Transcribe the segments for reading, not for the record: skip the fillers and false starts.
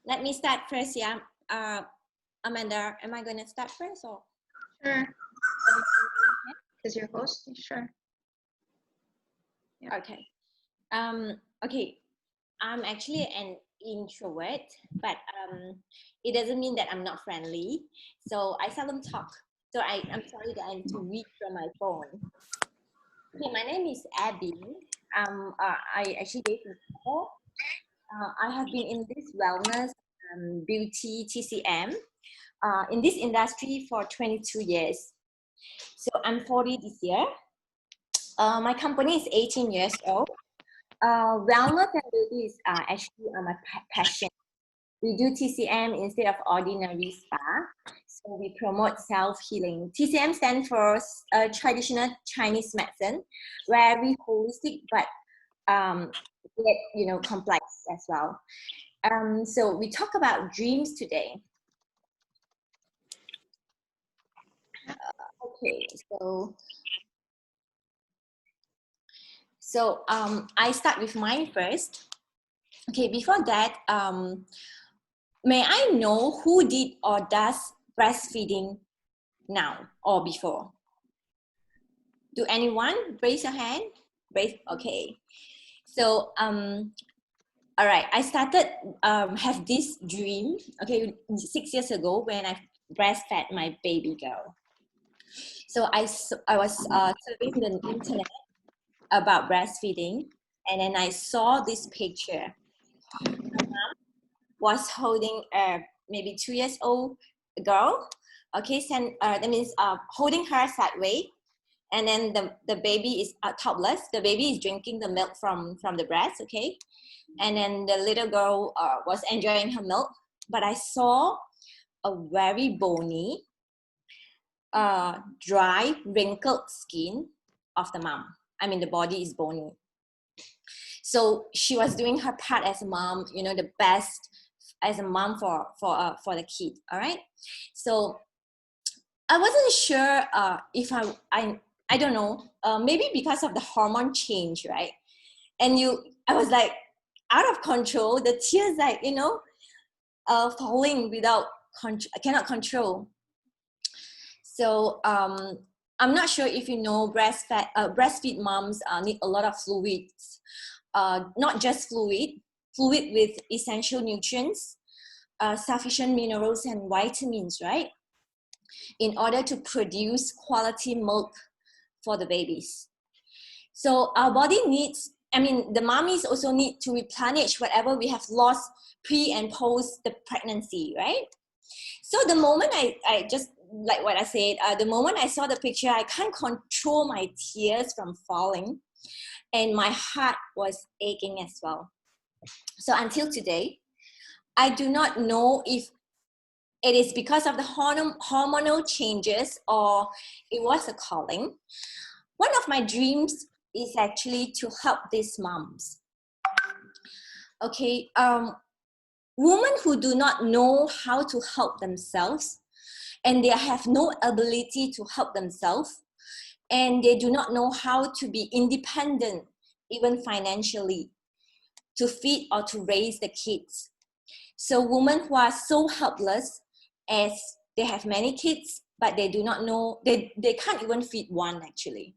Let me start first, yeah. Amanda, am I going to start first or? Sure. Is your host? Sure. Yeah. Okay. Okay. I'm actually an introvert, but it doesn't mean that I'm not friendly. So I seldom talk. So I'm sorry that I need to read from my phone. Okay, my name is Abby. I actually live in Singapore. I have been in this wellness, beauty, TCM, in this industry for 22 years. So I'm 40 this year. My company is 18 years old. Wellness and beauty is actually my passion. We do TCM instead of ordinary spa. So we promote self-healing. TCM stands for traditional Chinese medicine, very holistic, but yet, complex as well. So we talk about dreams today. Okay, so I start with mine first. Okay, before that, may I know who did or does breastfeeding now or before? Do anyone raise your hand? Okay. So, all right, I started have this dream, okay, 6 years ago when I breastfed my baby girl. So I was surfing the internet about breastfeeding, and then I saw this picture. My mom was holding a maybe 2 years old girl, okay, that means holding her sideways, and then the baby is topless. The baby is drinking the milk from the breast, okay, and then the little girl was enjoying her milk, but I saw a very bony, dry, wrinkled skin of the mom. I mean, the body is bony. So she was doing her part as a mom, the best as a mom for the kid. All right. So I wasn't sure if I don't know, maybe because of the hormone change, right? And I was like out of control. The tears, like falling without I cannot control. So I'm not sure if you know, breastfeed moms need a lot of fluids, not just fluid with essential nutrients, sufficient minerals and vitamins, right? In order to produce quality milk for the babies. So our body needs, the mommies also need to replenish whatever we have lost pre and post the pregnancy, right? So the moment I just, like what I said, the moment I saw the picture, I can't control my tears from falling, and my heart was aching as well. So until today, I do not know if it is because of the hormonal changes or it was a calling. One of my dreams is actually to help these moms. Okay, women who do not know how to help themselves, and they have no ability to help themselves, and they do not know how to be independent, even financially, to feed or to raise the kids. So women who are so helpless, as they have many kids, but they do not know, they can't even feed one actually.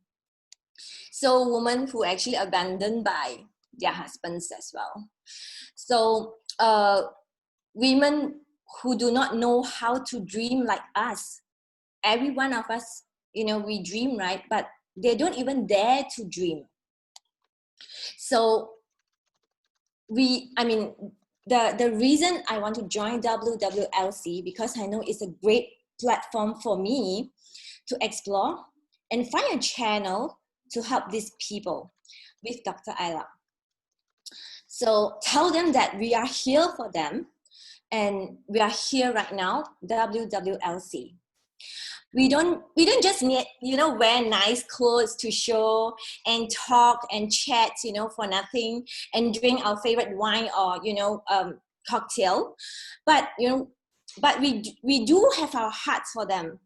So women who actually abandoned by their husbands as well. So women who do not know how to dream like us. Every one of us, we dream, right? But they don't even dare to dream. So the reason I want to join WWLC, because I know it's a great platform for me to explore and find a channel to help these people with Dr. Ayla. So tell them that we are here for them, and we are here right now, WWLC. We don't just need, wear nice clothes to show and talk and chat, for nothing, and drink our favorite wine or, cocktail. But, but we do have our hearts for them.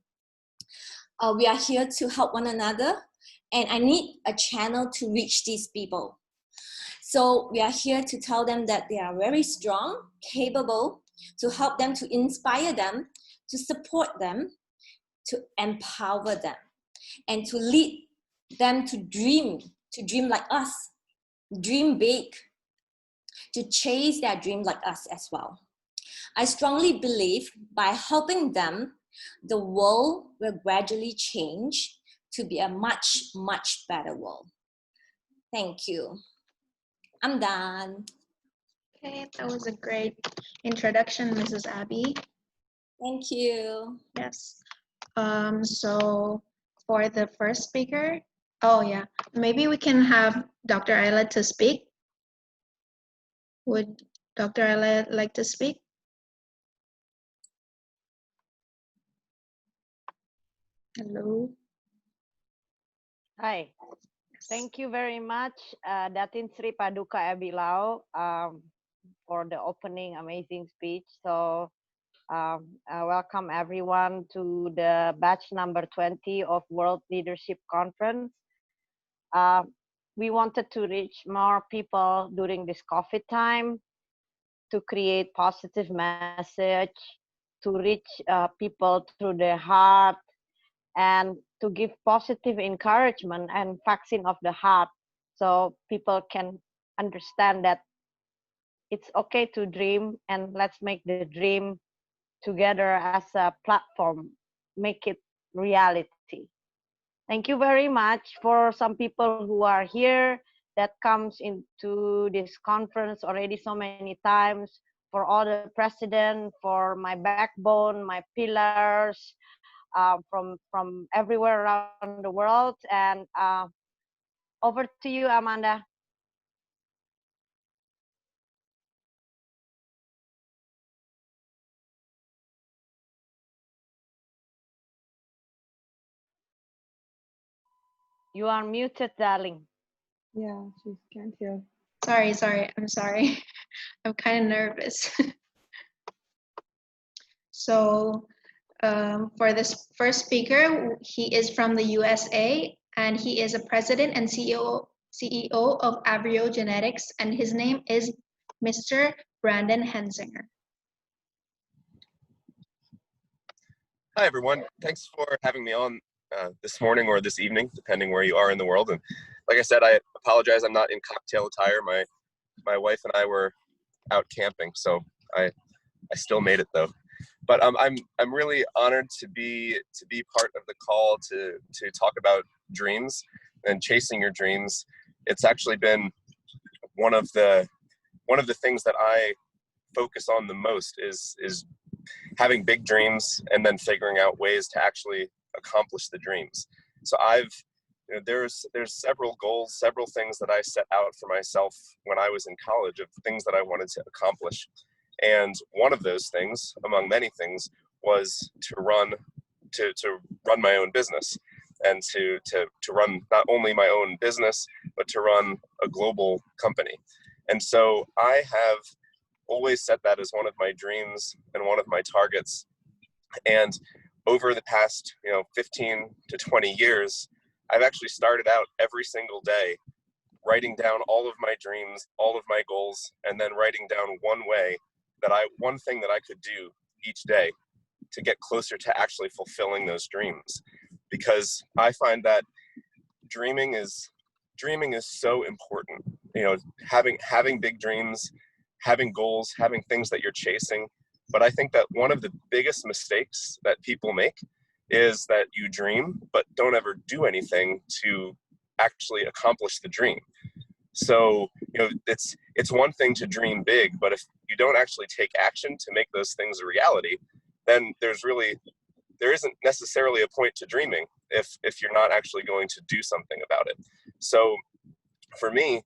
We are here to help one another, and I need a channel to reach these people. So we are here to tell them that they are very strong, capable, to help them, to inspire them, to support them, to empower them, and to lead them to dream like us, dream big, to chase their dream like us as well. I strongly believe by helping them, the world will gradually change to be a much, much better world. Thank you. I'm done. Okay, that was a great introduction, Mrs. Abby. Thank you. Yes. So for the first speaker, oh yeah, maybe we can have Dr. Ayla to speak. Would Dr. Ayla like to speak? Hello. Hi. Thank you very much, Datin Sri Paduka Abilau, for the opening amazing speech. So welcome everyone to the batch number 20 of World Leadership Conference. We wanted to reach more people during this COVID time, to create positive message, to reach people through their heart, and to give positive encouragement and vaccine of the heart, so people can understand that it's okay to dream, and let's make the dream together as a platform, make it reality. Thank you very much for some people who are here that comes into this conference already so many times, for all the president, for my backbone, my pillars, from everywhere around the world. And over to you, Amanda. You are muted, darling. Yeah, she can't hear. Sorry, I'm sorry. I'm kind of nervous. So for this first speaker, he is from the USA, and he is a president and CEO of Avrio Genetics, and his name is Mr. Brandon Hensinger. Hi, everyone. Thanks for having me on this morning or this evening, depending where you are in the world. And like I said, I apologize. I'm not in cocktail attire. My wife and I were out camping, so I still made it though. But I'm really honored to be part of the call to talk about dreams and chasing your dreams. It's actually been one of the things that I focus on the most is having big dreams and then figuring out ways to actually accomplish the dreams. So there's several goals, several things that I set out for myself when I was in college, of things that I wanted to accomplish. And one of those things, among many things, was to run my own business, and to run not only my own business, but to run a global company. And so I have always set that as one of my dreams and one of my targets. And over the past 15 to 20 years, I've actually started out every single day writing down all of my dreams, all of my goals, and then writing down one thing that I could do each day to get closer to actually fulfilling those dreams. Because I find that dreaming is so important. Having big dreams, having goals, having things that you're chasing. But I think that one of the biggest mistakes that people make is that you dream, but don't ever do anything to actually accomplish the dream. So, it's one thing to dream big, but if you don't actually take action to make those things a reality, then there isn't necessarily a point to dreaming if you're not actually going to do something about it. So for me,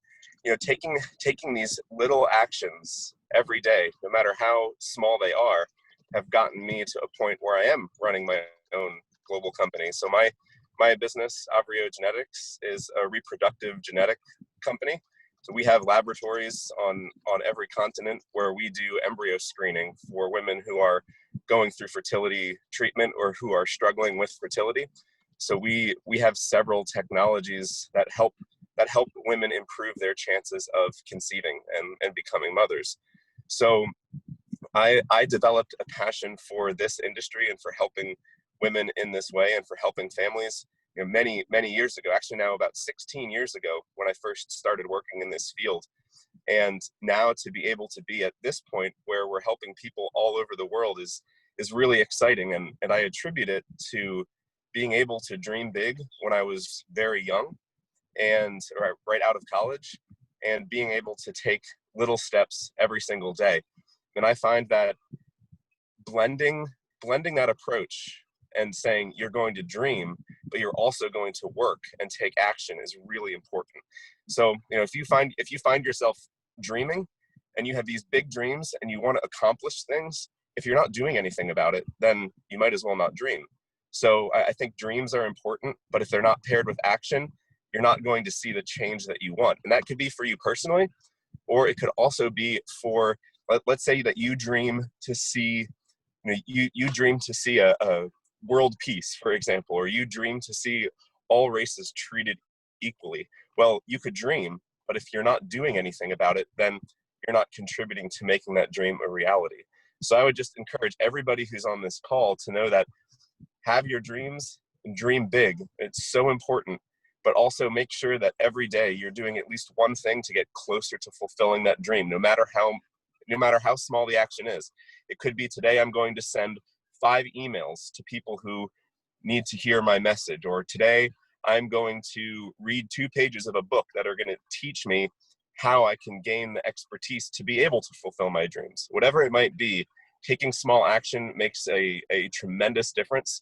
taking these little actions every day, no matter how small they are, have gotten me to a point where I am running my own global company. So my business, Avrio Genetics, is a reproductive genetic company. So we have laboratories on every continent where we do embryo screening for women who are going through fertility treatment or who are struggling with fertility. So we have several technologies that help that help women improve their chances of conceiving and becoming mothers. So I developed a passion for this industry and for helping women in this way and for helping families, many years ago, actually now about 16 years ago, when I first started working in this field. And now to be able to be at this point where we're helping people all over the world is really exciting. And I attribute it to being able to dream big when I was very young and right out of college, and being able to take little steps every single day. And I find that blending that approach and saying you're going to dream, but you're also going to work and take action is really important. So, if you find yourself dreaming and you have these big dreams and you want to accomplish things, if you're not doing anything about it, then you might as well not dream. So I think dreams are important, but if they're not paired with action, you're not going to see the change that you want. And that could be for you personally, or it could also be for, let's say that you dream to see, you dream to see a world peace, for example, or you dream to see all races treated equally. Well, you could dream, but if you're not doing anything about it, then you're not contributing to making that dream a reality. So I would just encourage everybody who's on this call to know that have your dreams and dream big. It's so important, but also make sure that every day you're doing at least one thing to get closer to fulfilling that dream, no matter how small the action is. It could be today I'm going to send 5 emails to people who need to hear my message, or today I'm going to read 2 pages of a book that are going to teach me how I can gain the expertise to be able to fulfill my dreams. Whatever it might be, taking small action makes a tremendous difference.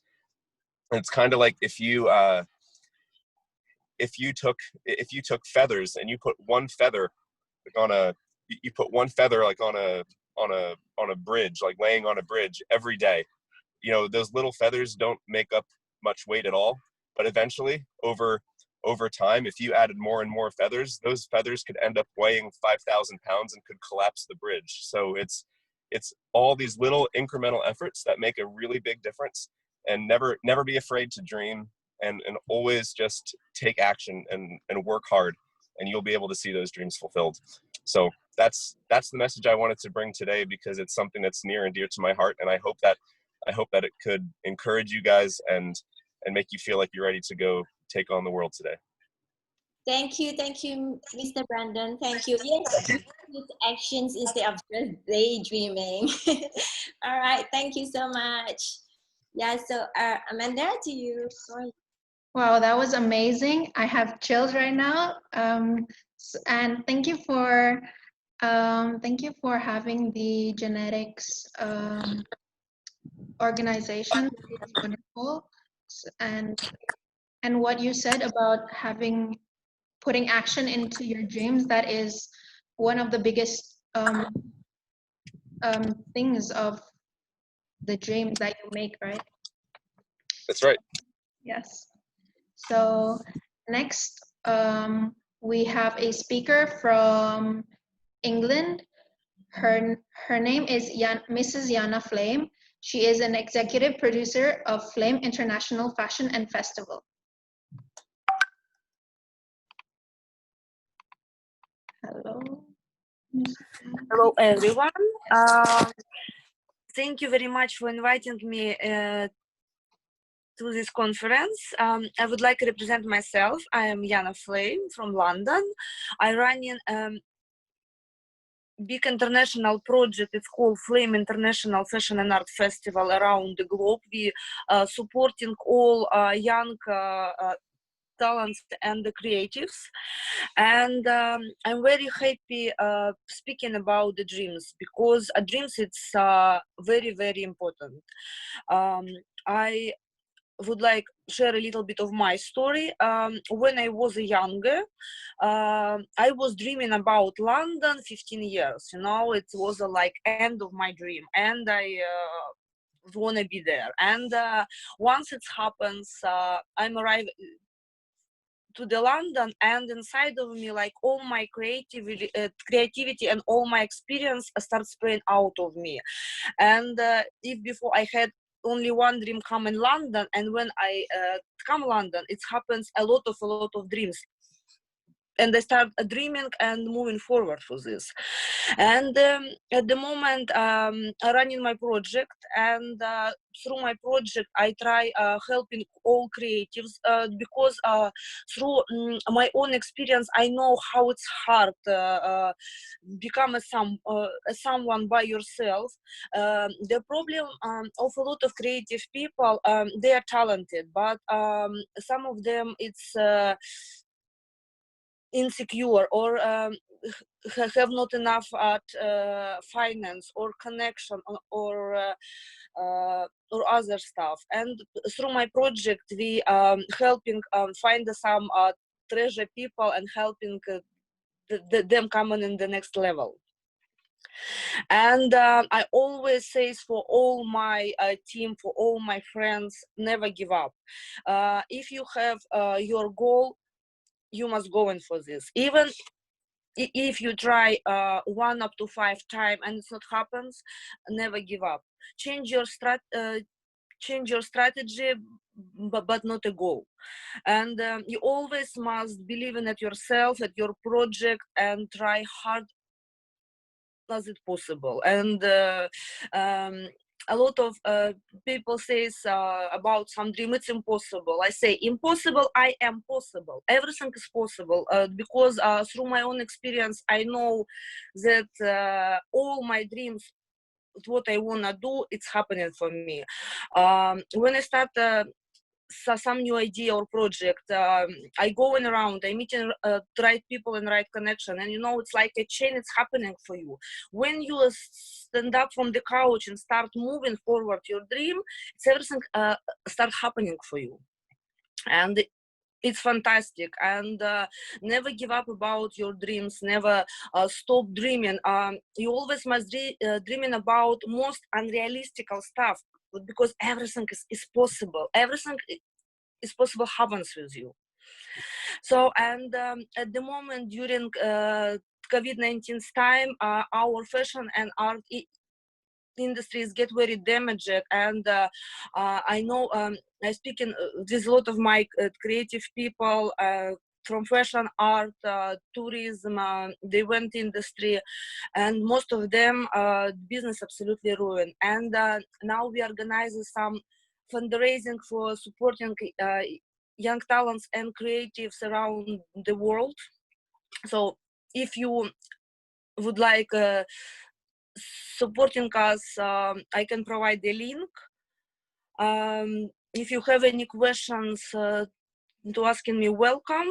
And it's kind of like if you took feathers and you put one feather on a bridge, like laying on a bridge every day. Those little feathers don't make up much weight at all, but eventually over time, if you added more and more feathers, those feathers could end up weighing 5,000 pounds and could collapse the bridge. So it's all these little incremental efforts that make a really big difference. And never be afraid to dream, and always just take action and work hard, and you'll be able to see those dreams fulfilled. So that's the message I wanted to bring today, because it's something that's near and dear to my heart, and I hope that it could encourage you guys and make you feel like you're ready to go take on the world today. Thank you, Mr. Brandon. Thank you. Yes, with actions instead of just daydreaming. All right, thank you so much. Yeah, so Amanda, to you. Sorry. Wow, that was amazing. I have chills right now. And thank you for having the genetics organization. It's wonderful. And what you said about putting action into your dreams, that is one of the biggest things of the dreams that you make, right? That's right. Yes. So next, we have a speaker from England. Her name is Mrs. Yana Flame. She is an executive producer of Flame International Fashion and Festival. Hello. Hello, everyone. Thank you very much for inviting me to this conference. I would like to represent myself. I am Yana Flame from London. I run a big international project. It's called Flame International Fashion and Art Festival around the globe. We supporting all young talents and the creatives, and I'm very happy speaking about the dreams, because dreams, it's very, very important. I would like share a little bit of my story. When I was younger, I was dreaming about London 15 years. It was like end of my dream, and I want to be there. And once it happens, I'm arrived to the London, and inside of me, like all my creativity and all my experience starts spraying out of me. And if before I had only one dream come in London, and when I come London, it happens a lot of dreams. and I start dreaming and moving forward for this. And at the moment, I'm running my project, and through my project, I try helping all creatives because through my own experience, I know how it's hard become someone by yourself. The problem of a lot of creative people, they are talented, but some of them it's insecure or have not enough finance or connection or other stuff. And through my project, we helping find some treasure people and helping them coming in the next level. And I always say for all my team, for all my friends, never give up. If you have your goal, you must go in for this. Even if you try 1 up to 5 times and it's not happens, never give up. Change your strategy, but not a goal. And you always must believe in it yourself, at your project, and try hard as it possible. And a lot of people says about some dream, it's impossible. I say impossible, I am possible. Everything is possible because through my own experience, I know that all my dreams, what I wanna do, it's happening for me. When I start some new idea or project, I going around, I meeting right people and right connection, and you know, it's like a chain, it's happening for you. When you stand up from the couch and start moving forward your dream, it's everything start happening for you. And it's fantastic. And never give up about your dreams, never stop dreaming. You always must dreaming about most unrealistic stuff, because everything is possible. Everything is possible happens with you. So, and at the moment during COVID-19 time, our fashion and art industries get very damaged, and I know I speak with a lot of my creative people from fashion, art, tourism, the event industry, and most of them business absolutely ruined. And now we organize some fundraising for supporting young talents and creatives around the world. So if you would like supporting us, I can provide the link. If you have any questions to asking me, welcome.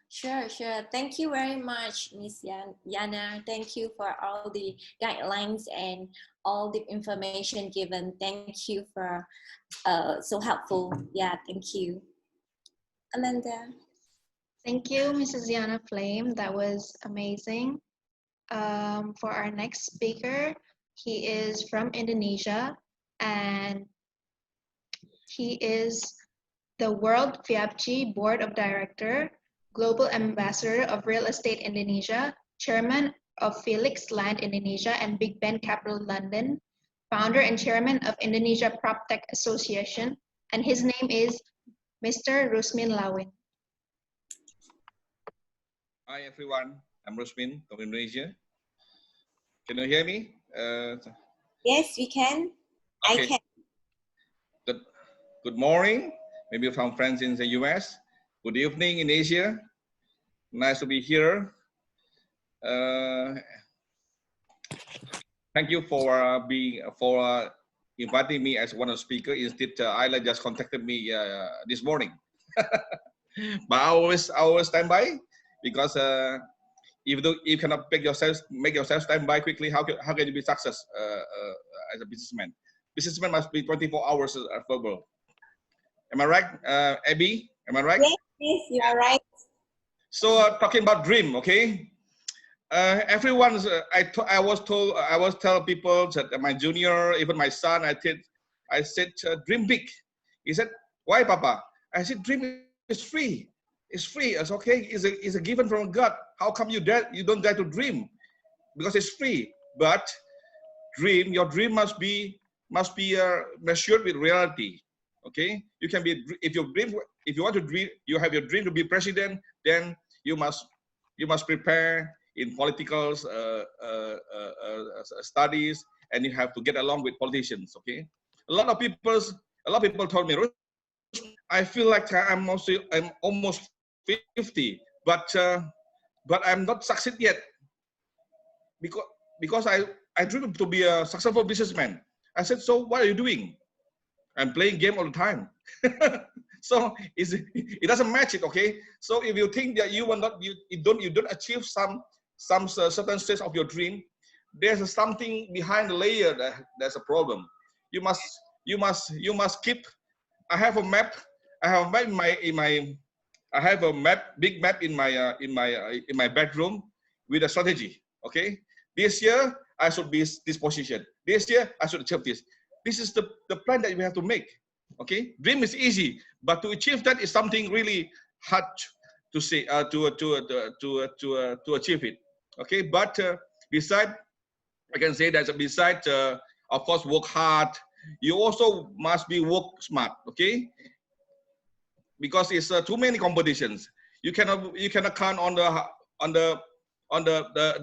Sure. Thank you very much, Miss Yana. Thank you for all the guidelines and all the information given. Thank you for so helpful. Yeah, thank you. Amanda. Thank you, Mrs. Yana Flame. That was amazing. For our next speaker, he is from Indonesia, and he is the World FIABCI Board of Director, Global Ambassador of Real Estate Indonesia, Chairman of Felix Land Indonesia and Big Ben Capital London, founder and chairman of Indonesia PropTech Association, and his name is Mr. Rusmin Lawin. Hi everyone, I'm Rusmin from Indonesia. Can you hear me? Yes, we can. Okay. I can. Good morning, maybe from friends in the US. Good evening in Asia. Nice to be here. Thank you for inviting me as one of the speakers. Instead, Ayla just contacted me this morning. But I always stand by, because if you cannot make yourself stand by quickly, how can you be success as a businessman? Businessman must be 24 hours available. Am I right, Abby? Am I right? Yes, you are right. So talking about dream, okay? Everyone's. I was tell people that my junior, even my son, I said dream big. He said, why, Papa? I said dream is free. It's free. It's okay. It's a given from God. How come you don't dare to dream? Because it's free. But your dream must be measured with reality. Okay, you can be, if you dream if you want to dream, you have your dream to be president, then you must prepare in political studies, and you have to get along with politicians. Okay, a lot of people told me, I feel like I'm almost 50, but I'm not succeed yet, because I dream to be a successful businessman. I said, so what are you doing? I'm playing game all the time. So it doesn't match it. Okay, so if you think that you don't achieve some certain stage of your dream, there's something behind the layer that's a problem. You must keep. I have a map. I have a map I have a big map in my bedroom with a strategy. Okay, this year I should be this position. This year I should achieve this. This is the plan that we have to make. Okay, dream is easy, but to achieve that is something really hard to say to achieve it. Okay, but beside, I can say that beside, of course, work hard, you also must be work smart. Okay, because it's too many competitions. You cannot count on the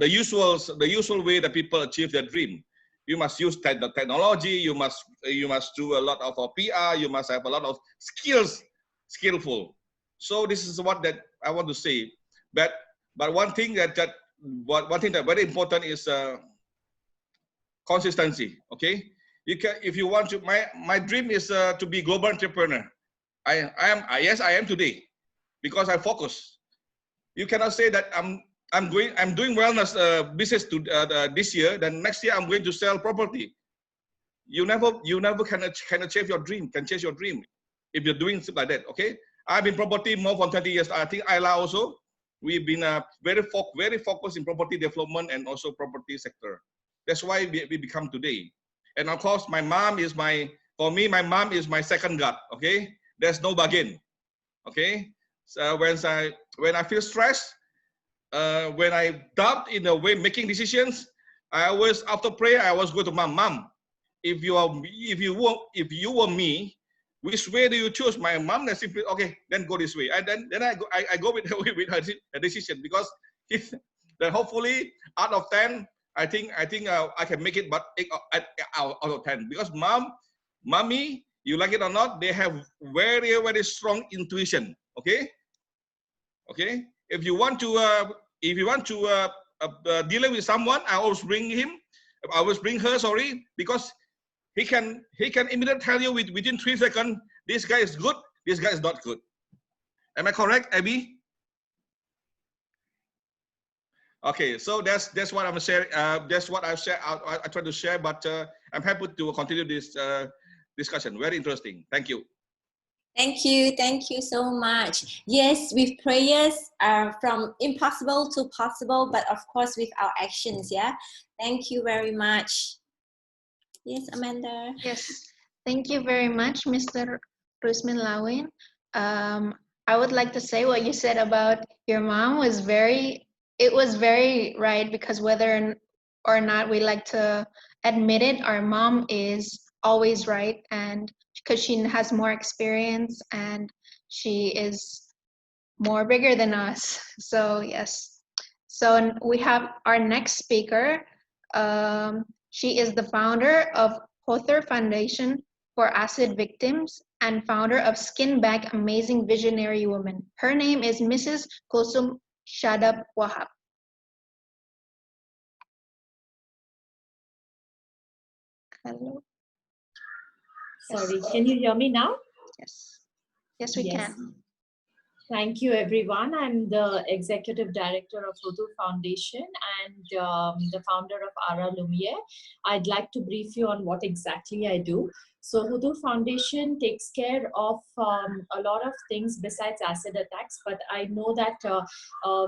usual way that people achieve their dream. You must use the technology. You must do a lot of PR. You must have a lot of skillful. So this is what that I want to say. But one thing that very important is consistency. Okay, if you want to. My dream is to be global entrepreneur. Yes, I am today, because I focus. You cannot say that I'm doing wellness business this year, then next year I'm going to sell property. You never can achieve your dream, can chase your dream if you're doing something like that. Okay, I've been property more than 20 years. I think Ayla also. We've been very focused in property development and also property sector. That's why we become today. And of course, my mom is my second God. Okay, there's no bargain. Okay, so when I feel stressed, when I doubt in the way making decisions, I always, after prayer, I always go to mom. If you were me, which way do you choose? My mom then simply, okay, then go this way. And then I go with her decision, because then hopefully out of 10, I think I can make it, but 8 out of 10, because mommy, you like it or not, they have very strong intuition. Okay. If you want to deal with someone, I always bring her. Sorry, because he can immediately tell you within 3 seconds, this guy is good, this guy is not good. Am I correct, Abby? Okay, so that's what I'm sharing. That's what I've shared. I try to share, but I'm happy to continue this discussion. Very interesting. Thank you. Thank you so much. Yes, with prayers, from impossible to possible, but of course with our actions. Yeah, thank you very much. Yes, Amanda. Yes, thank you very much, Mr. Rusmin Lawin. I would like to say what you said about your mom was very right, because whether or not we like to admit it, our mom is always right, and because she has more experience and she is more bigger than us. So yes. So we have our next speaker. She is the founder of Hother Foundation for Acid Victims and founder of Skin Bank Amazing Visionary Woman. Her name is Mrs. Kulsum Shadab Wahab. Hello. Sorry, can you hear me now? Yes. Yes, we can. Thank you, everyone. I'm the Executive Director of Hother Foundation and the founder of Ara Lumiere. I'd like to brief you on what exactly I do. So Hother Foundation takes care of a lot of things besides acid attacks, but I know that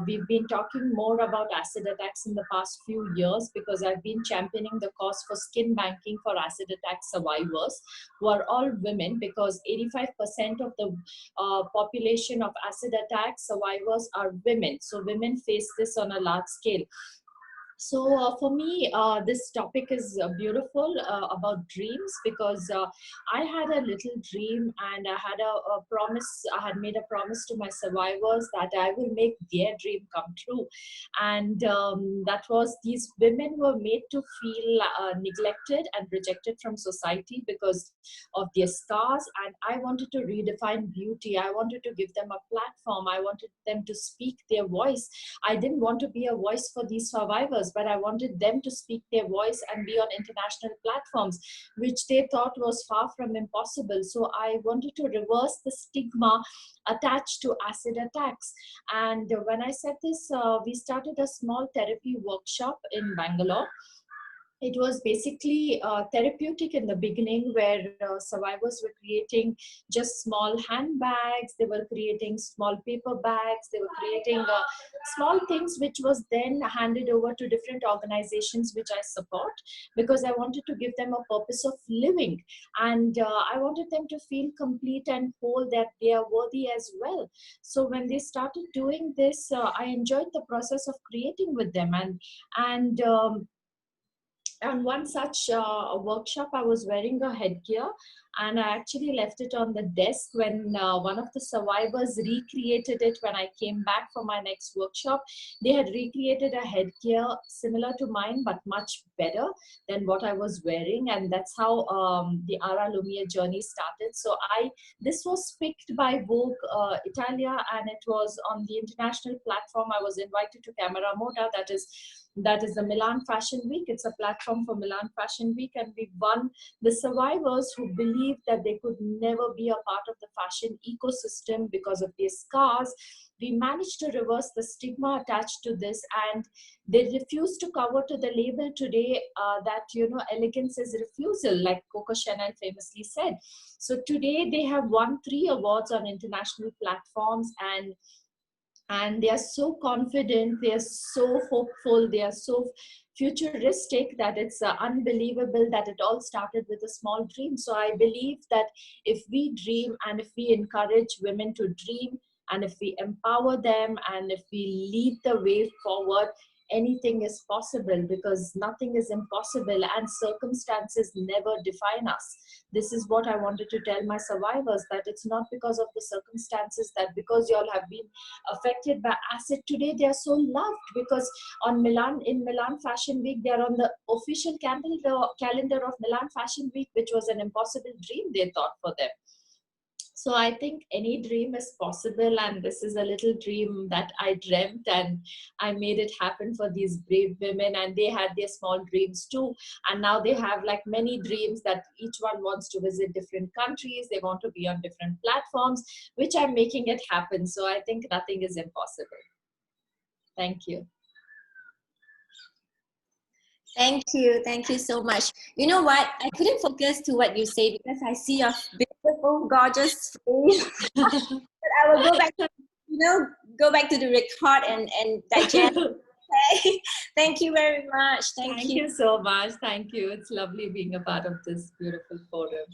we've been talking more about acid attacks in the past few years because I've been championing the cause for skin banking for acid attack survivors, who are all women, because 85% of the population of acid attack survivors are women. So women face this on a large scale. For me, this topic is beautiful about dreams, because I had a little dream, and I had a promise. I had made a promise to my survivors that I will make their dream come true. And that was, these women were made to feel neglected and rejected from society because of their scars. And I wanted to redefine beauty. I wanted to give them a platform. I wanted them to speak their voice. I didn't want to be a voice for these survivors, but I wanted them to speak their voice and be on international platforms, which they thought was far from impossible. So I wanted to reverse the stigma attached to acid attacks. And when I said this, we started a small therapy workshop in Bangalore. It was basically therapeutic in the beginning, where survivors were creating just small handbags, they were creating small paper bags, they were creating small things, which was then handed over to different organizations which I support, because I wanted to give them a purpose of living. And I wanted them to feel complete and whole, that they are worthy as well. So when they started doing this, I enjoyed the process of creating with them. And on one such workshop, I was wearing a headgear, and I actually left it on the desk when one of the survivors recreated it. When I came back for my next workshop, they had recreated a headgear similar to mine, but much better than what I was wearing. And that's how the Ayla Aljufrie journey started. So this was picked by Vogue Italia, and it was on the international platform. I was invited to Camera Moda, that is the Milan Fashion Week. It's a platform for Milan Fashion Week, and we won the survivors who believed that they could never be a part of the fashion ecosystem because of their scars. We managed to reverse the stigma attached to this, and they refuse to cover to the label today that, elegance is refusal, like Coco Chanel famously said. So today they have won 3 awards on international platforms, and they are so confident, they are so hopeful, they are so futuristic that it's unbelievable that it all started with a small dream. So I believe that if we dream, and if we encourage women to dream, and if we empower them, and if we lead the way forward, anything is possible, because nothing is impossible, and circumstances never define us. This is what I wanted to tell my survivors, that it's not because of the circumstances, that because you all have been affected by acid today, they are so loved, because in Milan Fashion Week, they are on the official calendar of Milan Fashion Week, which was an impossible dream they thought for them. So I think any dream is possible, and this is a little dream that I dreamt, and I made it happen for these brave women, and they had their small dreams too. And now they have like many dreams, that each one wants to visit different countries, they want to be on different platforms, which I'm making it happen. So I think nothing is impossible. Thank you. Thank you so much. You know what? I couldn't focus to what you say because I see your beautiful, gorgeous face. I will go back to the record and digest. Okay. Thank you very much. Thank you so much. Thank you. It's lovely being a part of this beautiful forum.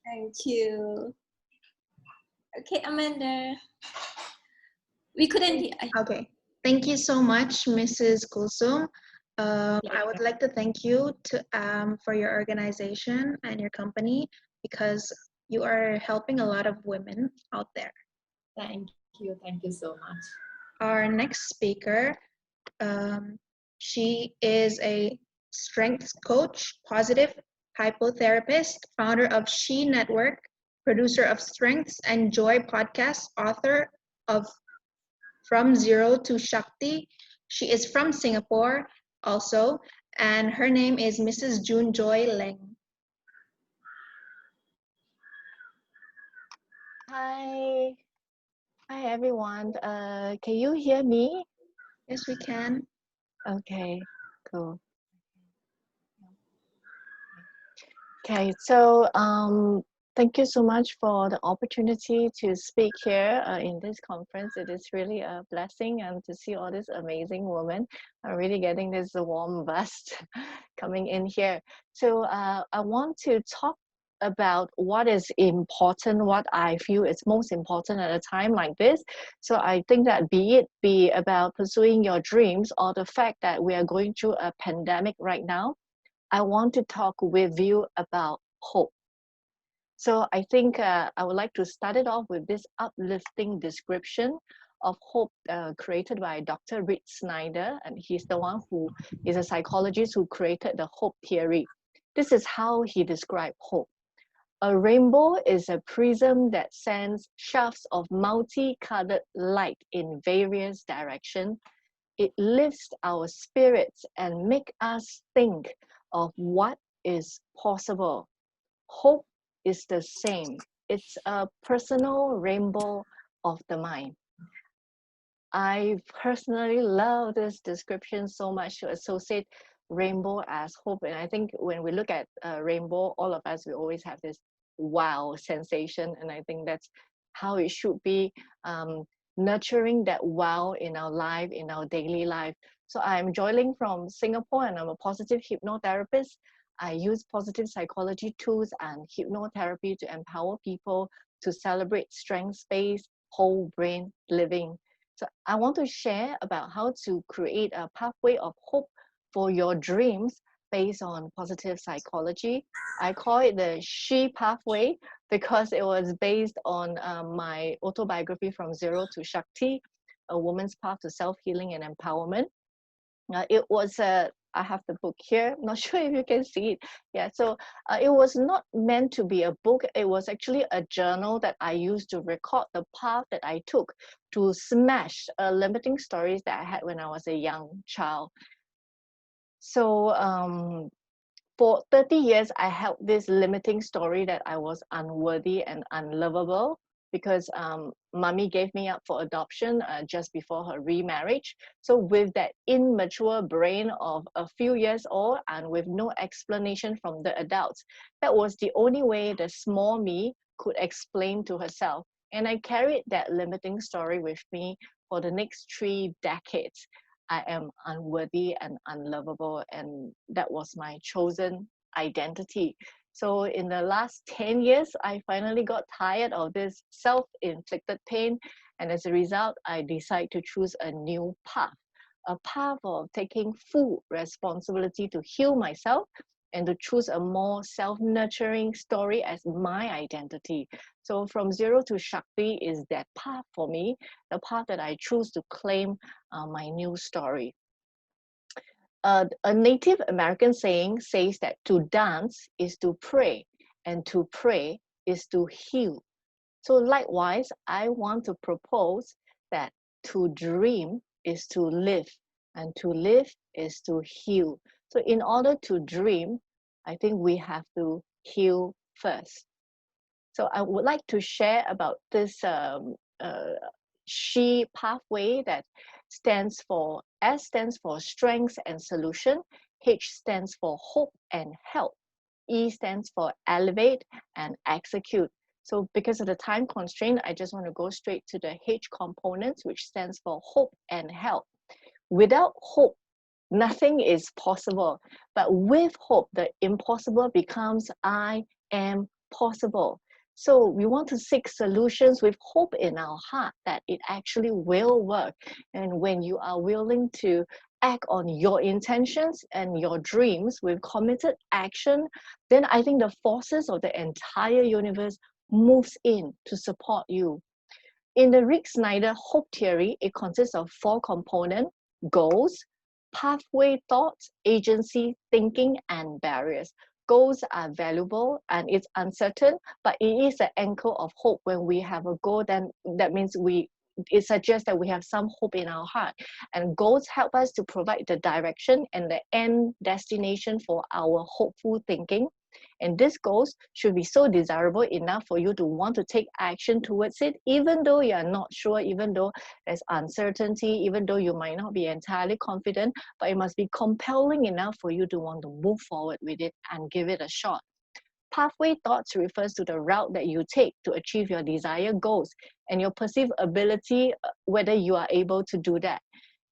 Thank you. Okay, Amanda. We couldn't. Okay. Thank you so much, Mrs. Kulsum. I would like to thank you for your organization and your company, because you are helping a lot of women out there. Thank you so much. Our next speaker, she is a strength coach, positive hypnotherapist, founder of She Network, producer of Strengths and Joy podcast, author of From Zero to Shakti. She is from Singapore also, and her name is Mrs. June Joy Leng. Hi everyone. Can you hear me? Yes, we can. Okay, cool. Okay, so thank you so much for the opportunity to speak here in this conference. It is really a blessing, and to see all these amazing women. I'm really getting this warm buzz coming in here. So I want to talk about what is important, what I feel is most important at a time like this. So I think that be about pursuing your dreams or the fact that we are going through a pandemic right now, I want to talk with you about hope. So I think I would like to start it off with this uplifting description of hope created by Dr. Rick Snyder, and he's the one who is a psychologist who created the hope theory. This is how he described hope. A rainbow is a prism that sends shafts of multicolored light in various directions. It lifts our spirits and makes us think of what is possible. Hope is the same. It's a personal rainbow of the mind. I personally love this description so much to associate rainbow as hope. And I think when we look at rainbow, all of us, we always have this wow sensation. And I think that's how it should be, nurturing that wow in our life, in our daily life. So I'm joining from Singapore and I'm a positive hypnotherapist. I use positive psychology tools and hypnotherapy to empower people to celebrate strength, space, whole brain living. So I want to share about how to create a pathway of hope for your dreams based on positive psychology. I call it the She Pathway because it was based on my autobiography From Zero to Shakti, a woman's path to self-healing and empowerment. It was I have the book here. I'm not sure if you can see it. Yeah, so it was not meant to be a book. It was actually a journal that I used to record the path that I took to smash limiting stories that I had when I was a young child. So for 30 years, I held this limiting story that I was unworthy and unlovable because mommy gave me up for adoption just before her remarriage. So with that immature brain of a few years old and with no explanation from the adults, that was the only way the small me could explain to herself. And I carried that limiting story with me for the next 3 decades. I am unworthy and unlovable, and that was my chosen identity. So in the last 10 years, I finally got tired of this self-inflicted pain, and as a result, I decided to choose a new path, a path of taking full responsibility to heal myself and to choose a more self-nurturing story as my identity. So From Zero to Shakti is that path for me, the path that I choose to claim my new story. A Native American saying says that to dance is to pray, and to pray is to heal. So likewise, I want to propose that to dream is to live, and to live is to heal. So in order to dream, I think we have to heal first. So I would like to share about this She pathway that stands for, S stands for strength and solution, H stands for hope and help, E stands for elevate and execute. So because of the time constraint, I just want to go straight to the H components, which stands for hope and help. Without hope, nothing is possible. But with hope, the impossible becomes I am possible. So we want to seek solutions with hope in our heart that it actually will work. And when you are willing to act on your intentions and your dreams with committed action, then I think the forces of the entire universe moves in to support you. In the Rick Snyder Hope Theory, it consists of 4 components: goals, pathway thoughts, agency, thinking, and barriers. Goals are valuable and it's uncertain, but it is an anchor of hope. When we have a goal, then that means it suggests that we have some hope in our heart. And goals help us to provide the direction and the end destination for our hopeful thinking. And these goals should be so desirable enough for you to want to take action towards it, even though you are not sure, even though there's uncertainty, even though you might not be entirely confident, but it must be compelling enough for you to want to move forward with it and give it a shot. Pathway thoughts refers to the route that you take to achieve your desired goals and your perceived ability, whether you are able to do that.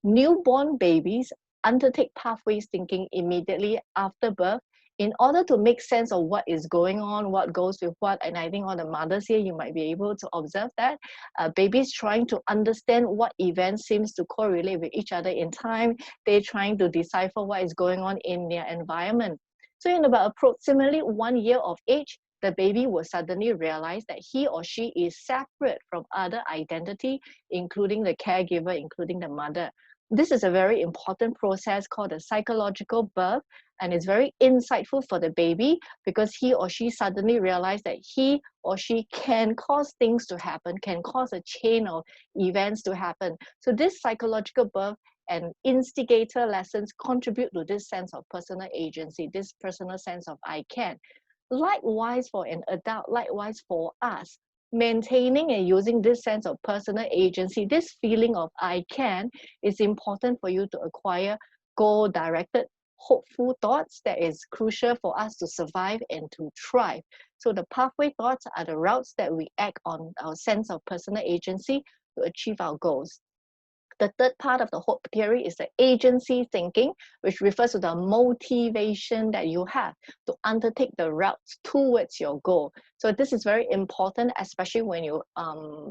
Newborn babies undertake pathways thinking immediately after birth in order to make sense of what is going on, what goes with what, and I think all the mothers here, you might be able to observe that, babies trying to understand what events seems to correlate with each other in time. They're trying to decipher what is going on in their environment. So in about approximately 1 year of age, the baby will suddenly realize that he or she is separate from other identity, including the caregiver, including the mother. This is a very important process called a psychological birth, and it's very insightful for the baby because he or she suddenly realizes that he or she can cause things to happen, can cause a chain of events to happen. So this psychological birth and instigator lessons contribute to this sense of personal agency, this personal sense of I can. Likewise for an adult, likewise for us, maintaining and using this sense of personal agency, this feeling of I can, is important for you to acquire goal-directed, hopeful thoughts that is crucial for us to survive and to thrive. So the pathway thoughts are the routes that we act on our sense of personal agency to achieve our goals. The third part of the hope theory is the agency thinking, which refers to the motivation that you have to undertake the routes towards your goal. So this is very important, especially when you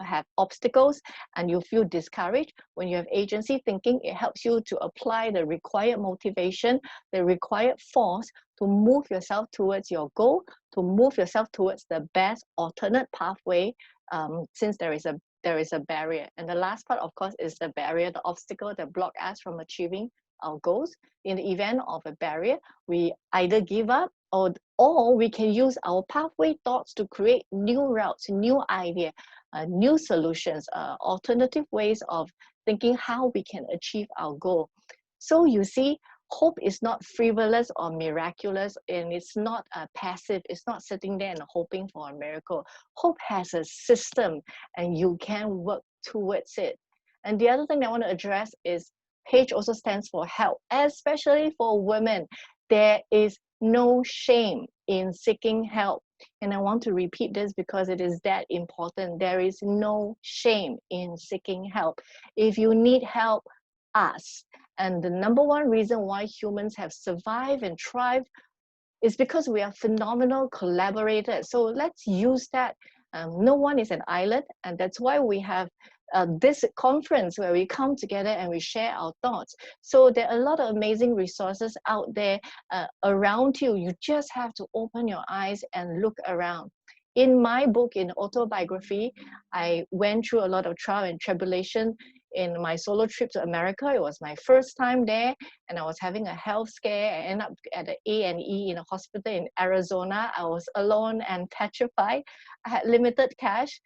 have obstacles and you feel discouraged. When you have agency thinking, it helps you to apply the required motivation, the required force to move yourself towards your goal, to move yourself towards the best alternate pathway, since there is a barrier. And the last part, of course, is the barrier, the obstacle that block us from achieving our goals. In the event of a barrier, we either give up or we can use our pathway thoughts to create new routes, new ideas, new solutions, alternative ways of thinking how we can achieve our goal. So you see, hope is not frivolous or miraculous, and it's not passive. It's not sitting there and hoping for a miracle. Hope has a system, and you can work towards it. And the other thing I want to address is H also stands for help, especially for women. There is no shame in seeking help. And I want to repeat this because it is that important. There is no shame in seeking help. If you need help, ask. And the number one reason why humans have survived and thrived is because we are phenomenal collaborators. So let's use that. No one is an island, and that's why we have this conference where we come together and we share our thoughts. So there are a lot of amazing resources out there around you. You just have to open your eyes and look around. In my book, in autobiography, I went through a lot of trial and tribulation in my solo trip to America. It was my first time there, and I was having a health scare. I ended up at the A&E in a hospital in Arizona. I was alone and petrified. I had limited cash,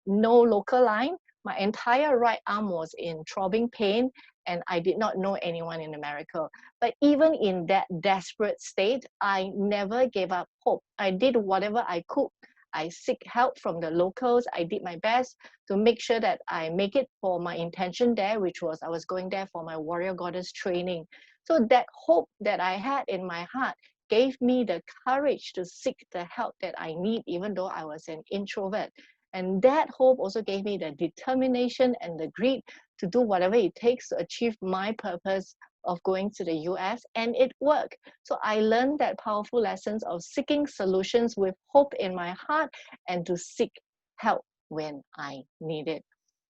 no local line. My entire right arm was in throbbing pain, and I did not know anyone in America. But even in that desperate state, I never gave up hope. I did whatever I could. I seek help from the locals. I did my best to make sure that I make it for my intention there, which was I was going there for my warrior goddess training. So that hope that I had in my heart gave me the courage to seek the help that I need, even though I was an introvert. And that hope also gave me the determination and the grit to do whatever it takes to achieve my purpose of going to the US, and it worked. So I learned that powerful lessons of seeking solutions with hope in my heart and to seek help when I need it.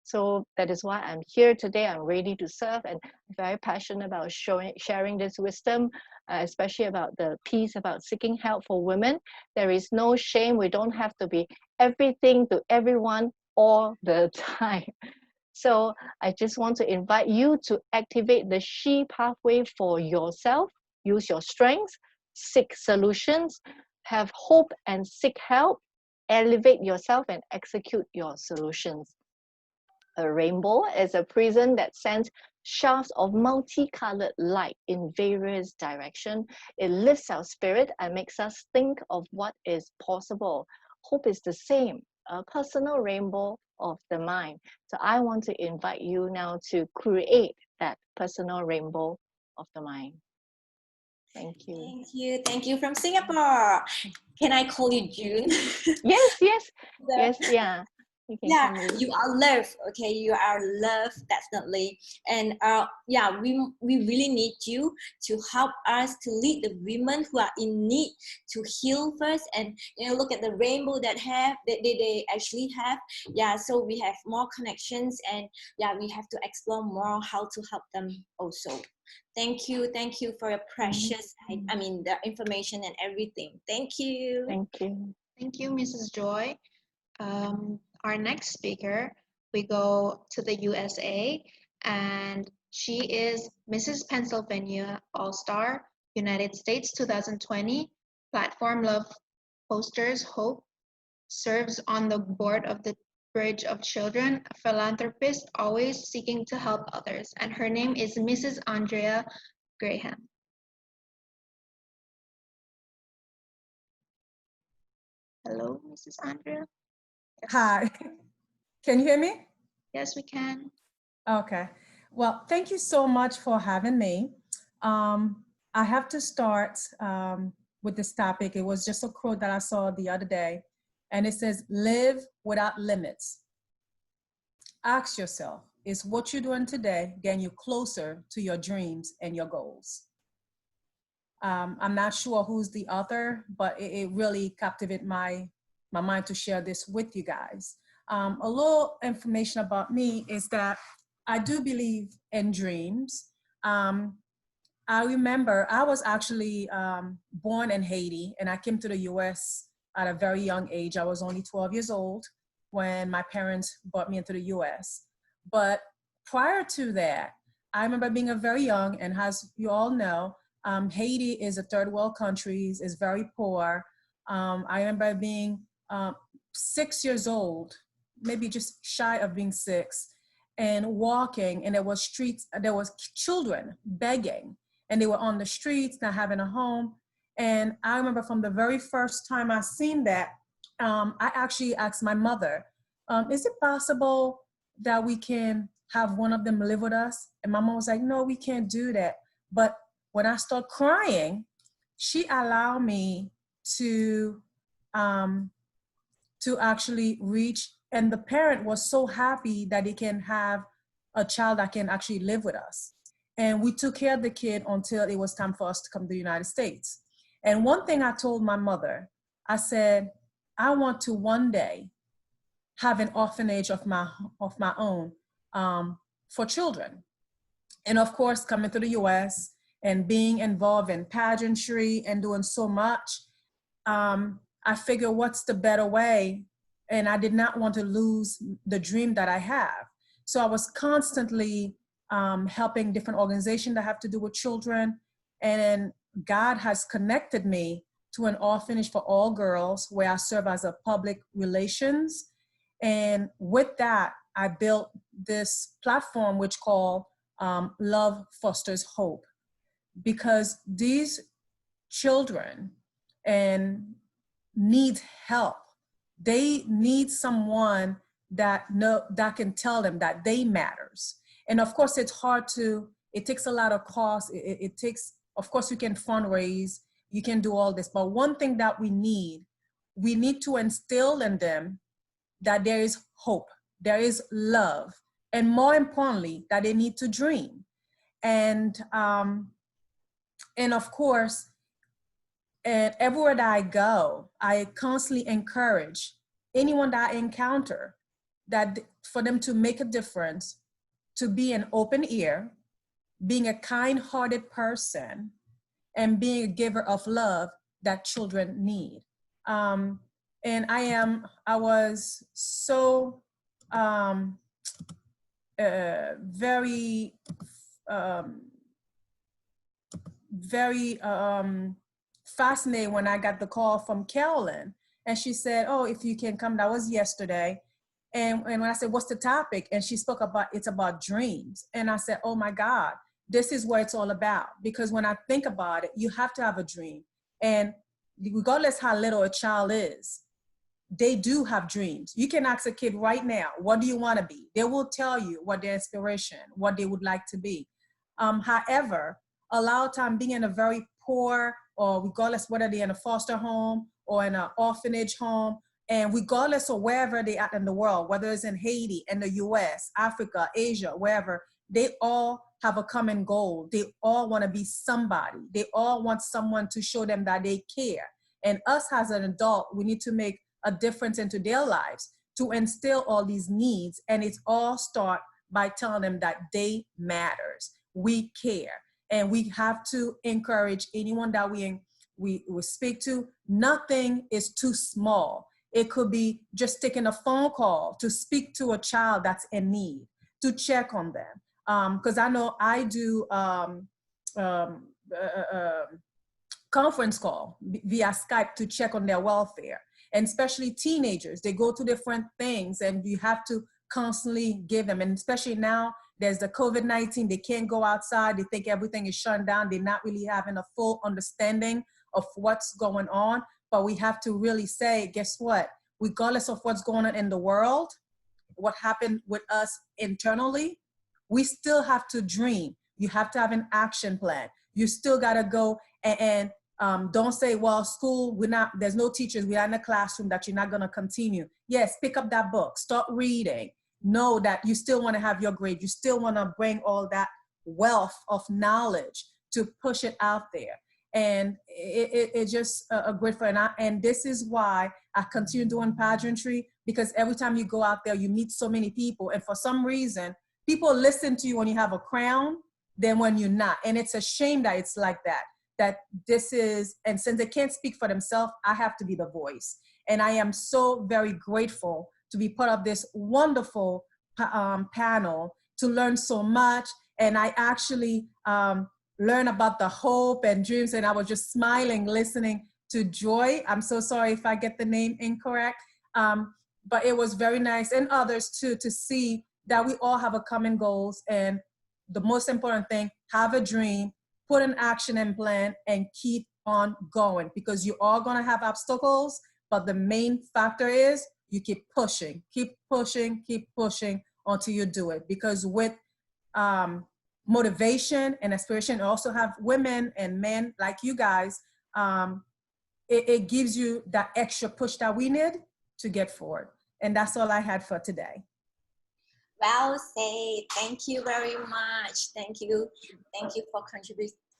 So that is why I'm here today. I'm ready to serve, and very passionate about sharing this wisdom, especially about the piece about seeking help for women. There is no shame. We don't have to be everything to everyone all the time. So I just want to invite you to activate the She pathway for yourself. Use your strengths, seek solutions, have hope and seek help, elevate yourself and execute your solutions. A rainbow is a prism that sends shafts of multicolored light in various directions. It lifts our spirit and makes us think of what is possible. Hope is the same, a personal rainbow of the mind. So I want to invite you now to create that personal rainbow of the mind. Thank you. Thank you. Thank you from Singapore. Can I call you June? Yes, yes, yes, yeah. You can Yeah, come in. you are loved. Okay, you are loved, definitely. And yeah, we really need you to help us to lead the women who are in need to heal first, and look at the rainbow that they actually have. Yeah, so we have more connections, and yeah, we have to explore more how to help them also. Thank you for your precious, I mean, the information and everything. Thank you. Thank you. Thank you, Mrs. Joy. Our next speaker, we go to the USA, and she is Mrs. Pennsylvania All-Star, United States 2020, Platform Love Posters Hope, serves on the board of the Bridge of Children, a philanthropist always seeking to help others, and her name is Mrs. Andrea Graham. Hello, Mrs. Andrea. Yes. Hi, can you hear me? Yes, we can. Okay, well, thank you so much for having me. I have to start with this topic. It was just a quote that I saw the other day, and it says, live without limits. Ask yourself, is what you're doing today getting you closer to your dreams and your goals? I'm not sure who's the author, but it really captivated my mind to share this with you guys. A little information about me is that I do believe in dreams. I remember I was actually born in Haiti, and I came to the US at a very young age. I was only 12 years old when my parents brought me into the US. But prior to that, I remember being a very young, and as you all know, Haiti is a third world country, is very poor. I remember being 6 years old, maybe just shy of being 6, and walking, and there was children begging, and they were on the streets, not having a home. And I remember from the very first time I seen that, I actually asked my mother, is it possible that we can have one of them live with us? And my mom was like, no, we can't do that. But when I start crying, she allowed me to actually reach, and the parent was so happy that they can have a child that can actually live with us. And we took care of the kid until it was time for us to come to the United States. And one thing I told my mother, I said, I want to one day have an orphanage of my own for children. And of course, coming to the US and being involved in pageantry and doing so much, I figured, what's the better way? And I did not want to lose the dream that I have. So I was constantly helping different organizations that have to do with children. And God has connected me to an orphanage for all girls where I serve as a public relations. And with that, I built this platform which called Love Fosters Hope, because these children need help. They need someone that can tell them that they matters. And of course, it takes a lot of cost. It takes, of course, you can fundraise, you can do all this. But one thing that we need to instill in them that there is hope, there is love, and more importantly, that they need to dream. And of course, and everywhere that I go, I constantly encourage anyone that I encounter that for them to make a difference, to be an open ear, being a kind-hearted person, and being a giver of love that children need. And I was so very fascinated when I got the call from Carolyn, and she said, oh, if you can come. That was yesterday. And when I said, what's the topic? And she spoke about, it's about dreams. And I said, oh my God, this is what it's all about. Because when I think about it, you have to have a dream. And regardless how little a child is, they do have dreams. You can ask a kid right now, what do you want to be? They will tell you what their inspiration, what they would like to be. However, a lot of time being in a very poor, or regardless whether they're in a foster home or in an orphanage home, And regardless of wherever they are in the world, whether it's in Haiti, in the US, Africa, Asia, wherever, they all have a common goal. They all want to be somebody. They all want someone to show them that they care. And us as an adult, we need to make a difference into their lives to instill all these needs. And it's all start by telling them that they matters. We care. And we have to encourage anyone that we speak to. Nothing is too small. It could be just taking a phone call to speak to a child that's in need, to check on them. Because I know I do conference call via Skype to check on their welfare. And especially teenagers, they go to different things and you have to constantly give them. And especially now, there's the COVID-19, they can't go outside. They think everything is shut down. They're not really having a full understanding of what's going on. But we have to really say, guess what? Regardless of what's going on in the world, what happened with us internally, we still have to dream. You have to have an action plan. You still gotta go and don't say, well, school, there's no teachers, we're not in a classroom, that you're not gonna continue. Yes, pick up that book, start reading. Know that you still wanna have your grade. You still wanna bring all that wealth of knowledge to push it out there. And it's just a great friend. And this is why I continue doing pageantry, because every time you go out there, you meet so many people. And for some reason, people listen to you when you have a crown than when you're not. And it's a shame that it's like that. That this is, and since they can't speak for themselves, I have to be the voice. And I am so very grateful to be part of this wonderful panel, to learn so much. And I actually learn about the hope and dreams, and I was just smiling listening to Joy. I'm so sorry if I get the name incorrect, but it was very nice, and others too, to see that we all have a common goals. And the most important thing, have a dream, put an action and plan, and keep on going, because you are going to have obstacles, but the main factor is you keep pushing until you do it. Because with motivation and aspiration, also have women and men like you guys, it gives you that extra push that we need to get forward. And that's all I had for today. Well said. Thank you very much. Thank you for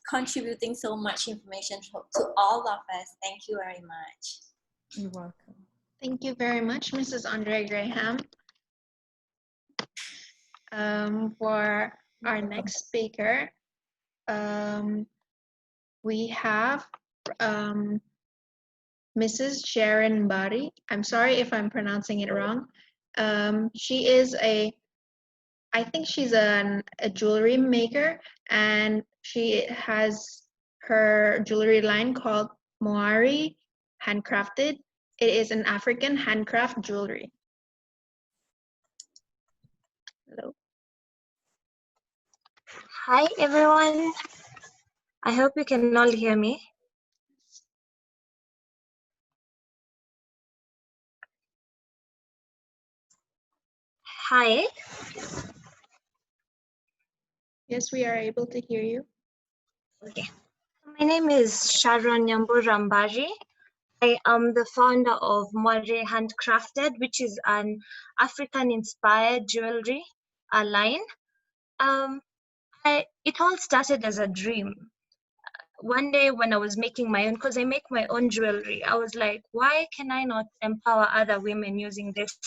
contributing so much information to all of us. Thank you very much. You're welcome. Thank you very much, Mrs. Andre Graham. For our next speaker, we have Mrs. Sharon Bari. I'm sorry if I'm pronouncing it wrong. She is I think she's a jewelry maker, and she has her jewelry line called Moari Handcrafted. It is an African handcraft jewelry. Hello. Hi everyone. I hope you can all hear me. Hi. Yes, we are able to hear you. Okay. My name is Sharon Nyambu Rambaji. I am the founder of Moare Handcrafted, which is an African-inspired jewelry line. It all started as a dream. One day when I was making my own, because I make my own jewelry, I was like, why can I not empower other women using this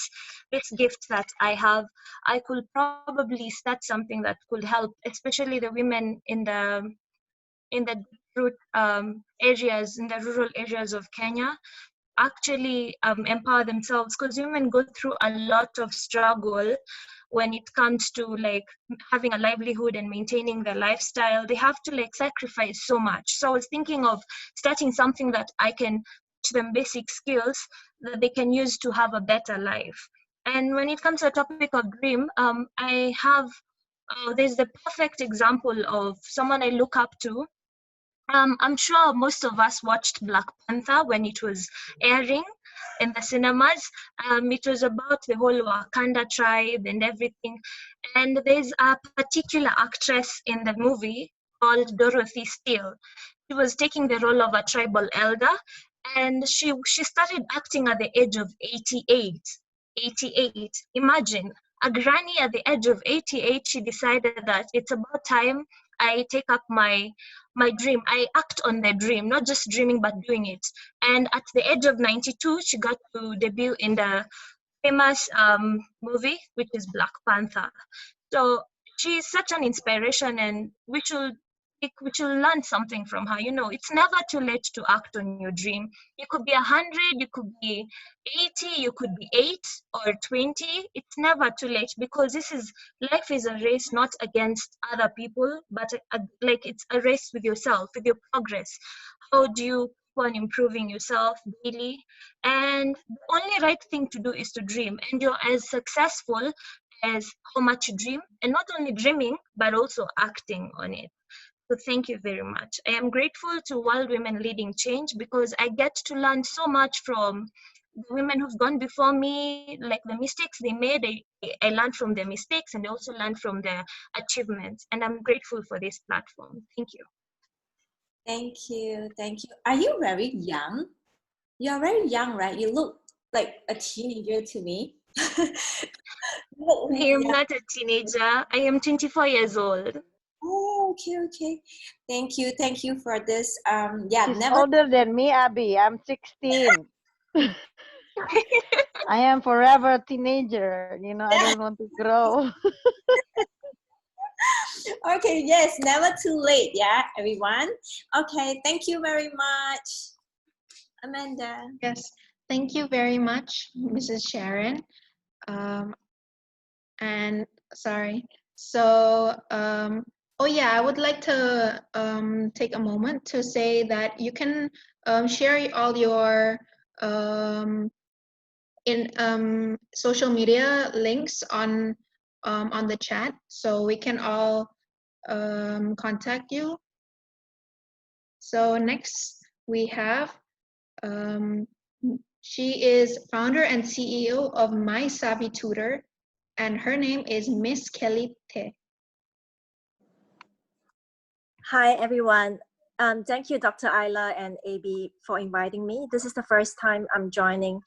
gift that I have? I could probably start something that could help, especially the women in the areas, in the rural areas of Kenya, actually empower themselves, because women go through a lot of struggle when it comes to like having a livelihood and maintaining their lifestyle. They have to like sacrifice so much. So I was thinking of starting something that I can teach them basic skills that they can use to have a better life. And when it comes to the topic of dream, I have there's the perfect example of someone I look up to. I'm sure most of us watched Black Panther when it was airing in the cinemas. It was about the whole Wakanda tribe and everything. And there's a particular actress in the movie called Dorothy Steele. She was taking the role of a tribal elder. and she started acting at the age of 88. Imagine, a granny at the age of 88, she decided that it's about time I take up my dream. I act on the dream, not just dreaming but doing it. And at the age of 92, she got to debut in the famous movie, which is Black Panther. So she's such an inspiration, and we should learn something from her. You know, it's never too late to act on your dream. You could be 100, you could be 80, you could be 8 or 20. It's never too late, because life is a race, not against other people, but like it's a race with yourself, with your progress. How do you keep on improving yourself daily? And the only right thing to do is to dream, and you're as successful as how much you dream, and not only dreaming but also acting on it. So thank you very much. I am grateful to World Women Leading Change, because I get to learn so much from the women who've gone before me, like the mistakes they made. I learned from their mistakes, and I also learned from their achievements. And I'm grateful for this platform. Thank you. Thank you. Thank you. Are you very young? You're very young, right? You look like a teenager to me. I am not a teenager. I am 24 years old. Oh, okay. Thank you for this. She's older than me, Abby. I'm 16. I am forever a teenager. You know, I don't want to grow. Okay, yes, never too late, yeah, everyone. Okay, thank you very much, Amanda. Yes, thank you very much, Mrs. Sharon. And sorry. So, oh yeah, I would like to take a moment to say that you can share all your social media links on the chat, so we can all contact you. So next we have, she is founder and CEO of My Savvy Tutor, and her name is Miss Kelly Te. Hi, everyone. Thank you, Dr. Ayla and AB, for inviting me. This is the first time I'm joining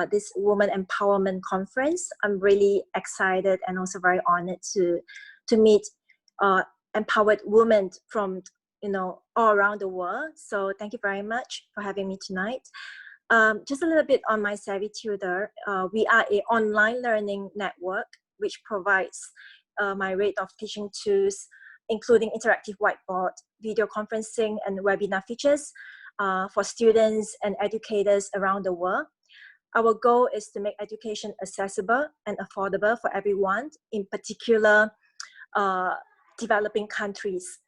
this Women Empowerment Conference. I'm really excited and also very honored to meet empowered women from all around the world. So thank you very much for having me tonight. Just a little bit on My Savvy Tutor. We are an online learning network which provides my rate of teaching tools, including interactive whiteboard, video conferencing, and webinar features for students and educators around the world. Our goal is to make education accessible and affordable for everyone, in particular developing countries.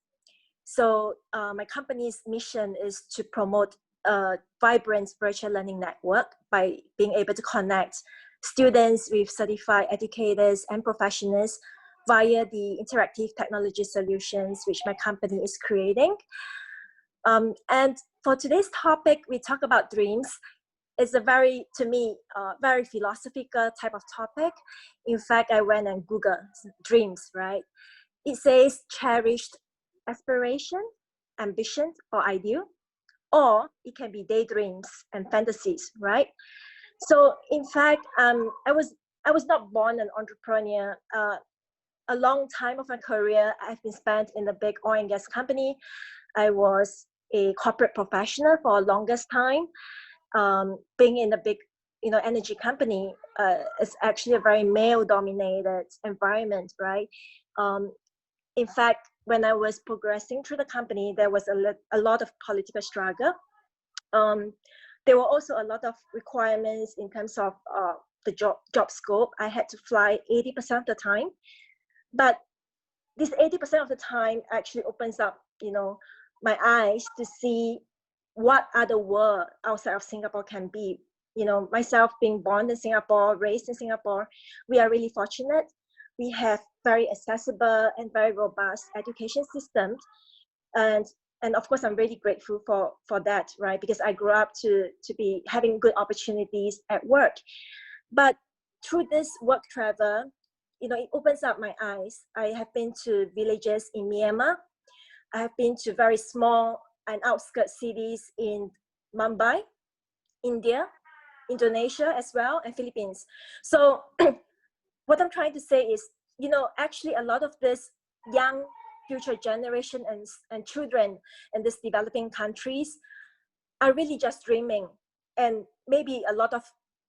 So my company's mission is to promote a vibrant virtual learning network by being able to connect students with certified educators and professionals via the interactive technology solutions which my company is creating. And for today's topic, we talk about dreams. It's a very, to me, very philosophical type of topic. In fact, I went and Googled dreams, right? It says cherished aspiration, ambition, or ideal, or it can be daydreams and fantasies, right? So in fact, I was not born an entrepreneur. A long time of my career I've been spent in a big oil and gas company. I was a corporate professional for the longest time. Being in a big, energy company is actually a very male-dominated environment, right? In fact, when I was progressing through the company, there was a lot of political struggle. There were also a lot of requirements in terms of the job scope. I had to fly 80% of the time. But this 80% of the time actually opens up, my eyes to see what other world outside of Singapore can be. Myself being born in Singapore, raised in Singapore, we are really fortunate. We have very accessible and very robust education systems. And of course, I'm really grateful for that, right? Because I grew up to be having good opportunities at work. But through this work travel, it opens up my eyes. I have been to villages in Myanmar. I have been to very small and outskirts cities in Mumbai, India, Indonesia as well, and Philippines. So what I'm trying to say is, you know, actually a lot of this young future generation and children in these developing countries are really just dreaming. And maybe a lot of,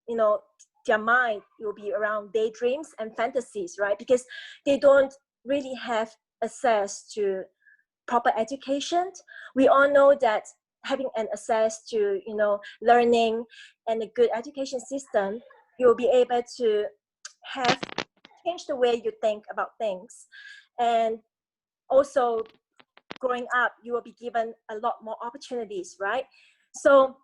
you know, their mind will be around daydreams and fantasies, right? Because they don't really have access to proper education. We all know that having an access to, you know, learning and a good education system, you'll be able to have change the way you think about things. And also growing up, you will be given a lot more opportunities, right? So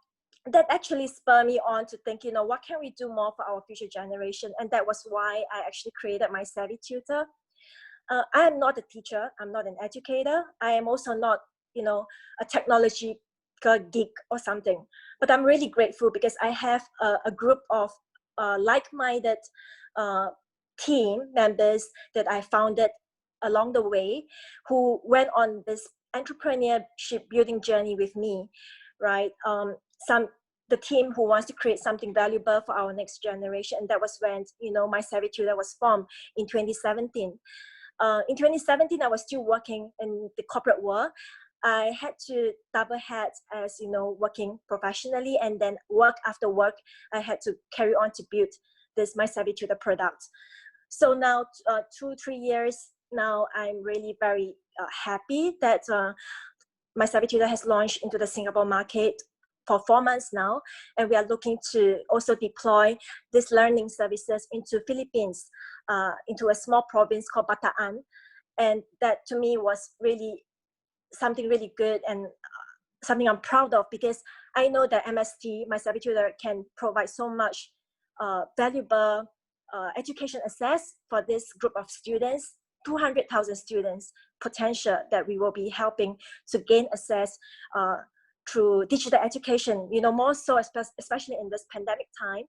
that actually spurred me on to think, you know, what can we do more for our future generation? And that was why I actually created my Savvy Tutor. I am not a teacher. I'm not an educator. I am also not, you know, a technology geek or something. But I'm really grateful because I have a group of like-minded team members that I founded along the way who went on this entrepreneurship building journey with me, right? The team who wants to create something valuable for our next generation. And that was when, you know, my Savvy Tutor was formed in 2017. In 2017, I was still working in the corporate world. I had to double hats as, you know, working professionally, and then work after work, I had to carry on to build this my Savvy Tutor product. So now, 2-3 years now, I'm really very happy that my Savvy Tutor has launched into the Singapore market for 4 months now, and we are looking to also deploy these learning services into Philippines, into a small province called Bataan. And that to me was really something really good and something I'm proud of, because I know that MST, my Savvy Tutor, can provide so much valuable education access for this group of students, 200,000 students potential that we will be helping to gain access through digital education, you know, more so especially in this pandemic time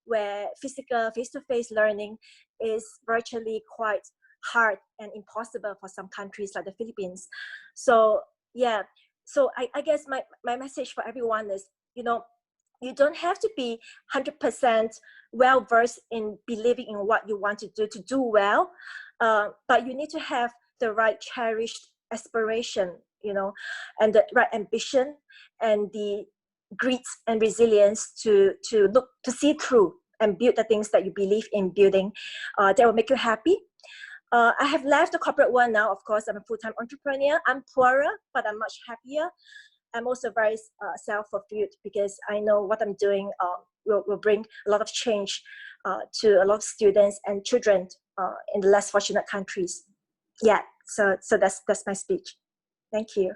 where physical face-to-face learning is virtually quite hard and impossible for some countries like the Philippines. So yeah, so I guess my message for everyone is, you know, you don't have to be 100% well-versed in believing in what you want to do well, but you need to have the right cherished aspiration, you know, and the right ambition and the grit and resilience to see through and build the things that you believe in building that will make you happy. I have left the corporate world now. Of course, I'm a full-time entrepreneur. I'm poorer, but I'm much happier. I'm also very self-fulfilled because I know what I'm doing will bring a lot of change to a lot of students and children in the less fortunate countries. Yeah, so that's my speech. Thank you.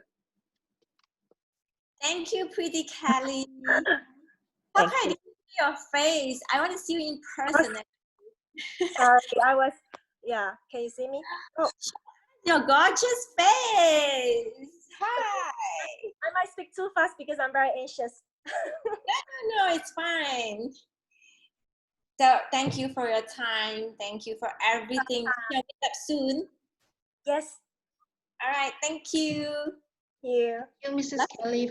Thank you, pretty Kelly. How can I see your face? I want to see you in person. Sorry, I was, yeah, can you see me? Oh. Your gorgeous face. Hi. I might speak too fast because I'm very anxious. No, it's fine. So thank you for your time. Thank you for everything. We'll meet up soon. Yes. All right. Thank you. Thank you, Mrs. Kelly,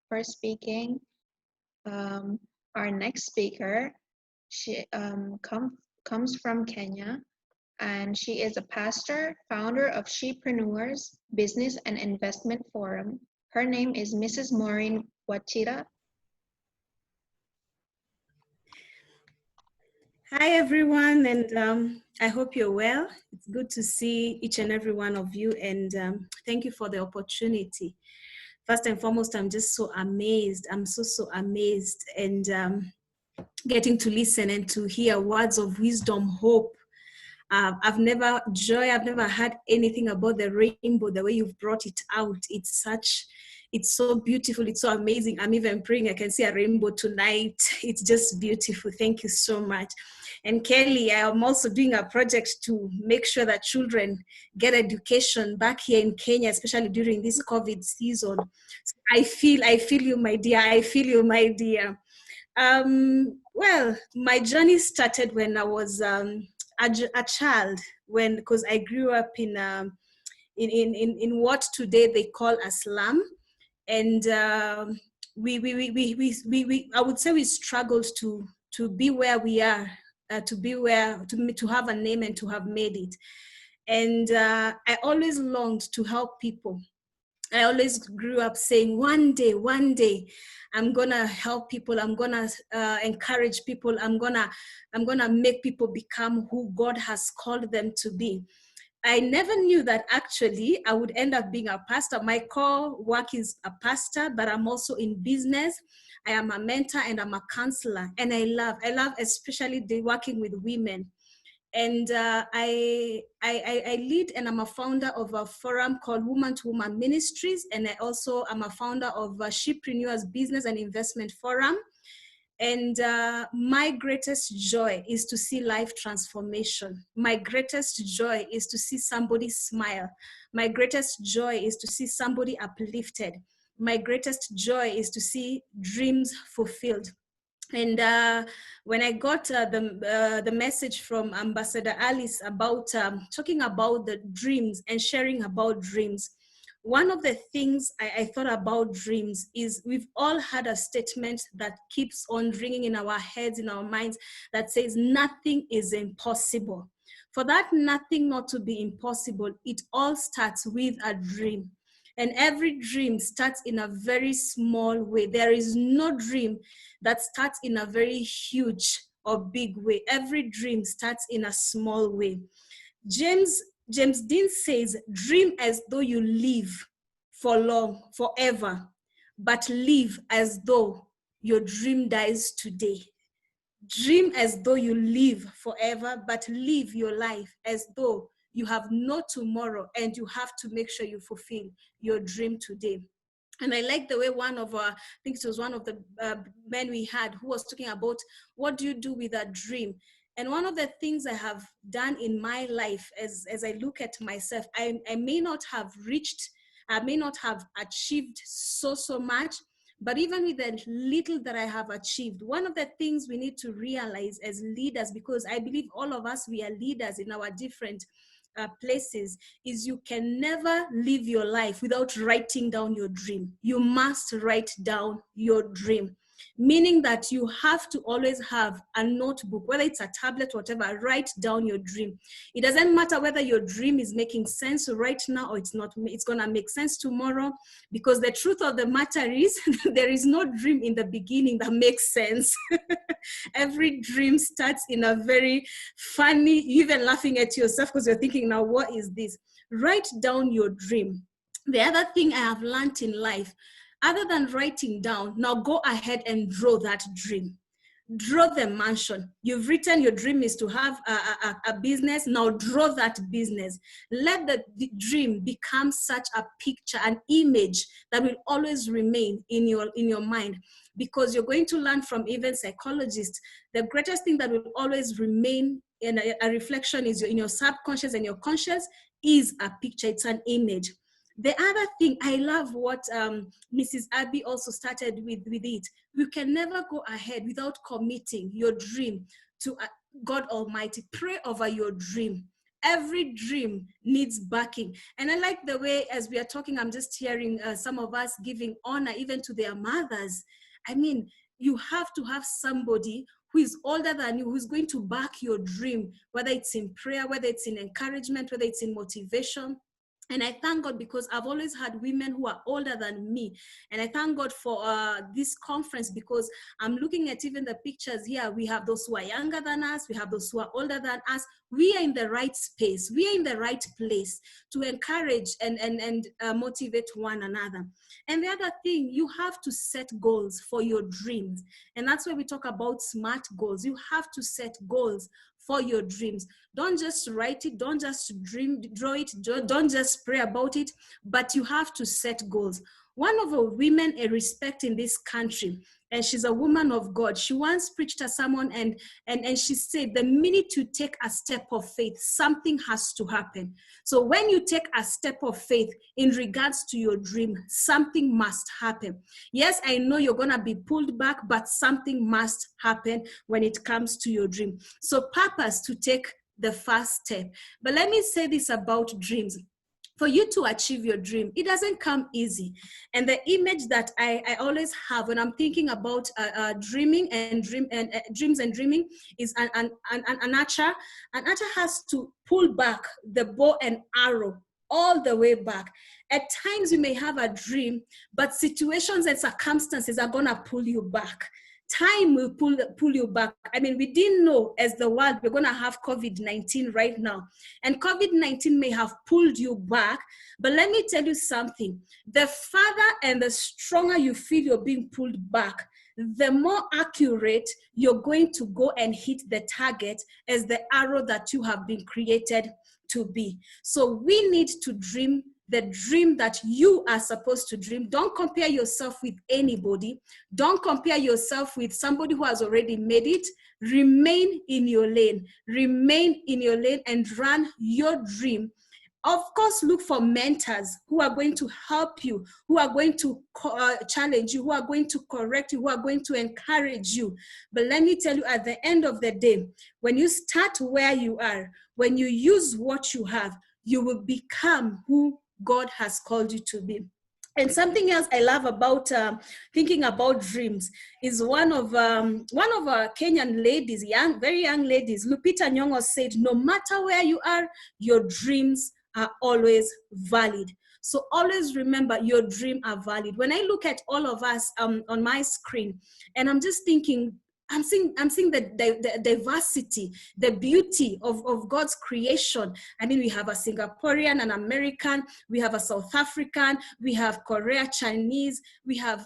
for speaking. Our next speaker, she comes from Kenya, and she is a pastor, founder of Shepreneurs Business and Investment Forum. Her name is Mrs. Maureen Wachira. Hi, everyone, and I hope you're well. It's good to see each and every one of you, and thank you for the opportunity. First and foremost, I'm just so amazed. I'm so amazed, and getting to listen and to hear words of wisdom, hope. I've never heard anything about the rainbow the way you've brought it out. It's so beautiful. It's so amazing. I'm even praying I can see a rainbow tonight. It's just beautiful. Thank you so much. And Kelly, I am also doing a project to make sure that children get education back here in Kenya, especially during this COVID season. So I feel you, my dear. I feel you, my dear. Well, my journey started when I was a child, because I grew up in what today they call a slum, and I would say we struggled to be where we are, to have a name and to have made it. And I always longed to help people. I always grew up saying, one day, I'm gonna help people. I'm gonna encourage people. I'm gonna make people become who God has called them to be. I never knew that actually I would end up being a pastor. My core work is a pastor, but I'm also in business. I am a mentor and I'm a counselor. And I love especially working with women. And I lead and I'm a founder of a forum called Woman to Woman Ministries. And I also am a founder of a Shipreneurs Business and Investment Forum. And my greatest joy is to see life transformation. My greatest joy is to see somebody smile. My greatest joy is to see somebody uplifted. My greatest joy is to see dreams fulfilled. And when I got the message from Ambassador Alice about talking about the dreams and sharing about dreams, one of the things I thought about dreams is we've all had a statement that keeps on ringing in our heads, in our minds, that says nothing is impossible. For that nothing not to be impossible, it all starts with a dream. And every dream starts in a very small way. There is no dream that starts in a very huge or big way. Every dream starts in a small way. James Dean says, dream as though you live for long, forever, but live as though your dream dies today. Dream as though you live forever, but live your life as though you have no tomorrow and you have to make sure you fulfill your dream today. And I like the way one of I think it was one of the men we had who was talking about what do you do with a dream. And one of the things I have done in my life as I look at myself, I may not have reached, I may not have achieved so much, but even with the little that I have achieved, one of the things we need to realize as leaders, because I believe all of us, we are leaders in our different places, is you can never live your life without writing down your dream. You must write down your dream. Meaning that you have to always have a notebook, whether it's a tablet, whatever, write down your dream. It doesn't matter whether your dream is making sense right now or it's not, it's gonna make sense tomorrow, because the truth of the matter is there is no dream in the beginning that makes sense. Every dream starts in a very funny, even laughing at yourself because you're thinking, now what is this? Write down your dream. The other thing I have learned in life, other than writing down, now go ahead and draw that dream. Draw the mansion. You've written your dream is to have a business. Now draw that business. Let the dream become such a picture, an image that will always remain in your mind, because you're going to learn from even psychologists. The greatest thing that will always remain in a reflection is in your subconscious and your conscious is a picture. It's an image. The other thing, I love what Mrs. Abby also started with it. You can never go ahead without committing your dream to God Almighty. Pray over your dream. Every dream needs backing. And I like the way, as we are talking, I'm just hearing some of us giving honor even to their mothers. I mean, you have to have somebody who is older than you, who's going to back your dream, whether it's in prayer, whether it's in encouragement, whether it's in motivation. And I thank God because I've always had women who are older than me. And I thank God for this conference, because I'm looking at even the pictures here. We have those who are younger than us. We have those who are older than us. We are in the right space. We are in the right place to encourage and motivate one another. And the other thing, you have to set goals for your dreams. And that's why we talk about SMART goals. You have to set goals for your dreams. Don't just write it, don't just draw it, don't just pray about it, but you have to set goals. One of the women I respect in this country, and she's a woman of God, she once preached to someone and she said, the minute you take a step of faith, something has to happen. So when you take a step of faith in regards to your dream, something must happen. Yes, I know you're gonna be pulled back, but something must happen when it comes to your dream. So purpose to take the first step. But let me say this about dreams. for you to achieve your dream, it doesn't come easy. And the image that I always have when I'm thinking about dreaming and dreams and dreaming is an archer. An archer has to pull back the bow and arrow all the way back. At times you may have a dream, but situations and circumstances are gonna pull you back. Time will pull you back. I mean, we didn't know as the world we're going to have COVID-19 right now. And COVID-19 may have pulled you back. But let me tell you something. The farther and the stronger you feel you're being pulled back, the more accurate you're going to go and hit the target as the arrow that you have been created to be. So we need to dream the dream that you are supposed to dream. Don't compare yourself with anybody. Don't compare yourself with somebody who has already made it. Remain in your lane. Remain in your lane and run your dream. Of course, look for mentors who are going to help you, who are going to challenge you, who are going to correct you, who are going to encourage you. But let me tell you, at the end of the day, when you start where you are, when you use what you have, you will become who God has called you to be. And something else I love about thinking about dreams is one of our Kenyan ladies, very young ladies, Lupita Nyong'o said, no matter where you are, your dreams are always valid. So always remember your dreams are valid. When I look at all of us on my screen, and I'm just thinking, I'm seeing the diversity, the beauty of God's creation. I mean, we have a Singaporean, an American, we have a South African, we have Korea, Chinese, we have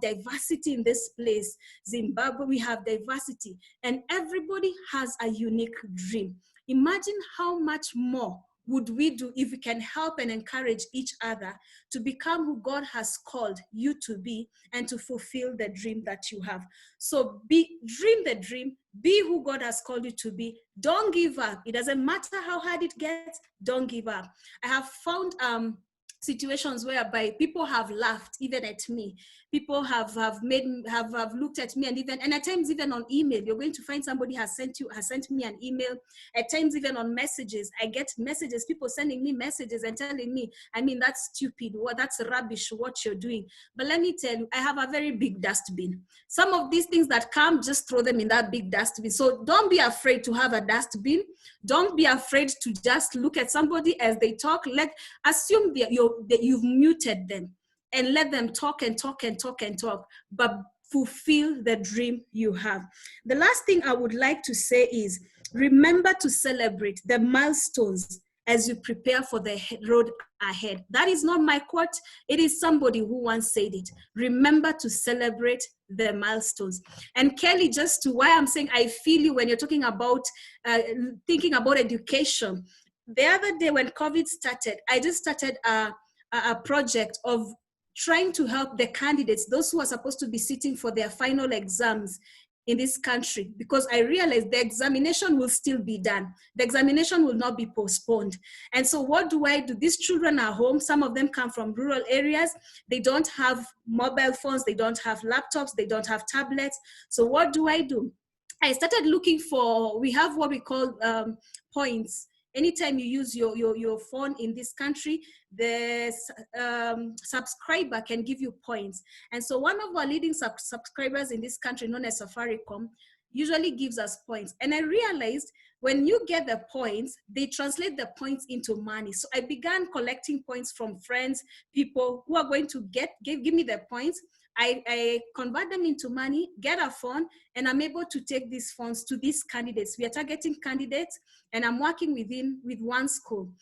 diversity in this place. Zimbabwe, we have diversity. And everybody has a unique dream. Imagine how much more would we do if we can help and encourage each other to become who God has called you to be and to fulfill the dream that you have. So dream the dream, be who God has called you to be. Don't give up. It doesn't matter how hard it gets, don't give up. I have found situations whereby people have laughed even at me. People have looked at me, and at times even on email, you're going to find somebody has sent me an email. At times even on messages, I get messages, people sending me messages and telling me, I mean, that's stupid, that's rubbish what you're doing. But let me tell you, I have a very big dustbin. Some of these things that come, just throw them in that big dustbin. So don't be afraid to have a dustbin. Don't be afraid to just look at somebody as they talk. Assume that you've muted them and let them talk and talk and talk and talk, but fulfill the dream you have. The last thing I would like to say is, remember to celebrate the milestones as you prepare for the road ahead. That is not my quote. It is somebody who once said it. Remember to celebrate the milestones. And Kelly, just to why I'm saying I feel you when you're talking about thinking about education. The other day when COVID started, I just started a project of trying to help the candidates, those who are supposed to be sitting for their final exams in this country, because I realized the examination will still be done. The examination will not be postponed. And so what do? These children are home. Some of them come from rural areas. They don't have mobile phones. They don't have laptops. They don't have tablets. So what do? I started looking for, we have what we call points. Anytime you use your phone in this country, the subscriber can give you points. And so one of our leading subscribers in this country, known as Safaricom, usually gives us points. And I realized when you get the points, they translate the points into money. So I began collecting points from friends, people who are going to give me the points. I convert them into money, get a phone, and I'm able to take these phones to these candidates. We are targeting candidates, and I'm working with one school.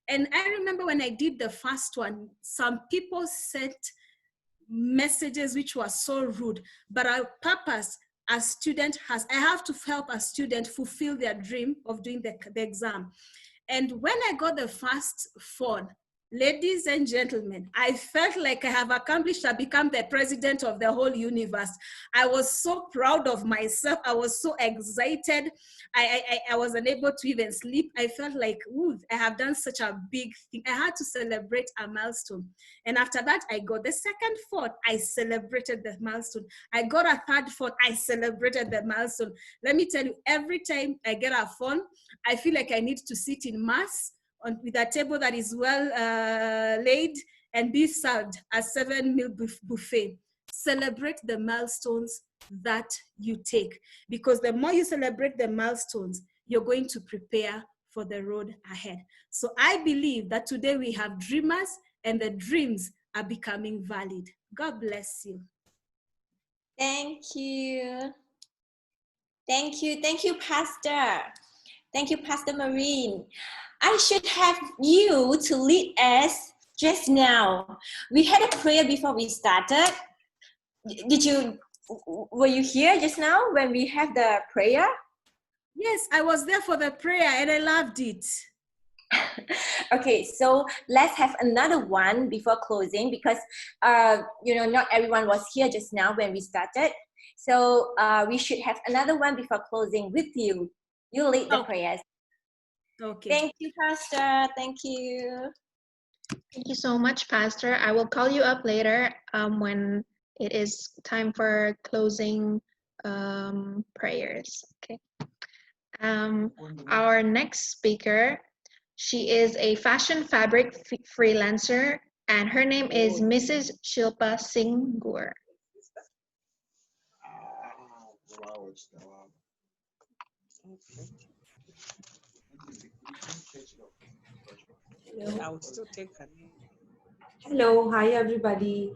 And I remember when I did the first one, some people sent messages which were so rude, but our purpose as student I have to help a student fulfill their dream of doing the exam. And when I got the first phone, ladies and gentlemen, I felt like I have accomplished, I become the president of the whole universe. I was so proud of myself. I was so excited. I wasn't able to even sleep. I felt like, ooh, I have done such a big thing. I had to celebrate a milestone. And after that, I got the second phone. I celebrated the milestone. I got a third phone. I celebrated the milestone. Let me tell you, every time I get a phone, I feel like I need to sit in mass with a table that is well laid and be served a 7-meal buffet. Celebrate the milestones that you take, because the more you celebrate the milestones, you're going to prepare for the road ahead. So I believe that today we have dreamers and the dreams are becoming valid. God bless you. Thank you. Thank you. Thank you, Pastor. Thank you, Pastor Marine. I should have you to lead us just now. We had a prayer before we started. Were you here just now when we have the prayer? Yes, I was there for the prayer and I loved it. Okay, so let's have another one before closing, because not everyone was here just now when we started. So we should have another one before closing with you. You lead the prayers. Okay. Thank you, Pastor. Thank you. Thank you so much, Pastor. I will call you up later when it is time for closing prayers. Okay. Our next speaker, she is a fashion fabric freelancer, and her name is Mrs. Shilpa Singh Gur. Hello, hi everybody.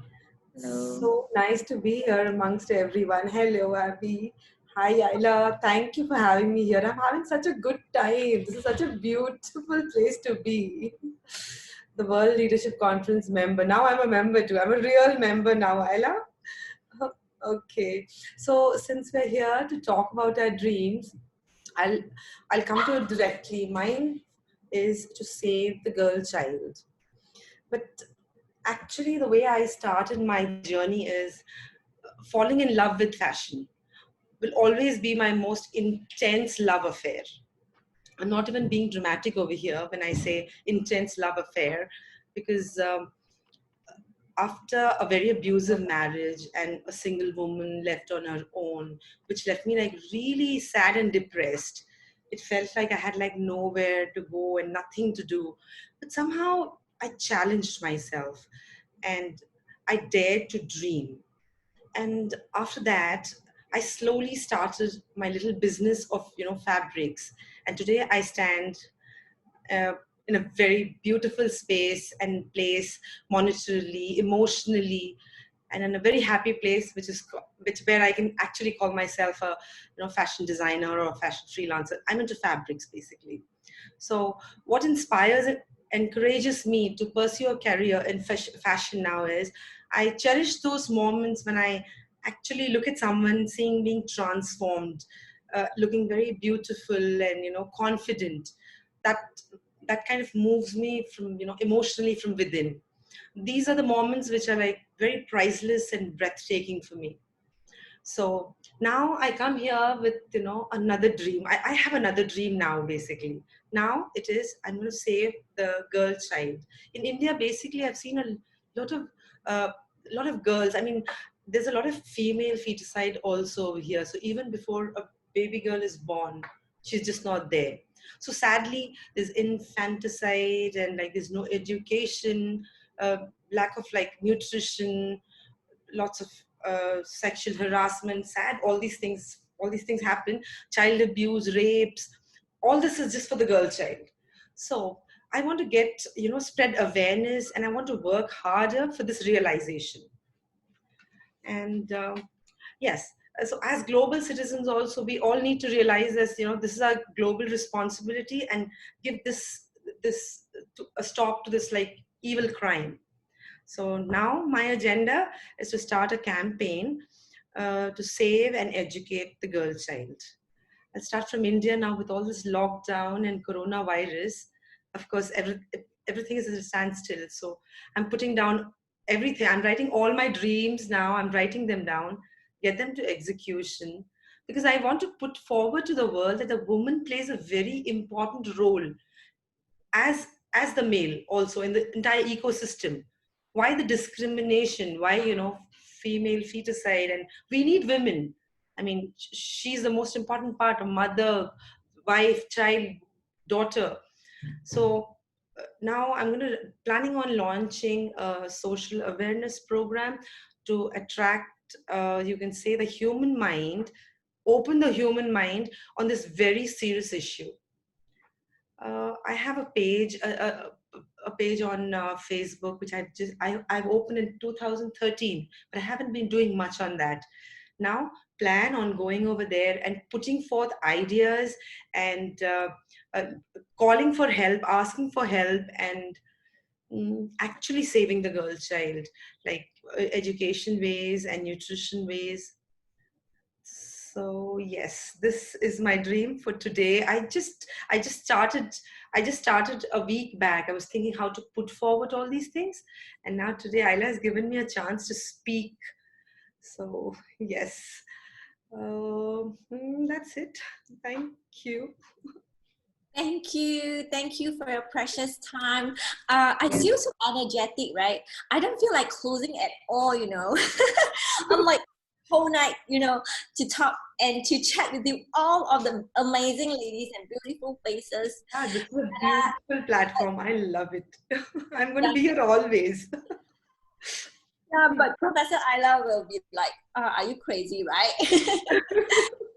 Hello. So nice to be here amongst everyone. Hello, Abby. Hi, Ayla. Thank you for having me here. I'm having such a good time. This is such a beautiful place to be. The World Leadership Conference member. Now I'm a member too. I'm a real member now, Ayla. Okay. So since we're here to talk about our dreams, I'll come to it directly. Mine is to save the girl child. But actually, the way I started my journey is falling in love with fashion will always be my most intense love affair. I'm not even being dramatic over here when I say intense love affair, because after a very abusive marriage and a single woman left on her own, which left me like really sad and depressed, it felt like I had like nowhere to go and nothing to do. But somehow I challenged myself and I dared to dream. And after that, I slowly started my little business of fabrics. And today I stand in a very beautiful space and place, monetarily, emotionally, and in a very happy place, which where I can actually call myself a fashion designer or a fashion freelancer. I'm into fabrics basically. So what inspires and encourages me to pursue a career in fashion now is I cherish those moments when I actually look at someone being transformed, looking very beautiful and confident. That kind of moves me from emotionally from within. These are the moments which are like very priceless and breathtaking for me. So now I come here with another dream. I have another dream now basically. Now it is I'm going to save the girl child. In India, basically I've seen a lot of girls. I mean, there's a lot of female feticide also over here. So even before a baby girl is born, she's just not there. So sadly, there's infanticide and like there's no education, lack of like nutrition, lots of sexual harassment, sad, all these things happen, child abuse, rapes, all this is just for the girl child. So I want to get, spread awareness, and I want to work harder for this realization. And yes, so as global citizens also, we all need to realize this, this is our global responsibility, and give this a stop to this like evil crime. So now my agenda is to start a campaign to save and educate the girl child. I'll start from India now with all this lockdown and coronavirus. Of course, everything is at a standstill. So I'm putting down everything. I'm writing all my dreams now. I'm writing them down, get them to execution, because I want to put forward to the world that the woman plays a very important role as the male also in the entire ecosystem. Why the discrimination? Why female feticide? And we need women. I mean, she's the most important part, a mother, wife, child, daughter. So now I'm planning on launching a social awareness program to attract, you can say, the human mind, open the human mind on this very serious issue. I have a page, a page on Facebook, which I've opened in 2013, but I haven't been doing much on that. Now plan on going over there and putting forth ideas and calling for help, asking for help, and actually saving the girl child, like education ways and nutrition ways. So yes, this is my dream for today. I just started a week back. I was thinking how to put forward all these things, and now today Ayla has given me a chance to speak. So yes, that's it. Thank you. Thank you. Thank you for your precious time. I feel so energetic, right? I don't feel like closing at all, you know. I'm like whole night, you know, to talk and to chat with you, all of the amazing ladies and beautiful faces. Yeah, this is a beautiful platform. I love it. I'm going to be here always. Yeah, but Professor Ayla will be like, are you crazy, right?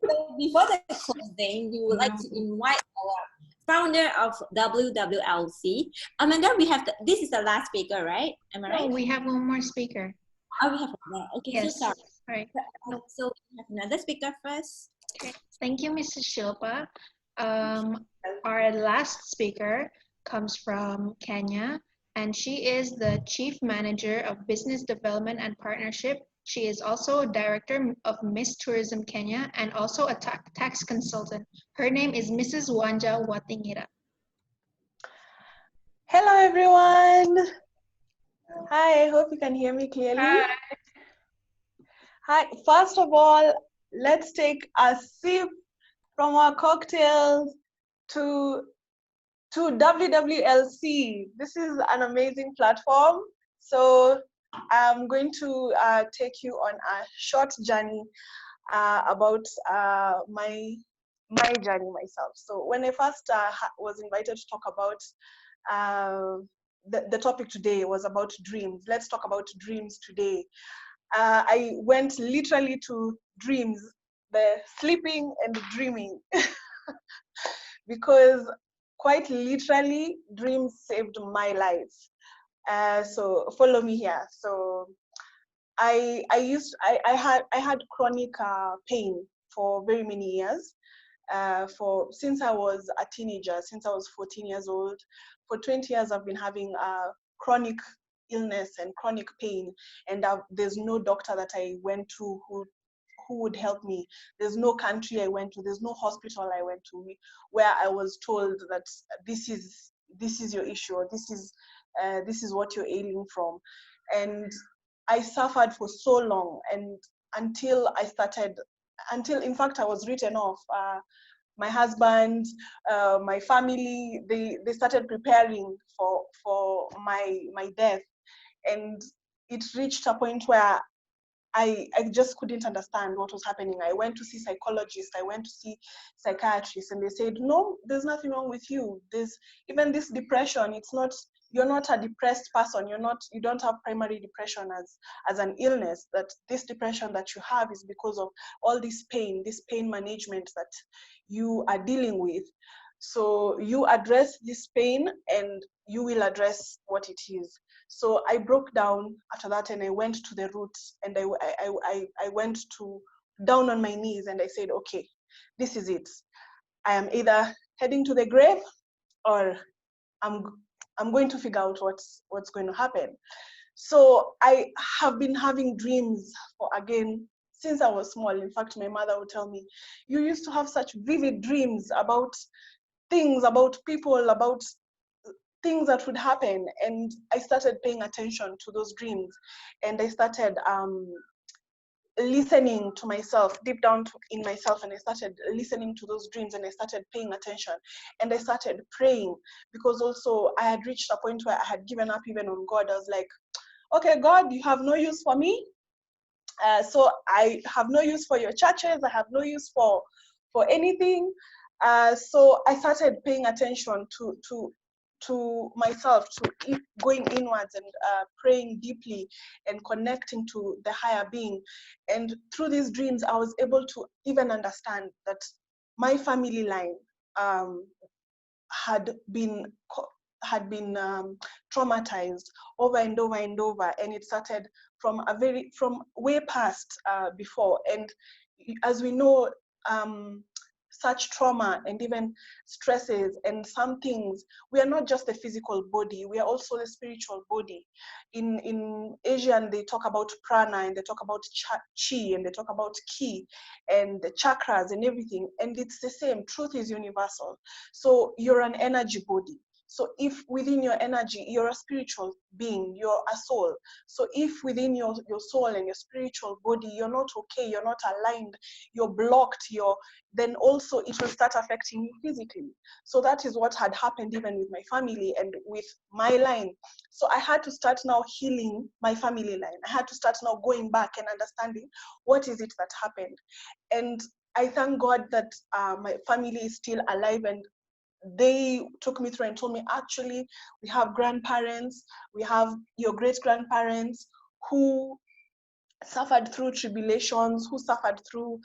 So before the closing, we would like to invite our founder of WWLC. Amanda, we have, this is the last speaker, right? Am I right? No, we have one more speaker. Oh, we have one. Okay, Yes. so sorry. All right. So we have another speaker first. Okay. Thank you, Mrs. Shilpa. Our last speaker comes from Kenya, and she is the Chief Manager of Business Development and Partnership. She is also Director of Miss Tourism Kenya and also a tax consultant. Her name is Mrs. Wanja Watingira. Hello, everyone. Hi, I hope you can hear me clearly. Hi. Hi. First of all, let's take a sip from our cocktails to WWLC. This is an amazing platform. So I'm going to take you on a short journey about my journey myself. So when I first was invited to talk about the topic today was about dreams. Let's talk about dreams today. I went literally to dreams, the sleeping and dreaming, because quite literally dreams saved my life. So follow me here. So I had chronic pain for very many years. Since I was a teenager, since I was 14 years old, for 20 years I've been having chronic illness and chronic pain, and there's no doctor that I went to who would help me. There's no country I went to, there's no hospital I went to where I was told that this is your issue, or this is what you're ailing from. And I suffered for so long, and until in fact I was written off. My husband, my family, they started preparing for my death, and it reached a point where I just couldn't understand what was happening. I went to see psychologists, I went to see psychiatrists, and they said, no, there's nothing wrong with you. There's even this depression, you're not a depressed person, you don't have primary depression as an illness, that this depression that you have is because of all this pain management that you are dealing with. So you address this pain and you will address what it is. So I broke down after that, and I went to the roots, and I went down on my knees, and I said, okay, this is it. I am either heading to the grave, or I'm going to figure out what's going to happen. So I have been having dreams since I was small. In fact, my mother would tell me, you used to have such vivid dreams about things, about people, about things that would happen. And I started paying attention to those dreams, and I started listening to myself, deep down in myself, and I started listening to those dreams, and I started paying attention, and I started praying, because also I had reached a point where I had given up even on God. I was like, okay, God, you have no use for me. So I have no use for your churches. I have no use for anything. So I started paying attention to to myself, to going inwards and praying deeply and connecting to the higher being. And through these dreams, I was able to even understand that my family line had been traumatized over and over and over, and it started from way past before. And as we know, such trauma and even stresses and some things, we are not just the physical body, we are also the spiritual body. In Asian, they talk about prana, and they talk about chi, and they talk about ki, and the chakras and everything, and it's the same. Truth is universal. So you're an energy body. So if within your energy, you're a spiritual being, you're a soul. So if within your soul and your spiritual body, you're not okay, you're not aligned, you're blocked, then also it will start affecting you physically. So that is what had happened even with my family and with my line. So I had to start now healing my family line. I had to start now going back and understanding what is it that happened. And I thank God that my family is still alive, and they took me through and told me, actually, we have grandparents, we have your great-grandparents who suffered through tribulations, who suffered through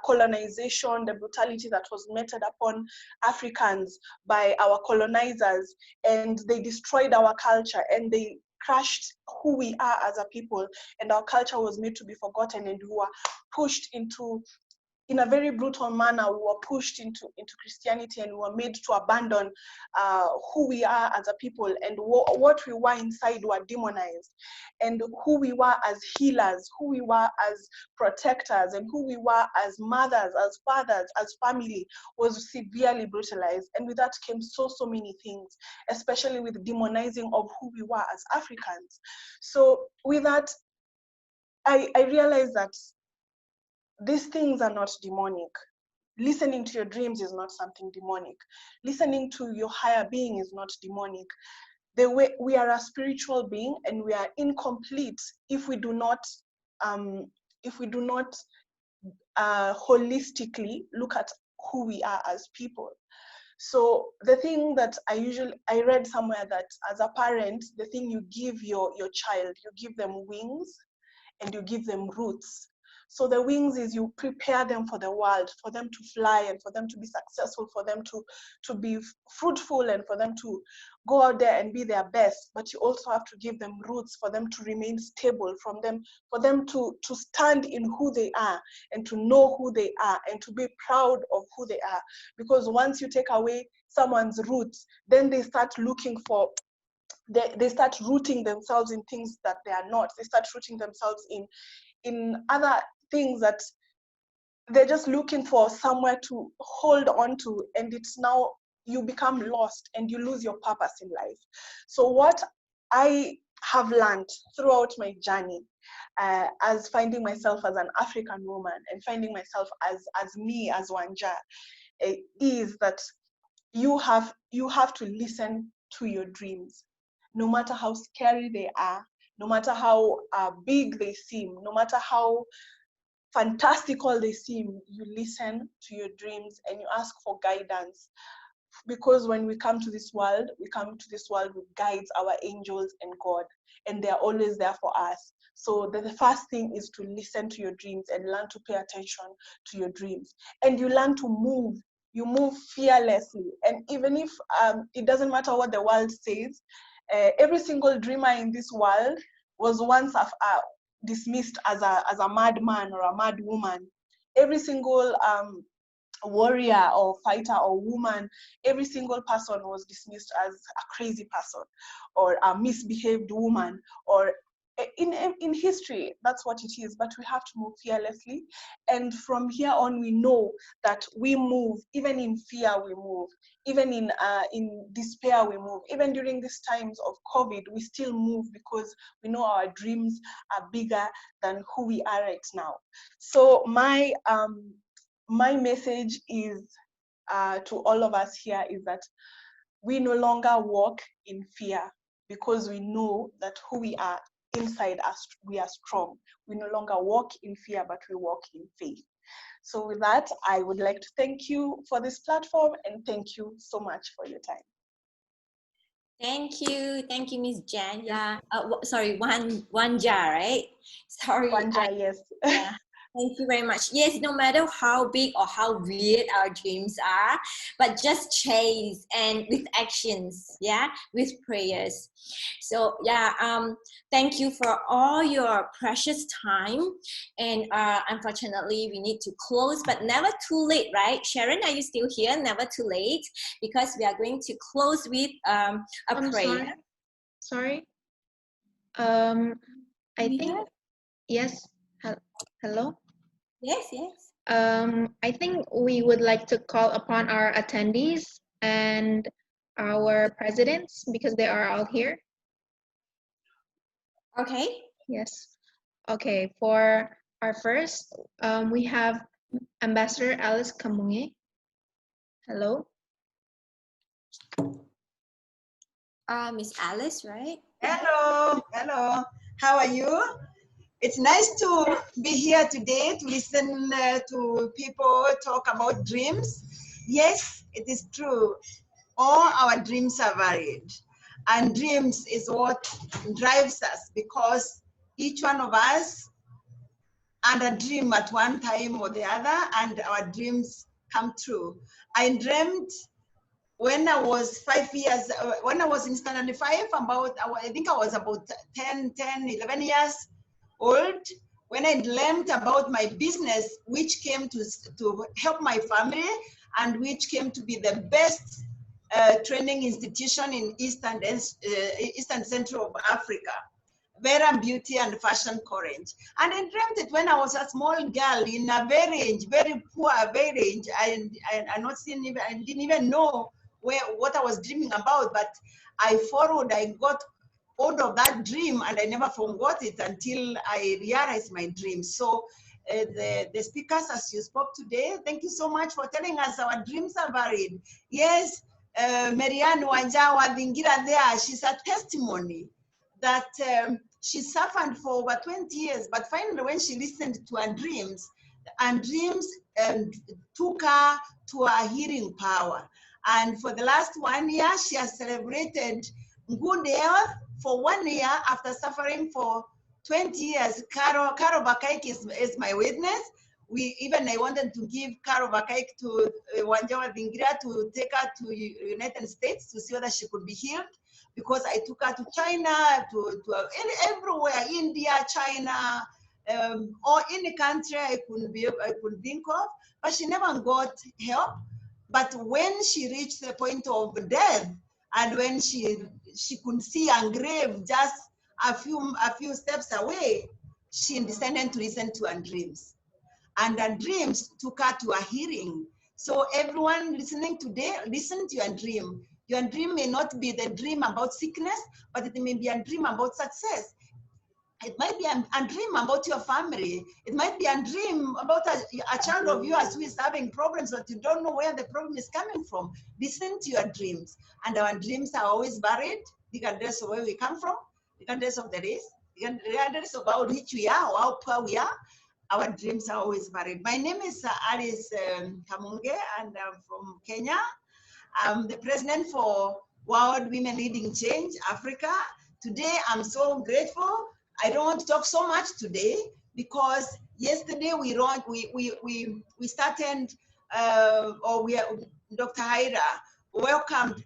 colonization, the brutality that was meted upon Africans by our colonizers, and they destroyed our culture, and they crushed who we are as a people, and our culture was made to be forgotten, and we were pushed into, in a very brutal manner, we were pushed into Christianity, and we were made to abandon who we are as a people, and what we were inside were demonized, and who we were as healers, who we were as protectors, and who we were as mothers, as fathers, as family was severely brutalized. And with that came so many things, especially with demonizing of who we were as Africans. So with that, I realized that these things are not demonic. Listening to your dreams is not something demonic. Listening to your higher being is not demonic. The way we are a spiritual being, and we are incomplete if we do not holistically look at who we are as people. So the thing that I read somewhere, that as a parent, the thing you give your child, you give them wings and you give them roots. So the wings is you prepare them for the world, for them to fly and for them to be successful, for them to be fruitful and for them to go out there and be their best. But you also have to give them roots for them to remain stable, for them to stand in who they are and to know who they are and to be proud of who they are. Because once you take away someone's roots, then they start looking for, they start rooting themselves in things that they are not. They start rooting themselves in other things that they're just looking for somewhere to hold on to, and it's now you become lost and you lose your purpose in life. So what I have learned throughout my journey, as finding myself as an African woman and finding myself as me, as Wanja, is that you have to listen to your dreams, no matter how scary they are, no matter how big they seem, no matter how fantastical they seem. You listen to your dreams and you ask for guidance. Because when we come to this world with guides, our angels and God, and they're always there for us. So the first thing is to listen to your dreams and learn to pay attention to your dreams. And you learn to move. You move fearlessly. And even if it doesn't matter what the world says, every single dreamer in this world was once dismissed as a madman or a mad woman. Every single warrior or fighter or woman, every single person was dismissed as a crazy person or a misbehaved woman, or in history, that's what it is. But we have to move fearlessly, and from here on we know that we move. Even in fear we move, even in despair we move, even during these times of COVID we still move, because we know our dreams are bigger than who we are right now. So my message is to all of us here is that we no longer walk in fear, because we know that who we are inside us, we are strong. We no longer walk in fear, but we walk in faith. So with that, I would like to thank you for this platform, and thank you so much for your time. Thank you, Miss Jan. Yeah, sorry, Wanja, right? Sorry, Wanja, yes. Yeah. Thank you very much. Yes, no matter how big or how weird our dreams are, but just chase and with actions, yeah, with prayers. So yeah, thank you for all your precious time. And unfortunately, we need to close, but never too late, right? Sharon, are you still here? Never too late, because we are going to close with a prayer. Sorry. I think, yes. Hello? Yes, yes. I think we would like to call upon our attendees and our presidents because they are all here. Okay. Yes. Okay, for our first, we have Ambassador Alice Kamunge. Hello. Miss Alice, right? Hello, hello. How are you? It's nice to be here today to listen to people talk about dreams. Yes, it is true. All our dreams are varied. And dreams is what drives us because each one of us had a dream at one time or the other, and our dreams come true. I dreamt when I was 5 years, when I was in standard 5, I think I was about 10, 11 years old, when I learned about my business, which came to help my family and which came to be the best training institution in Eastern Central of Africa. Vera Beauty and Fashion College. And I dreamt it when I was a small girl in a very poor village. I didn't even know what I was dreaming about, but I got hold of that dream and I never forgot it until I realized my dream. So the speakers, as you spoke today, thank you so much for telling us our dreams are varied. Yes, Marianne Wanjawa Dingira there, she's a testimony that she suffered for over 20 years, but finally when she listened to her dreams, and dreams took her to her healing power. And for the last 1 year, she has celebrated good health for 1 year after suffering for 20 years. Caro Bakaik is my witness. I wanted to give Caro Bakaik to Wanjawa Dingira to take her to United States to see whether she could be healed, because I took her to China, to everywhere, India, China, or any country I could think of, but she never got help. But when she reached the point of death, and when she could see her grave just a few steps away, she decided to listen to her dreams. And her dreams took her to a healing. So everyone listening today, listen to your dream. Your dream may not be the dream about sickness, but it may be a dream about success. It might be a dream about your family. It might be a dream about a child of yours who is having problems, but you don't know where the problem is coming from. Listen to your dreams. And our dreams are always varied, regardless of where we come from, regardless of the race, regardless of how rich we are or how poor we are. Our dreams are always varied. My name is Alice Kamunge, and I'm from Kenya. I'm the president for World Women Leading Change Africa. Today, I'm so grateful. I don't want to talk so much today because yesterday we started, Dr. Haida welcomed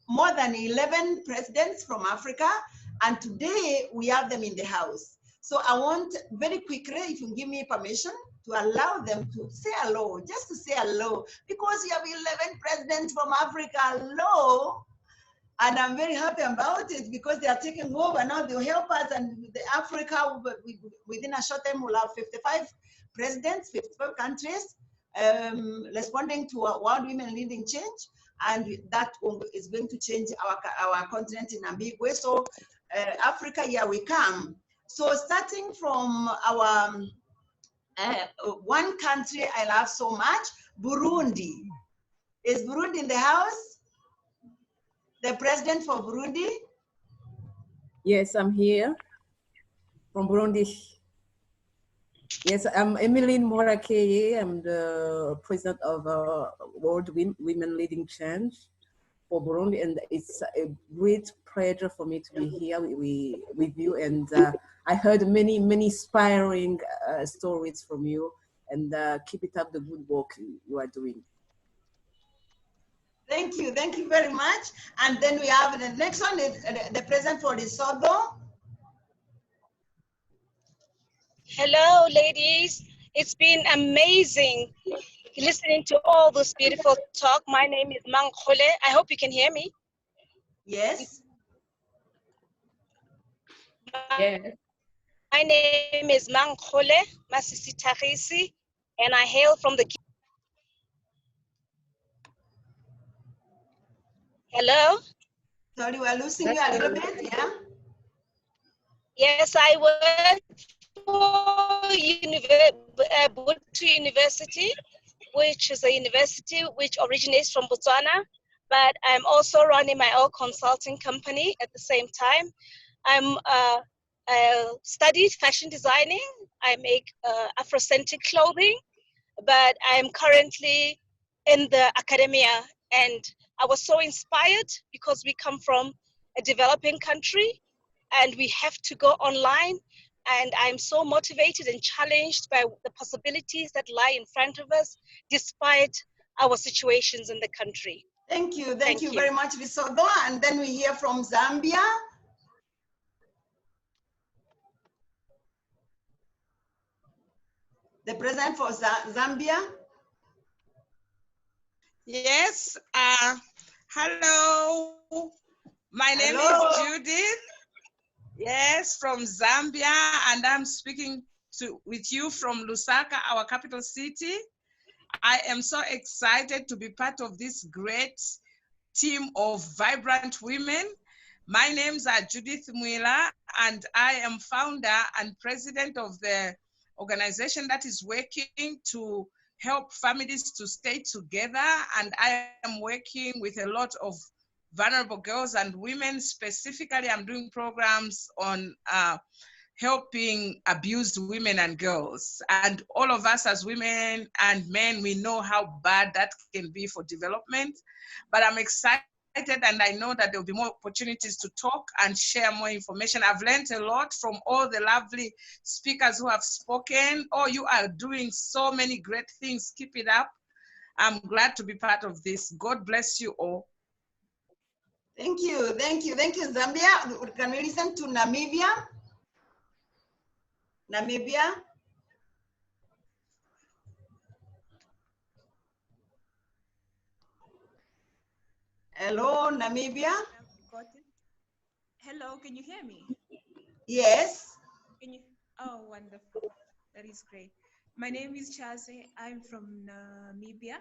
more than 11 presidents from Africa, and today we have them in the house. So I want very quickly, if you give me permission, to allow them to say hello, just to say hello, because you have 11 presidents from Africa. Hello. And I'm very happy about it because they are taking over now. They'll help us, and Africa, within a short time, will have 55 presidents, 55 countries responding to World Women Leading Change, and that is going to change our continent in a big way. So Africa, here we come. So starting from our one country I love so much, Burundi. Is Burundi in the house? The president for Burundi? Yes, I'm here from Burundi. Yes, I'm Emeline Morakeye. I'm the president of World Women Leading Change. for Burundi, and it's a great pleasure for me to be here with you. And I heard many inspiring stories from you, and keep it up the good work you are doing. Thank you very much. And then we have the next one is the president for Lesotho. Hello, ladies. It's been amazing listening to all this beautiful talk. My name is Mang Khole. I hope you can hear me. Yes. Yes. My name is Mang Khole Masisi Tarisi, and I hail from the. Hello? Sorry, we're losing you a little bit, yeah? Yes, I work for Butu University, which is a university which originates from Botswana, but I'm also running my own consulting company at the same time. I studied fashion designing. I make Afrocentric clothing, but I'm currently in the academia, and I was so inspired because we come from a developing country and we have to go online, and I'm so motivated and challenged by the possibilities that lie in front of us despite our situations in the country. Thank you very much, Lesotho. And then we hear from Zambia. The president for Zambia. Yes, hello. My name is Judith. Yes, from Zambia, and I'm speaking with you from Lusaka, our capital city. I am so excited to be part of this great team of vibrant women. My names are Judith Mwila, and I am founder and president of the organization that is working to help families to stay together. And I am working with a lot of vulnerable girls and women. Specifically, I'm doing programs on helping abused women and girls. And all of us as women and men, we know how bad that can be for development. But I'm excited, and I know that there will be more opportunities to talk and share more information. I've learned a lot from all the lovely speakers who have spoken. Oh, you are doing so many great things. Keep it up. I'm glad to be part of this. God bless you all. Thank you, Zambia. Can we listen to Namibia? Namibia. Hello, Namibia. Hello, can you hear me? Yes. Can you? Oh, wonderful. That is great. My name is Chaze. I'm from Namibia.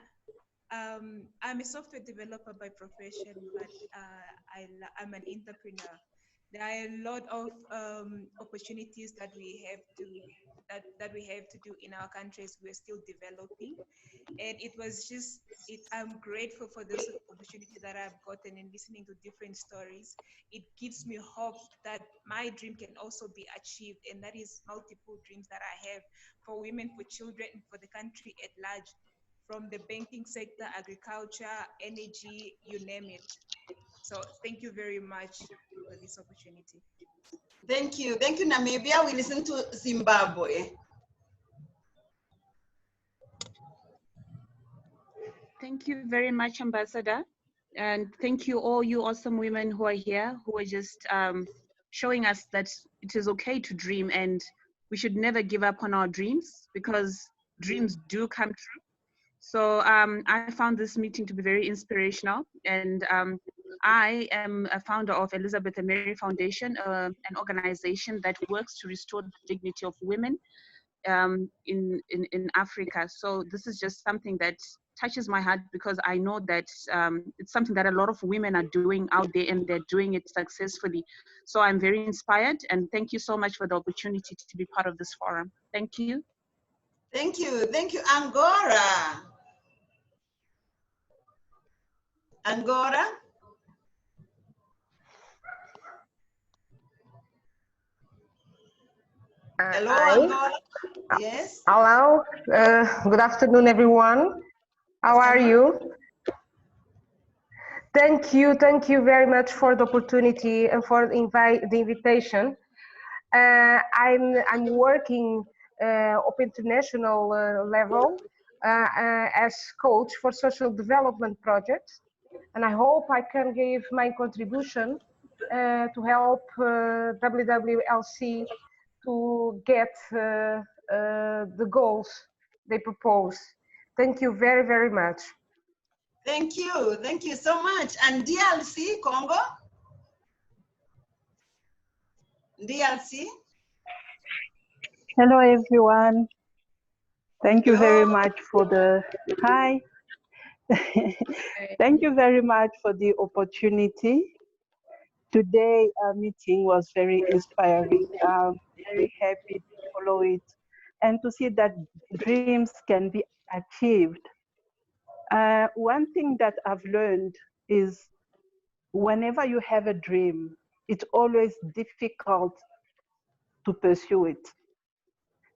I'm a software developer by profession, but I'm an entrepreneur. There are a lot of opportunities that we have to do in our countries. We're still developing, and it was just I'm grateful for this opportunity that I've gotten in listening to different stories. It gives me hope that my dream can also be achieved, and that is multiple dreams that I have for women, for children, for the country at large, from the banking sector, agriculture, energy, you name it. So thank you very much for this opportunity. Thank you, Namibia. We listen to Zimbabwe. Thank you very much, Ambassador. And thank you all you awesome women who are here, who are just showing us that it is okay to dream, and we should never give up on our dreams, because dreams do come true. So I found this meeting to be very inspirational, and I am a founder of Elizabeth and Mary Foundation, an organization that works to restore the dignity of women in Africa. So this is just something that touches my heart, because I know that it's something that a lot of women are doing out there, and they're doing it successfully. So I'm very inspired, and thank you so much for the opportunity to be part of this forum. Thank you. Thank you, Angora. Angora. Hello, Angora. Yes. Hello. Good afternoon, everyone. How are you? Thank you very much for the opportunity and for the invitation. I'm working of international level as coach for social development projects, and I hope I can give my contribution to help WWLC to get the goals they propose. Thank you very much. Thank you so much. And DLC Congo? DLC? Hello everyone. Thank you very much for the, hi. Thank you very much for the opportunity. Today our meeting was very inspiring. I'm very happy to follow it and to see that dreams can be achieved. One thing that I've learned is whenever you have a dream, it's always difficult to pursue it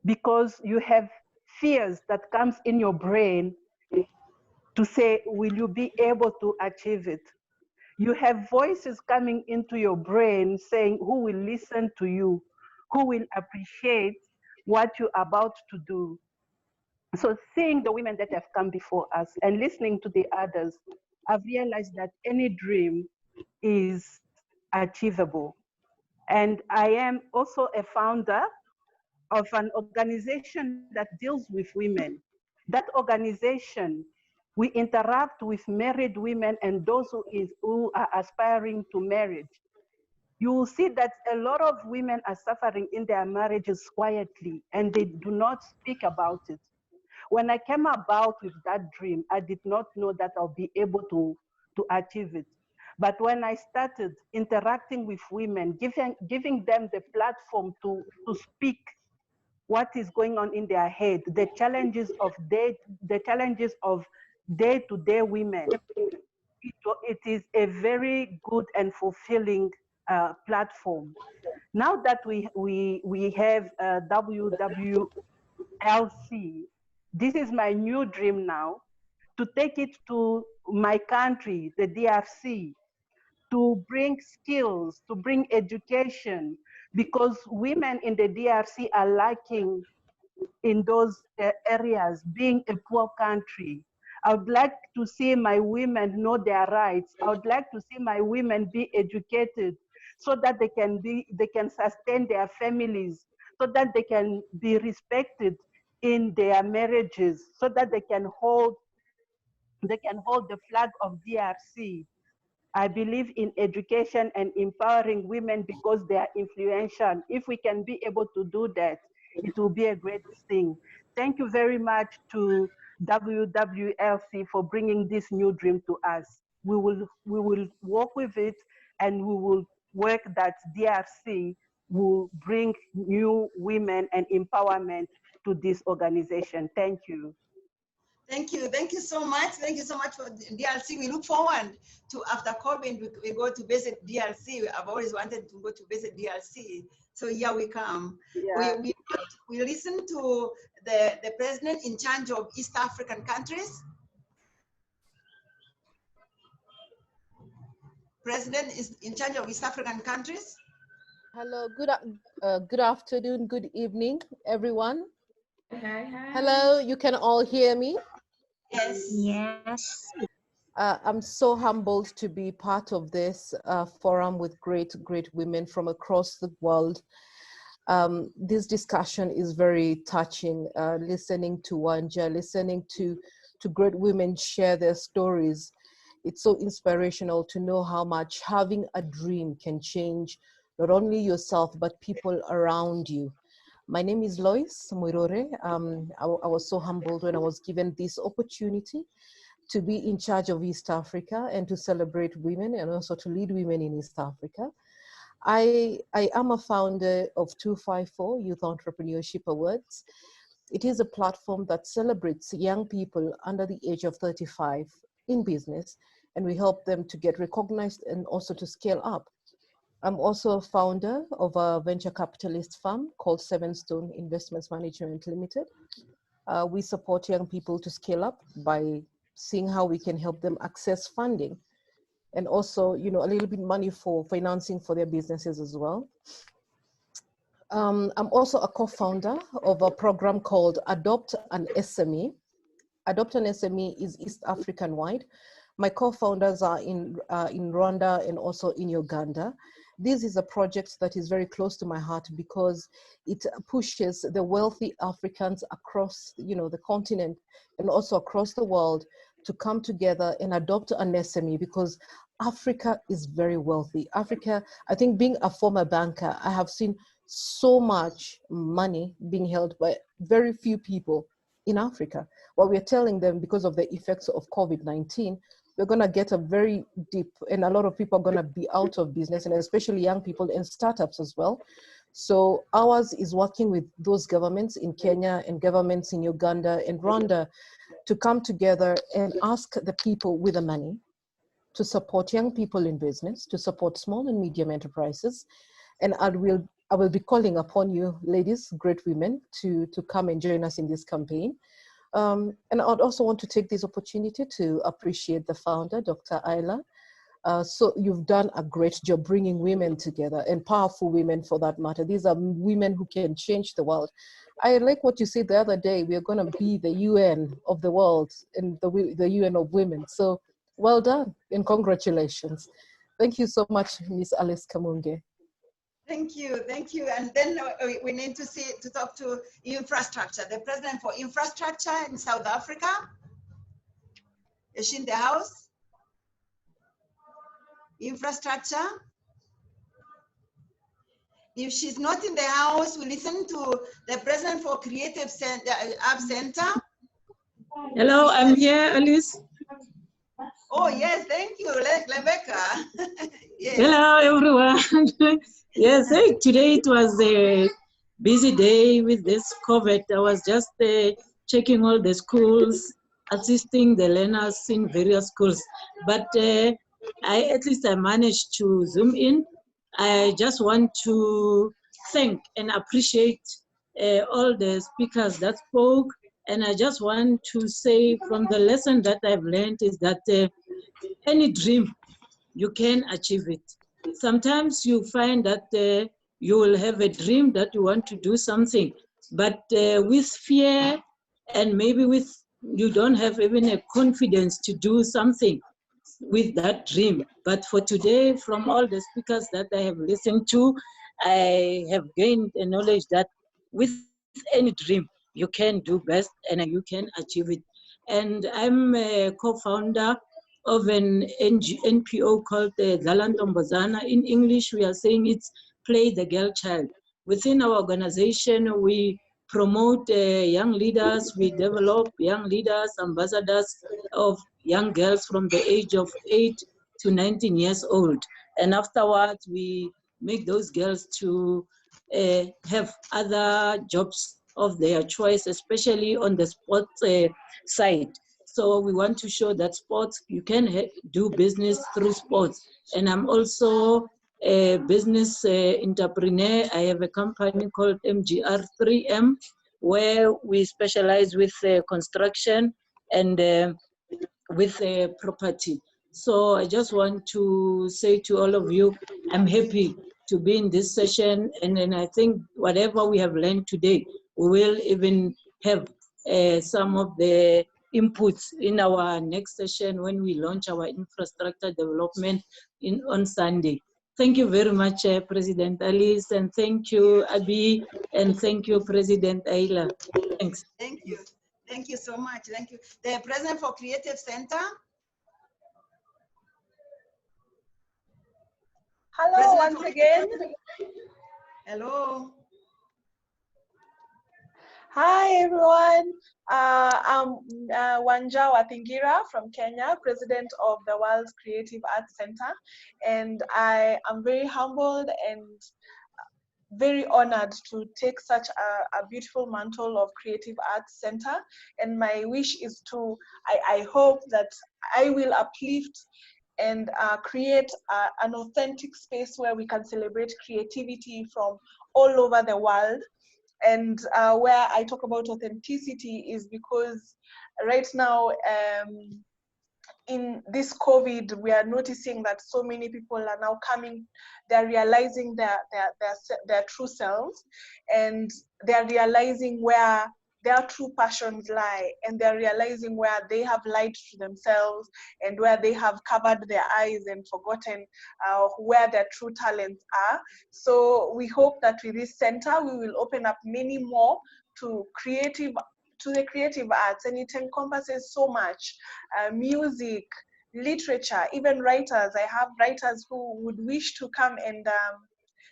because you have fears that comes in your brain to say, will you be able to achieve it? You have voices coming into your brain saying, who will listen to you? Who will appreciate what you're about to do? So seeing the women that have come before us and listening to the others, I've realized that any dream is achievable. And I am also a founder of an organization that deals with women. That organization, we interact with married women and those who are aspiring to marriage. You will see that a lot of women are suffering in their marriages quietly and they do not speak about it. When I came about with that dream, I did not know that I'll be able to achieve it. But when I started interacting with women, giving them the platform to speak what is going on in their head, the challenges of day-to-day women, it is a very good and fulfilling platform. Now that we have WWLC, this is my new dream now, to take it to my country, the DRC, to bring skills, to bring education, because women in the DRC are lacking in those areas, being a poor country. I would like to see my women know their rights. I would like to see my women be educated so that they can sustain their families, so that they can be respected in their marriages, so that they can hold the flag of DRC. I believe in education and empowering women because they are influential. If we can be able to do that, it will be a great thing. Thank you very much to WWLC for bringing this new dream to us. We will work with it and we will work that DRC will bring new women and empowerment to this organization. Thank you. Thank you so much. Thank you so much for DRC. We look forward to after COVID, we go to visit DRC. I've always wanted to go to visit DRC. So here we come. Yeah. We listen to the president in charge of East African countries. President is in charge of East African countries. Hello, good afternoon, good evening, everyone. Hi. Hello, you can all hear me? Yes. Yes. I'm so humbled to be part of this forum with great women from across the world. This discussion is very touching, listening to Wanja, listening to great women share their stories. It's so inspirational to know how much having a dream can change not only yourself, but people around you. My name is Lois Mwirore. I was so humbled when I was given this opportunity to be in charge of East Africa and to celebrate women and also to lead women in East Africa. I am a founder of 254 Youth Entrepreneurship Awards. It is a platform that celebrates young people under the age of 35 in business, and we help them to get recognized and also to scale up. I'm also a founder of a venture capitalist firm called Seven Stone Investments Management Limited. We support young people to scale up by seeing how we can help them access funding. and also, you know, a little bit money for financing for their businesses as well. I'm also a co-founder of a program called Adopt an SME. Adopt an SME is East African wide. My co-founders are in Rwanda and also in Uganda. This is a project that is very close to my heart because it pushes the wealthy Africans across, you know, the continent and also across the world to come together and adopt an SME, because Africa is very wealthy. Africa, I think, being a former banker, I have seen so much money being held by very few people in Africa. What we're telling them, because of the effects of COVID-19, we're going to get a very deep, and a lot of people are going to be out of business, and especially young people and startups as well. So ours is working with those governments in Kenya and governments in Uganda and Rwanda to come together and ask the people with the money to support young people in business, to support small and medium enterprises. And I will be calling upon you, ladies, great women, to come and join us in this campaign. And I'd also want to take this opportunity to appreciate the founder, Dr. Ayla. So you've done a great job bringing women together, and powerful women for that matter. These are women who can change the world. I like what you said the other day, we are going to be the UN of the world and the UN of women. So well done and congratulations. Thank you so much, Ms. Alice Kamunge. Thank you, thank you. And then we need to talk to infrastructure. The president for infrastructure in South Africa. Is she in the house? Infrastructure. If she's not in the house, we listen to the president for Creative App Center. Hello, I'm here, Alice. Oh, yes, thank you, Rebecca. Yes. Hello, everyone. Yes, today it was a busy day with this COVID. I was just checking all the schools, assisting the learners in various schools. But at least I managed to zoom in. I just want to thank and appreciate all the speakers that spoke. And I just want to say from the lesson that I've learned is that any dream, you can achieve it. Sometimes you find that you will have a dream that you want to do something, but with fear and maybe you don't have even a confidence to do something with that dream. But for today, from all the speakers that I have listened to, I have gained a knowledge that with any dream, you can do best and you can achieve it. And I'm a co-founder of an NPO called Zalantombazana. In English, we are saying it's Play the Girl Child. Within our organization, we promote young leaders, we develop young leaders, ambassadors of young girls from the age of 8 to 19 years old. And afterwards, we make those girls to have other jobs of their choice, especially on the sports side. So we want to show that sports, you can do business through sports. And I'm also a business entrepreneur. I have a company called MGR3M, where we specialize with construction and with property. So I just want to say to all of you, I'm happy to be in this session. And I think whatever we have learned today, we will even have some of the inputs in our next session when we launch our infrastructure development on Sunday. Thank you very much, President Alice, and thank you, Abi, and thank you, President Ayla. Thanks. Thank you. Thank you so much. Thank you. The president for Creative Center. Hello, once again. Hello. Hi, everyone. I'm Wanja Wathingira from Kenya, president of the World's Creative Arts Center. And I am very humbled and very honored to take such a beautiful mantle of Creative Arts Center. And my wish is I hope that I will uplift and create an authentic space where we can celebrate creativity from all over the world. And where I talk about authenticity is because right now in this COVID, we are noticing that so many people are now coming, they're realizing their true selves, and they're realizing where their true passions lie, and they're realizing where they have lied to themselves and where they have covered their eyes and forgotten where their true talents are. So we hope that with this center, we will open up many more to the creative arts, and it encompasses so much: music, literature, even writers. I have writers who would wish to come and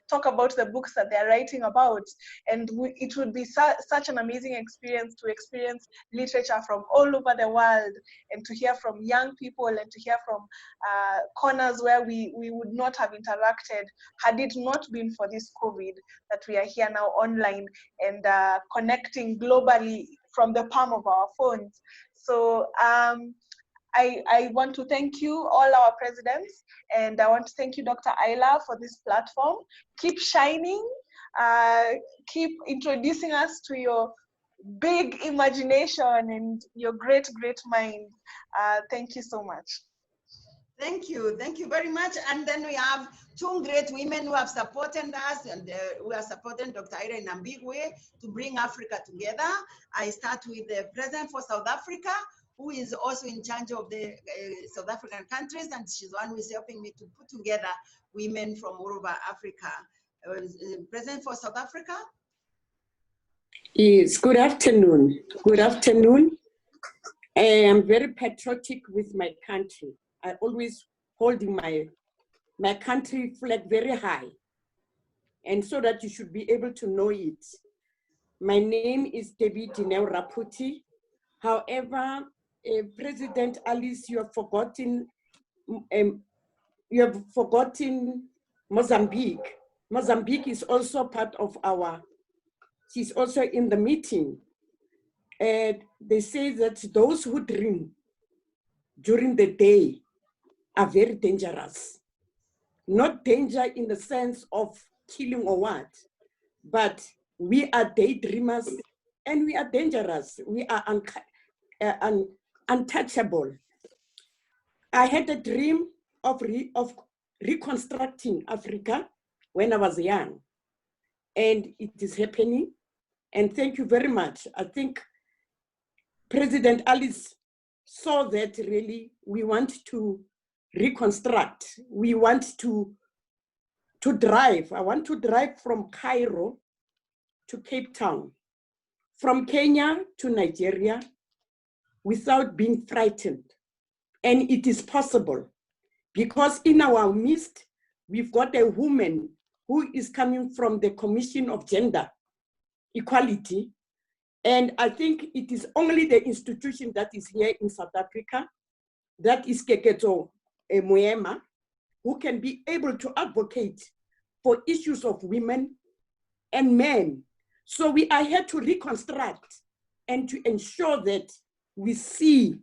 talk about the books that they're writing about, and it would be such an amazing experience to experience literature from all over the world, and to hear from young people, and to hear from corners where we would not have interacted had it not been for this COVID, that we are here now online and connecting globally from the palm of our phones. So I want to thank you, all our presidents, and I want to thank you, Dr. Ayla, for this platform. Keep shining, keep introducing us to your big imagination and your great, great mind. Thank you so much. Thank you very much. And then we have two great women who have supported us, and we are supporting Dr. Ayla in a big way to bring Africa together. I start with the President for South Africa, who is also in charge of the South African countries, and she's the one who is helping me to put together women from all over Africa. President for South Africa? Yes, good afternoon. Good afternoon. I am very patriotic with my country. I always holding my country flag very high, and so that you should be able to know it. My name is Debbie Dineo Raputi. However, President Alice, you have forgotten Mozambique. Mozambique is also part of she's also in the meeting. And they say that those who dream during the day are very dangerous. Not danger in the sense of killing or what, but we are daydreamers and we are dangerous. We are untouchable. I had a dream of reconstructing Africa when I was young, and it is happening. And thank you very much. I think President Alice saw that really we want to reconstruct. We want to drive. I want to drive from Cairo to Cape Town, from Kenya to Nigeria, without being frightened. And it is possible, because in our midst, we've got a woman who is coming from the Commission of Gender Equality. And I think it is only the institution that is here in South Africa, that is Keketo Moema, who can be able to advocate for issues of women and men. So we are here to reconstruct and to ensure that we see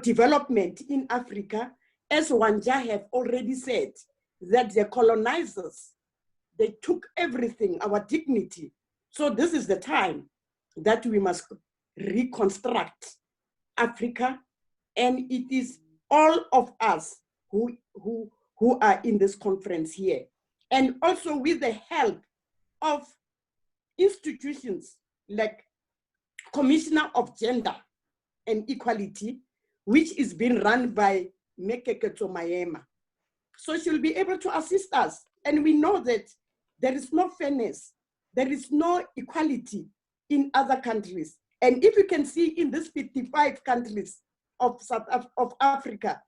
development in Africa. As Wanja have already said, that the colonizers, they took everything, our dignity. So this is the time that we must reconstruct Africa, and it is all of us who are in this conference here. And also with the help of institutions like Commissioner of Gender and Equality, which is being run by Mekeketo Maema. So she'll be able to assist us. And we know that there is no fairness, there is no equality in other countries. And if you can see in these 55 countries of Africa,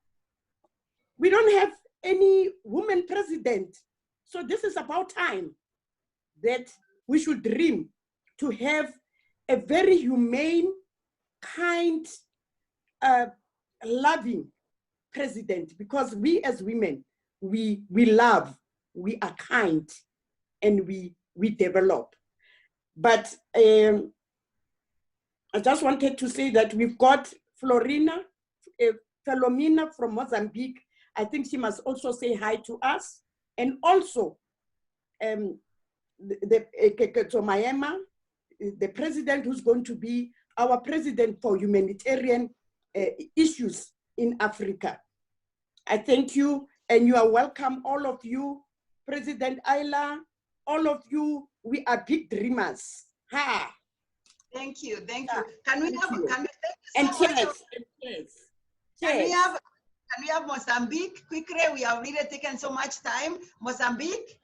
we don't have any woman president. So this is about time that we should dream to have a very humane, kind, loving president, because we as women, we love, we are kind, and we develop. But I just wanted to say that we've got Filomena from Mozambique. I think she must also say hi to us. And also the Maema, the president who's going to be our president for humanitarian issues in Africa. I thank you, and you are welcome, all of you. President Ayla, all of you, we are big dreamers. Ha! Thank you, thank you. Can we have, you. can we thank you And so much? cheers, and cheers. Can we have Mozambique quickly? We have really taken so much time. Mozambique.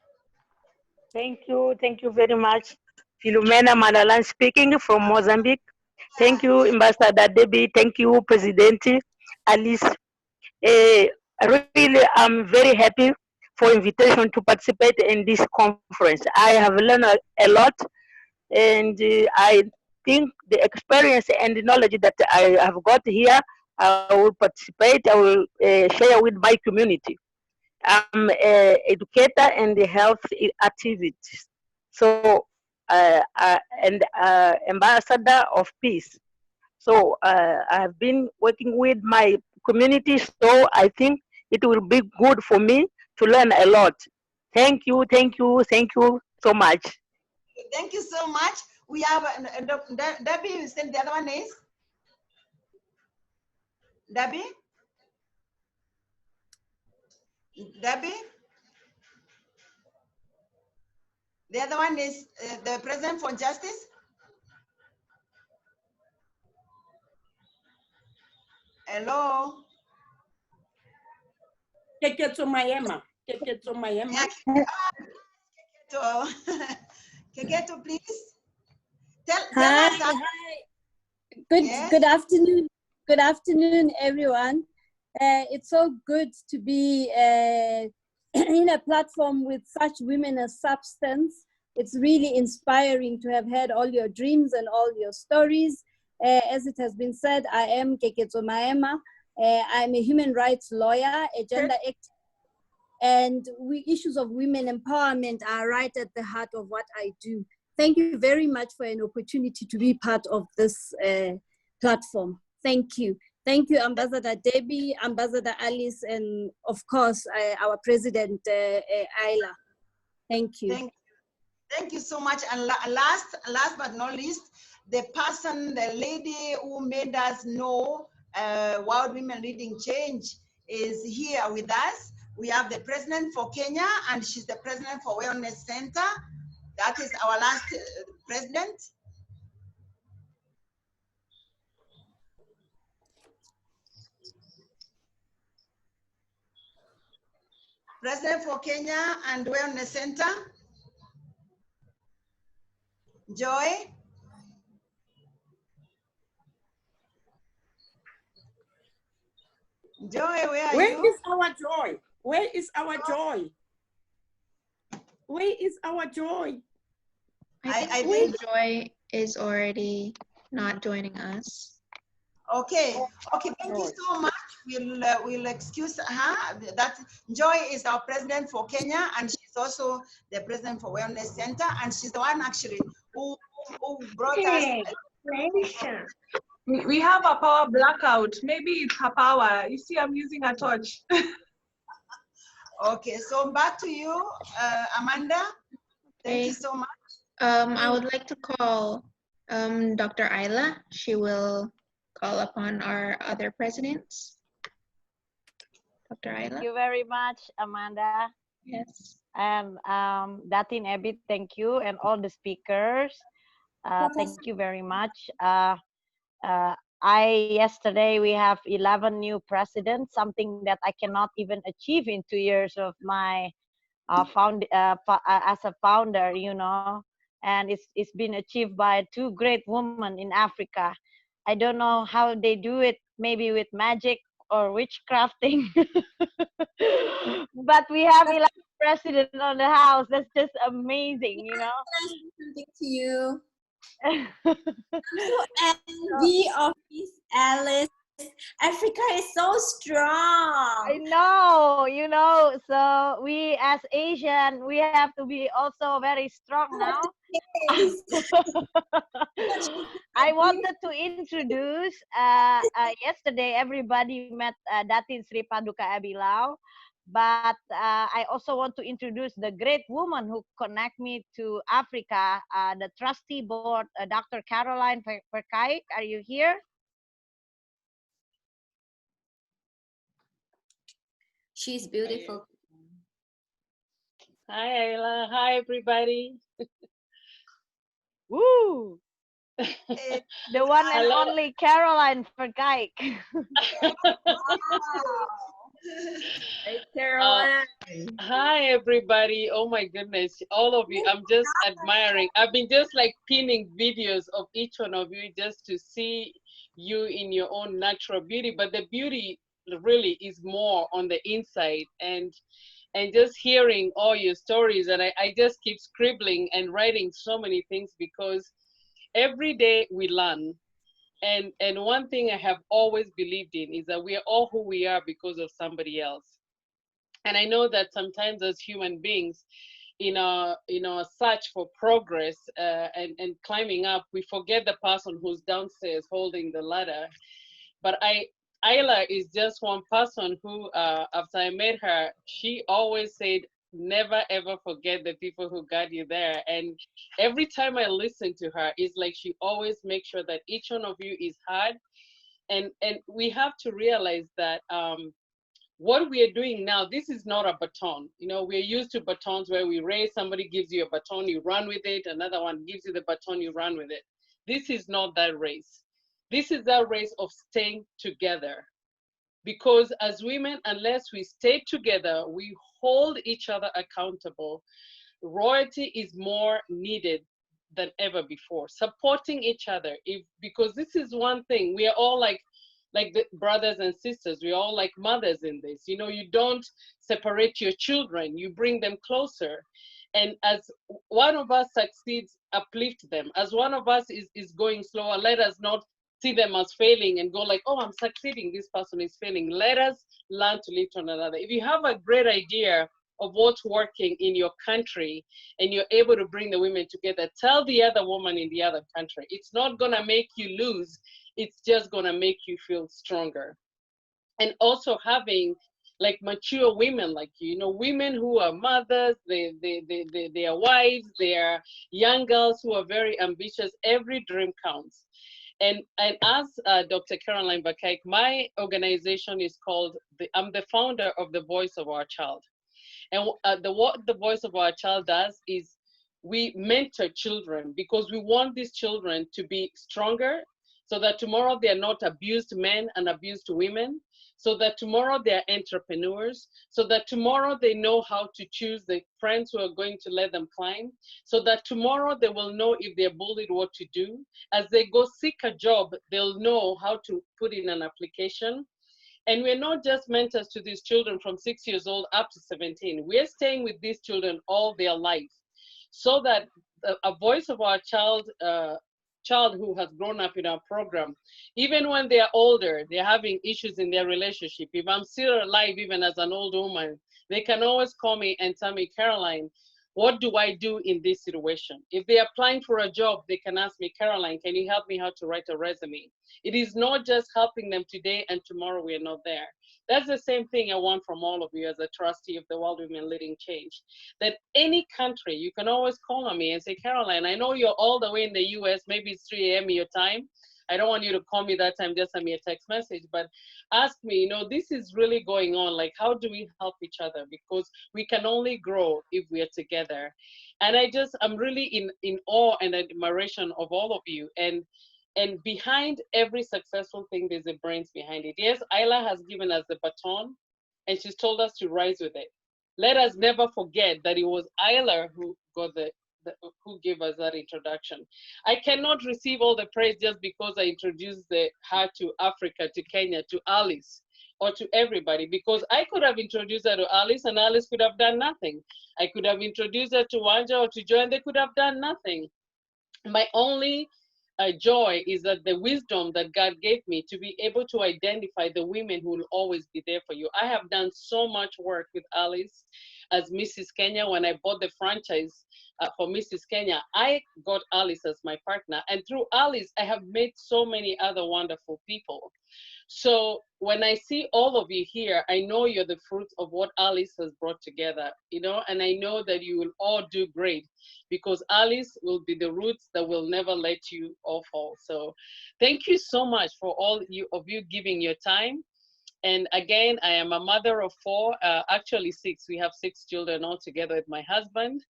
Thank you very much. Filomena Manalan speaking from Mozambique. Thank you, Ambassador Debbie. Thank you, President Alice. Really, I'm very happy for invitation to participate in this conference. I have learned a lot, and I think the experience and the knowledge that I have got here, I will participate, I will share with my community. I'm an educator and the health activist. So, and ambassador of peace. So I have been working with my community. So I think it will be good for me to learn a lot. Thank you, thank you, thank you so much. Thank you so much. We have Debbie. You said the other one is Debbie. Debbie. The other one is the President for Justice. Hello. Keketo Mayema. Keketo Mayema. Keketo, please. Tell Hi, us. hi. Good, Yes. good afternoon. Good afternoon, everyone. It's so good to be in a platform with such women as substance. It's really inspiring to have heard all your dreams and all your stories. As it has been said, I am Keketo Maema. I'm a human rights lawyer, a gender activist, and issues of women empowerment are right at the heart of what I do. Thank you very much for an opportunity to be part of this platform. Thank you. Thank you, Ambassador Debbie, Ambassador Alice, and of course, our President, Ayla. Thank you. Thank you so much. And last but not least, the lady who made us know World Women Leading Change is here with us. We have the president for Kenya, and she's the president for Wellness Center. That is our last president. President for Kenya and Wellness Center. Joy. Joy, where are you? Where is our joy? Where is our joy? Where is our joy? I think Joy is already not joining us. Okay, thank you so much. We'll excuse her. That Joy is our president for Kenya, and she's also the president for Wellness Center, and she's the one actually who brought us. We have a power blackout. Maybe it's her power. You see, I'm using a torch. Okay, so back to you, Amanda. Thank you so much. I would like to call Dr. Ayla. She will call upon our other presidents. Dr. Ayla. Thank you very much, Amanda. Yes. And Datin Ebit, thank you, and all the speakers. Thank you very much. Yesterday we have 11 new presidents, something that I cannot even achieve in 2 years of my as a founder, you know, and it's been achieved by 2 great women in Africa. I don't know how they do it, maybe with magic or witchcrafting, but we have 11 presidents on the house. That's just amazing, you know. Something to you. I'm so envy of Miss Alice. Africa is so strong. I know, you know, so we as Asian, we have to be also very strong now. I wanted to introduce, yesterday everybody met Datin Sri Paduka Abilau, but I also want to introduce the great woman who connect me to Africa, the trustee board, Dr. Caroline Perkai. Are you here? She's beautiful. Hi, Ayla. Hi, everybody. Woo! The one and Hello. only Caroline Verkijk. Hey, Caroline. Hi, everybody. Oh, my goodness. All of you, I'm just admiring. I've been just like pinning videos of each one of you just to see you in your own natural beauty. But the beauty really is more on the inside. And just hearing all your stories, and I just keep scribbling and writing so many things, because every day we learn. And one thing I have always believed in is that we are all who we are because of somebody else. And I know that sometimes as human beings, in our search for progress and climbing up, we forget the person who's downstairs holding the ladder. But Ayla is just one person who, after I met her, she always said, never ever forget the people who got you there. And every time I listen to her, it's like she always makes sure that each one of you is heard. And we have to realize that what we are doing now, this is not a baton. You know, we're used to batons where we raise, somebody gives you a baton, you run with it, another one gives you the baton, you run with it. This is not that race. This is a race of staying together. Because as women, unless we stay together, we hold each other accountable, royalty is more needed than ever before. Supporting each other, because this is one thing, we are all like the brothers and sisters, we're all like mothers in this. You know, you don't separate your children, you bring them closer. And as one of us succeeds, uplift them. As one of us is going slower, let us not see them as failing and go like, oh, I'm succeeding, this person is failing. Let us learn to lift one another. If you have a great idea of what's working in your country and you're able to bring the women together, tell the other woman in the other country. It's not gonna make you lose, it's just gonna make you feel stronger. And also having like mature women like you know, women who are mothers, they are wives, they are young girls who are very ambitious. Every dream counts. And as Dr. Caroline Verkijk, my organization is called, I'm the founder of the Voice of Our Child. And what the Voice of Our Child does is we mentor children, because we want these children to be stronger, so that tomorrow they are not abused men and abused women, so that tomorrow they are entrepreneurs, so that tomorrow they know how to choose the friends who are going to let them climb, so that tomorrow they will know if they're bullied what to do. As they go seek a job, they'll know how to put in an application. And we're not just mentors to these children from 6 years old up to 17. We're staying with these children all their life, so that a voice of our child who has grown up in our program, even when they're older, they're having issues in their relationship. If I'm still alive, even as an old woman, they can always call me and tell me, Caroline, what do I do in this situation? If they're applying for a job, they can ask me, Caroline, can you help me how to write a resume? It is not just helping them today and tomorrow we are not there. That's the same thing I want from all of you as a trustee of the World Women Leading Change. That any country, you can always call on me and say, Caroline, I know you're all the way in the US, maybe it's 3 a.m. your time. I don't want you to call me that time, just send me a text message, but ask me, you know, this is really going on. Like, how do we help each other? Because we can only grow if we are together. And I'm really in awe and admiration of all of you. And behind every successful thing, there's a brains behind it. Yes, Ayla has given us the baton and she's told us to rise with it. Let us never forget that it was Ayla who got who gave us that introduction. I cannot receive all the praise just because I introduced her to Africa, to Kenya, to Alice, or to everybody, because I could have introduced her to Alice and Alice could have done nothing. I could have introduced her to Wanja or to Joy and they could have done nothing. My only joy is that the wisdom that God gave me to be able to identify the women who will always be there for you. I have done so much work with Alice as Mrs. Kenya. When I bought the franchise for Mrs. Kenya, I got Alice as my partner. And through Alice, I have met so many other wonderful people. So when I see all of you here, I know you're the fruit of what Alice has brought together, you know, and I know that you will all do great because Alice will be the roots that will never let you all fall. So thank you so much for all of you giving your time. And again, I am a mother of 4, actually 6. We have 6 children all together with my husband.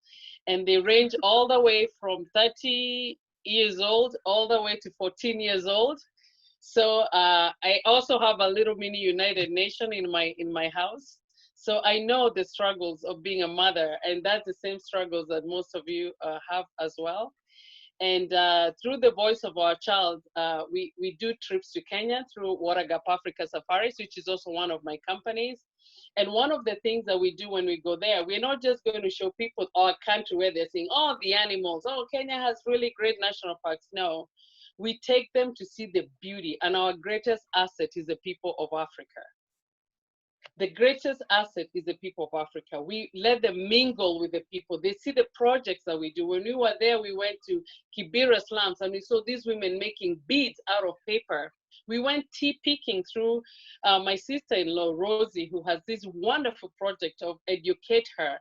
And they range all the way from 30 years old all the way to 14 years old. So I also have a little mini United Nation in my house. So I know the struggles of being a mother, and that's the same struggles that most of you have as well. And through the Voice of Our Child, we do trips to Kenya through Waragap Africa Safaris, which is also one of my companies. And one of the things that we do when we go there, we're not just going to show people our country where they're seeing all the animals. Oh, Kenya has really great national parks. No, we take them to see the beauty, and our greatest asset is the people of Africa. The greatest asset is the people of Africa. We let them mingle with the people. They see the projects that we do. When we were there, we went to Kibera slums and we saw these women making beads out of paper. We went tea picking through my sister-in-law, Rosie, who has this wonderful project of Educate Her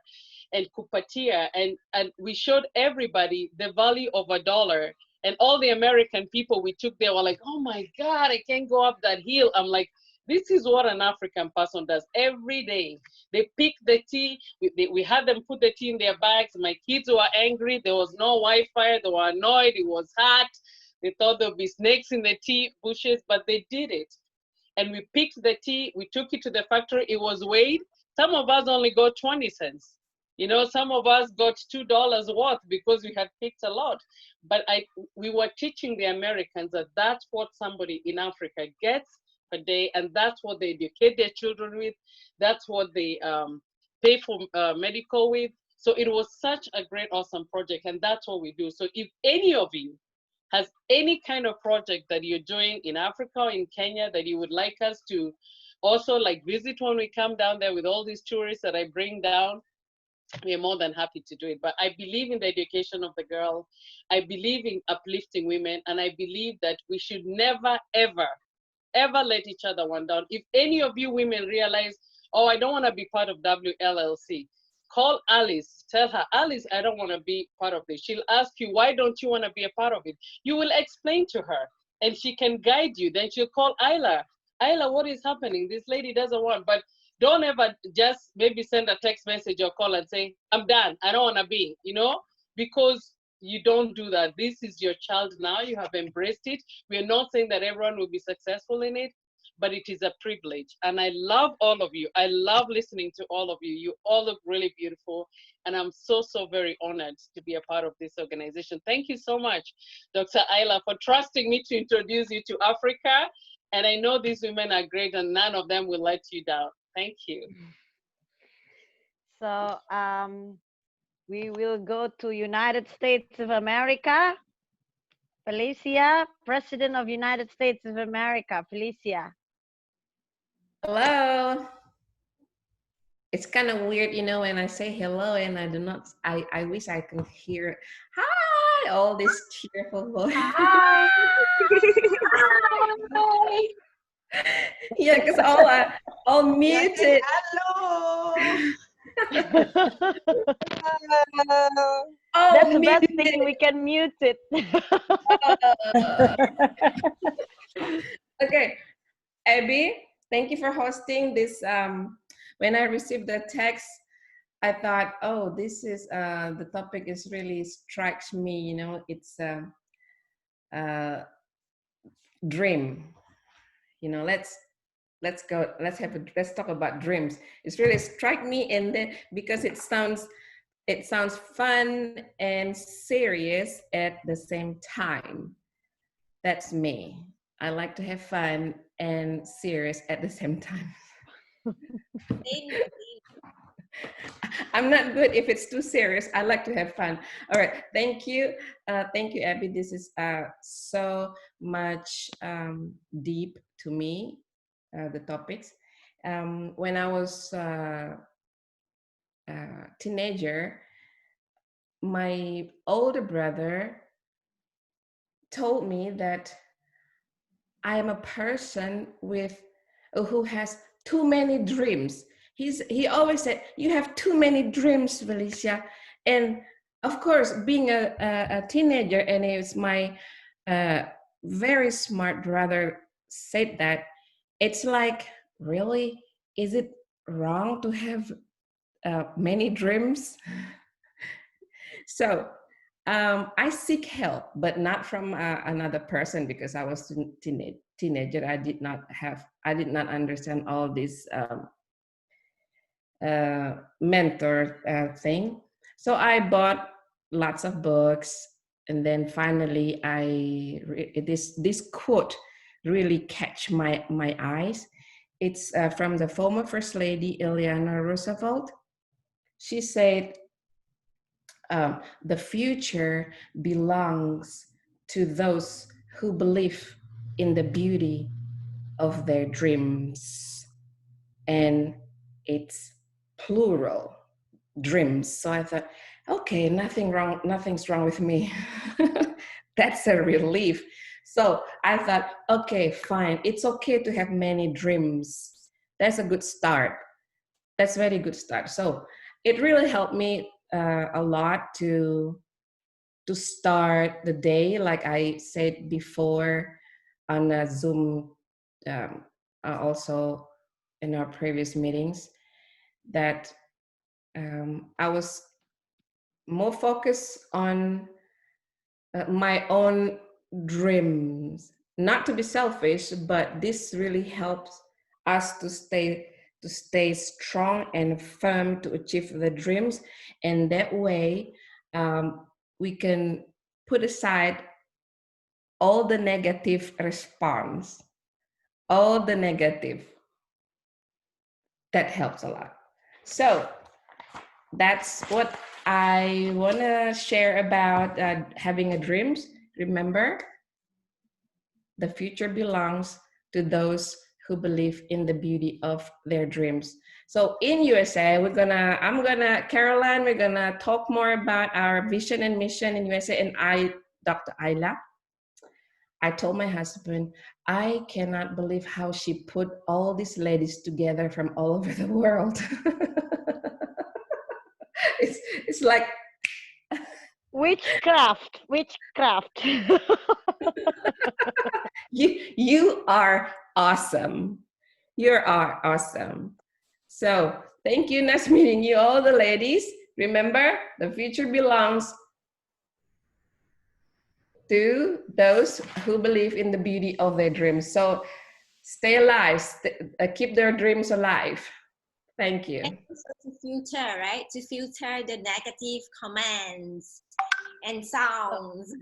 and Kupatia. And we showed everybody the value of $1. And all the American people we took there were like, oh my God, I can't go up that hill. I'm like, this is what an African person does every day. They pick the tea. We had them put the tea in their bags. My kids were angry. There was no Wi-Fi. They were annoyed. It was hot. They thought there'd be snakes in the tea bushes, but they did it. And we picked the tea. We took it to the factory. It was weighed. Some of us only got 20 cents. You know, some of us got $2 worth because we had picked a lot. But we were teaching the Americans that that's what somebody in Africa gets a day, and that's what they educate their children with. That's what they pay for medical with. So it was such a great, awesome project, and that's what we do. So if any of you has any kind of project that you're doing in Africa or in Kenya that you would like us to also like visit when we come down there with all these tourists that I bring down, we are more than happy to do it. But I believe in the education of the girl. I believe in uplifting women, and I believe that we should never, ever let each other one down. If any of you women realize, oh, I don't want to be part of WLLC, call Alice. Tell her, Alice, I don't want to be part of this. She'll ask you, why don't you want to be a part of it? You will explain to her, and she can guide you. Then she'll call Ayla. Ayla, what is happening? This lady doesn't want. But don't ever just maybe send a text message or call and say, I'm done. I don't want to be, you know, because you don't do that. This is your child now. You have embraced it. We're not saying that everyone will be successful in it, but it is a privilege. And I love all of you. I love listening to all of you. You all look really beautiful. And I'm so, so very honored to be a part of this organization. Thank you so much, Dr. Ayla, for trusting me to introduce you to Africa. And I know these women are great and none of them will let you down. Thank you. So we will go to United States of America. Felicia, President of United States of America. Felicia. Hello. It's kind of weird, you know, when I say hello and I do not, I wish I could hear, hi, all this cheerful voice. Hi. Hi. Yeah, because all muted. Hello. That's the best thing, we can mute it. Okay, Abby, thank you for hosting this. When I received the text, I thought, oh, this is, the topic is really strikes me, you know, it's a dream. You know, let's talk about dreams. It's really strike me, and then because it sounds fun and serious at the same time. That's me. I like to have fun and serious at the same time. I'm not good if it's too serious. I like to have fun. All right, thank you, Abby. This is so much deep to me, the topics. When I was a teenager, my older brother told me that I am a person who has too many dreams. He always said, you have too many dreams, Felicia. And of course, being a teenager, and it's my very smart brother said that, it's like really, is it wrong to have many dreams? So I seek help, but not from another person, because I was teenager. I did not understand all this mentor thing. So I bought lots of books, and then finally this quote really catch my eyes. It's from the former First Lady Eleanor Roosevelt. She said, the future belongs to those who believe in the beauty of their dreams. And it's plural, dreams. So I thought, okay, nothing's wrong with me. That's a relief. So I thought, okay, fine. It's okay to have many dreams. That's a good start. That's a very good start. So it really helped me a lot to start the day, like I said before on a Zoom, also in our previous meetings, that I was more focused on my own dreams, not to be selfish, but this really helps us to stay strong and firm to achieve the dreams. And that way we can put aside all the negative response, all the negative. That helps a lot. So that's what I want to share about having a dreams. Remember, the future belongs to those who believe in the beauty of their dreams. So in USA, Caroline, we're gonna talk more about our vision and mission in USA. And Dr. Ayla, I told my husband, I cannot believe how she put all these ladies together from all over the world. It's like witchcraft. You are awesome. You are awesome. So thank you. Nice meeting you all, the ladies. Remember, the future belongs to those who believe in the beauty of their dreams. So stay alive, keep their dreams alive. Thank you. And also to filter, right? To filter the negative comments and sounds.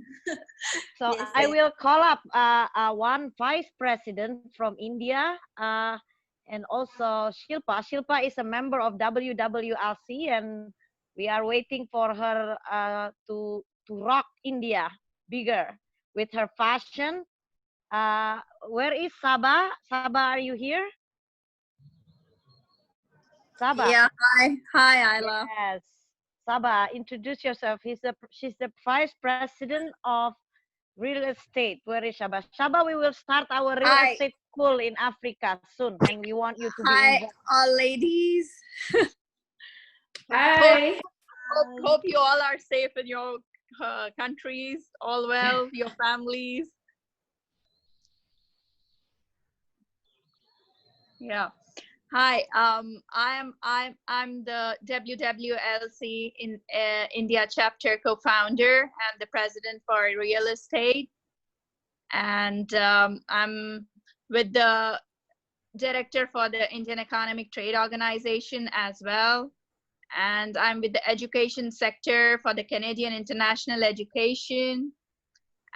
So Yes, I will call up one vice president from India, and also Shilpa. Shilpa is a member of WWLC, and we are waiting for her to rock India bigger with her fashion. Where is Sabah? Sabah, are you here? Sabah. Yeah, hi Ayla. Yes. Sabah, introduce yourself. She's the vice president of real estate. Where is Sabah? Sabah, we will start our real estate school in Africa soon, and we want you to be involved. Hi, all ladies. Hi. Hope you all are safe in your countries, all well, your families. Yeah. Hi, I'm the WWLC in India chapter co-founder and the president for real estate, and I'm with the director for the Indian Economic Trade Organization as well, and I'm with the education sector for the Canadian International Education,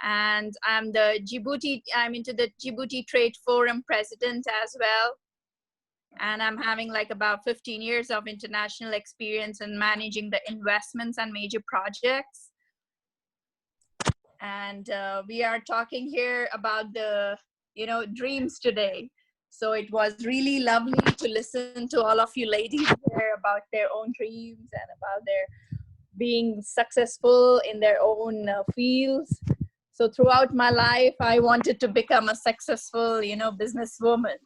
and I'm into the Djibouti Trade Forum president as well. And I'm having like about 15 years of international experience in managing the investments and major projects. And we are talking here about the, dreams today. So it was really lovely to listen to all of you ladies here about their own dreams and about their being successful in their own fields. So throughout my life, I wanted to become a successful, businesswoman,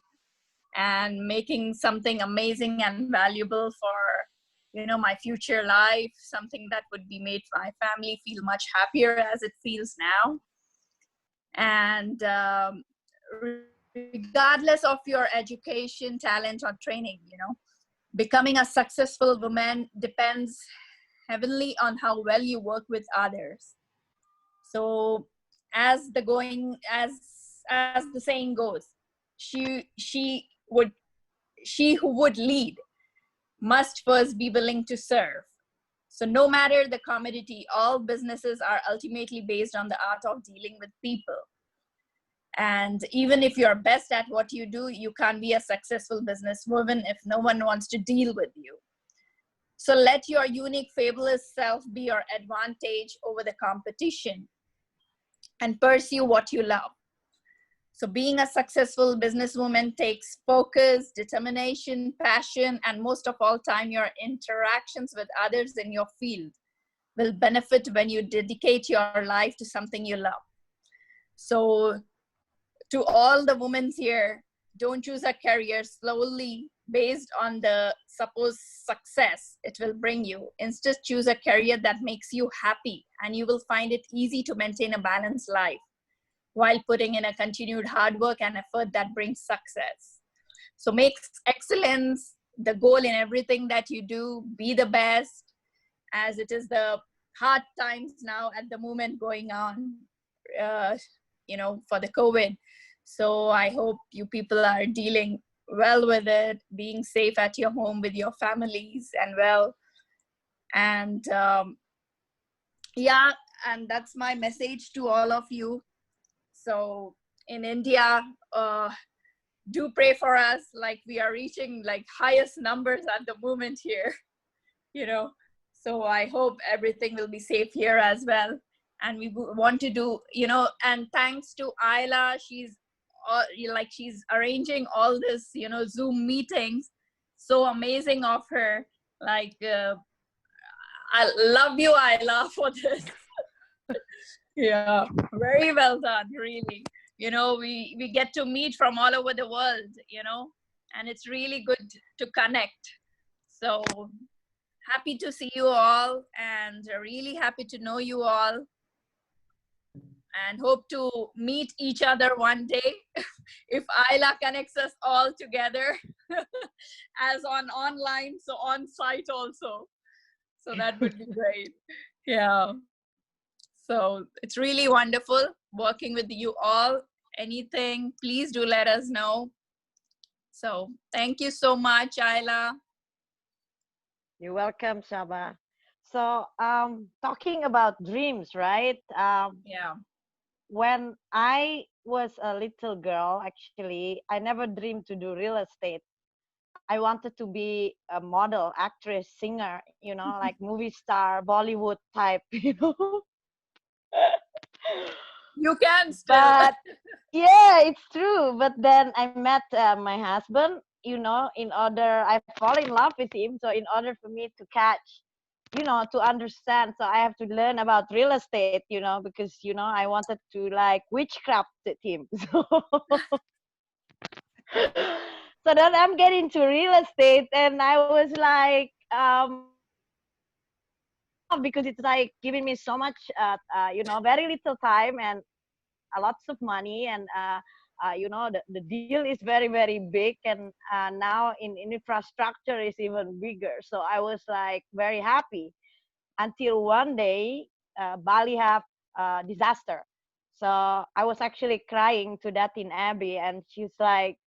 and making something amazing and valuable for my future life, something that would be made my family feel much happier as it feels now. And regardless of your education, talent, or training, you know. Becoming a successful woman depends heavily on how well you work with others. So as the going, as the saying goes, she would she who would lead must first be willing to serve. So no matter the commodity, all businesses are ultimately based on the art of dealing with people. And even if you're best at what you do, you can't be a successful businesswoman if no one wants to deal with you. So let your unique, fabulous self be your advantage over the competition and pursue what you love. So being a successful businesswoman takes focus, determination, passion, and most of all time, your interactions with others in your field will benefit when you dedicate your life to something you love. So to all the women here, don't choose a career slowly based on the supposed success it will bring you. Instead, choose a career that makes you happy, and you will find it easy to maintain a balanced life while putting in a continued hard work and effort that brings success. So make excellence the goal in everything that you do. Be the best, as it is the hard times now at the moment going on, you know, for the COVID. So I hope you people are dealing well with it, being safe at your home with your families and well. And yeah, and that's my message to all of you. So in India, do pray for us. Like we are reaching like highest numbers at the moment here, you know. So I hope everything will be safe here as well. And we want to do, you know, and thanks to Ayla, she's she's arranging all this, you know, Zoom meetings. So amazing of her. Like, I love you, Ayla, for this. Yeah, very well done, really. You know, we get to meet from all over the world, you know, and it's really good to connect. So happy to see you all, and really happy to know you all, and hope to meet each other one day if Ayla connects us all together as on online, so on site also. So that would be great. Yeah. So it's really wonderful working with you all. Anything, please do let us know. So thank you so much, Ayla. You're welcome, Shaba. So talking about dreams, right? Yeah. When I was a little girl, actually, I never dreamed to do real estate. I wanted to be a model, actress, singer, you know, like movie star, Bollywood type, you know. You can still. But yeah, it's true. But then I met my husband, you know, I fall in love with him. So in order for me to catch, you know, to understand, so I have to learn about real estate, you know, because, you know, I wanted to like witchcraft him. So then I'm getting to real estate, and I was like, because it's like giving me so much, you know, very little time and lots of money, and you know, the deal is very, very big, and now in infrastructure is even bigger. So I was like very happy until one day Bali have disaster. So I was actually crying to Datin Abby, and she's like,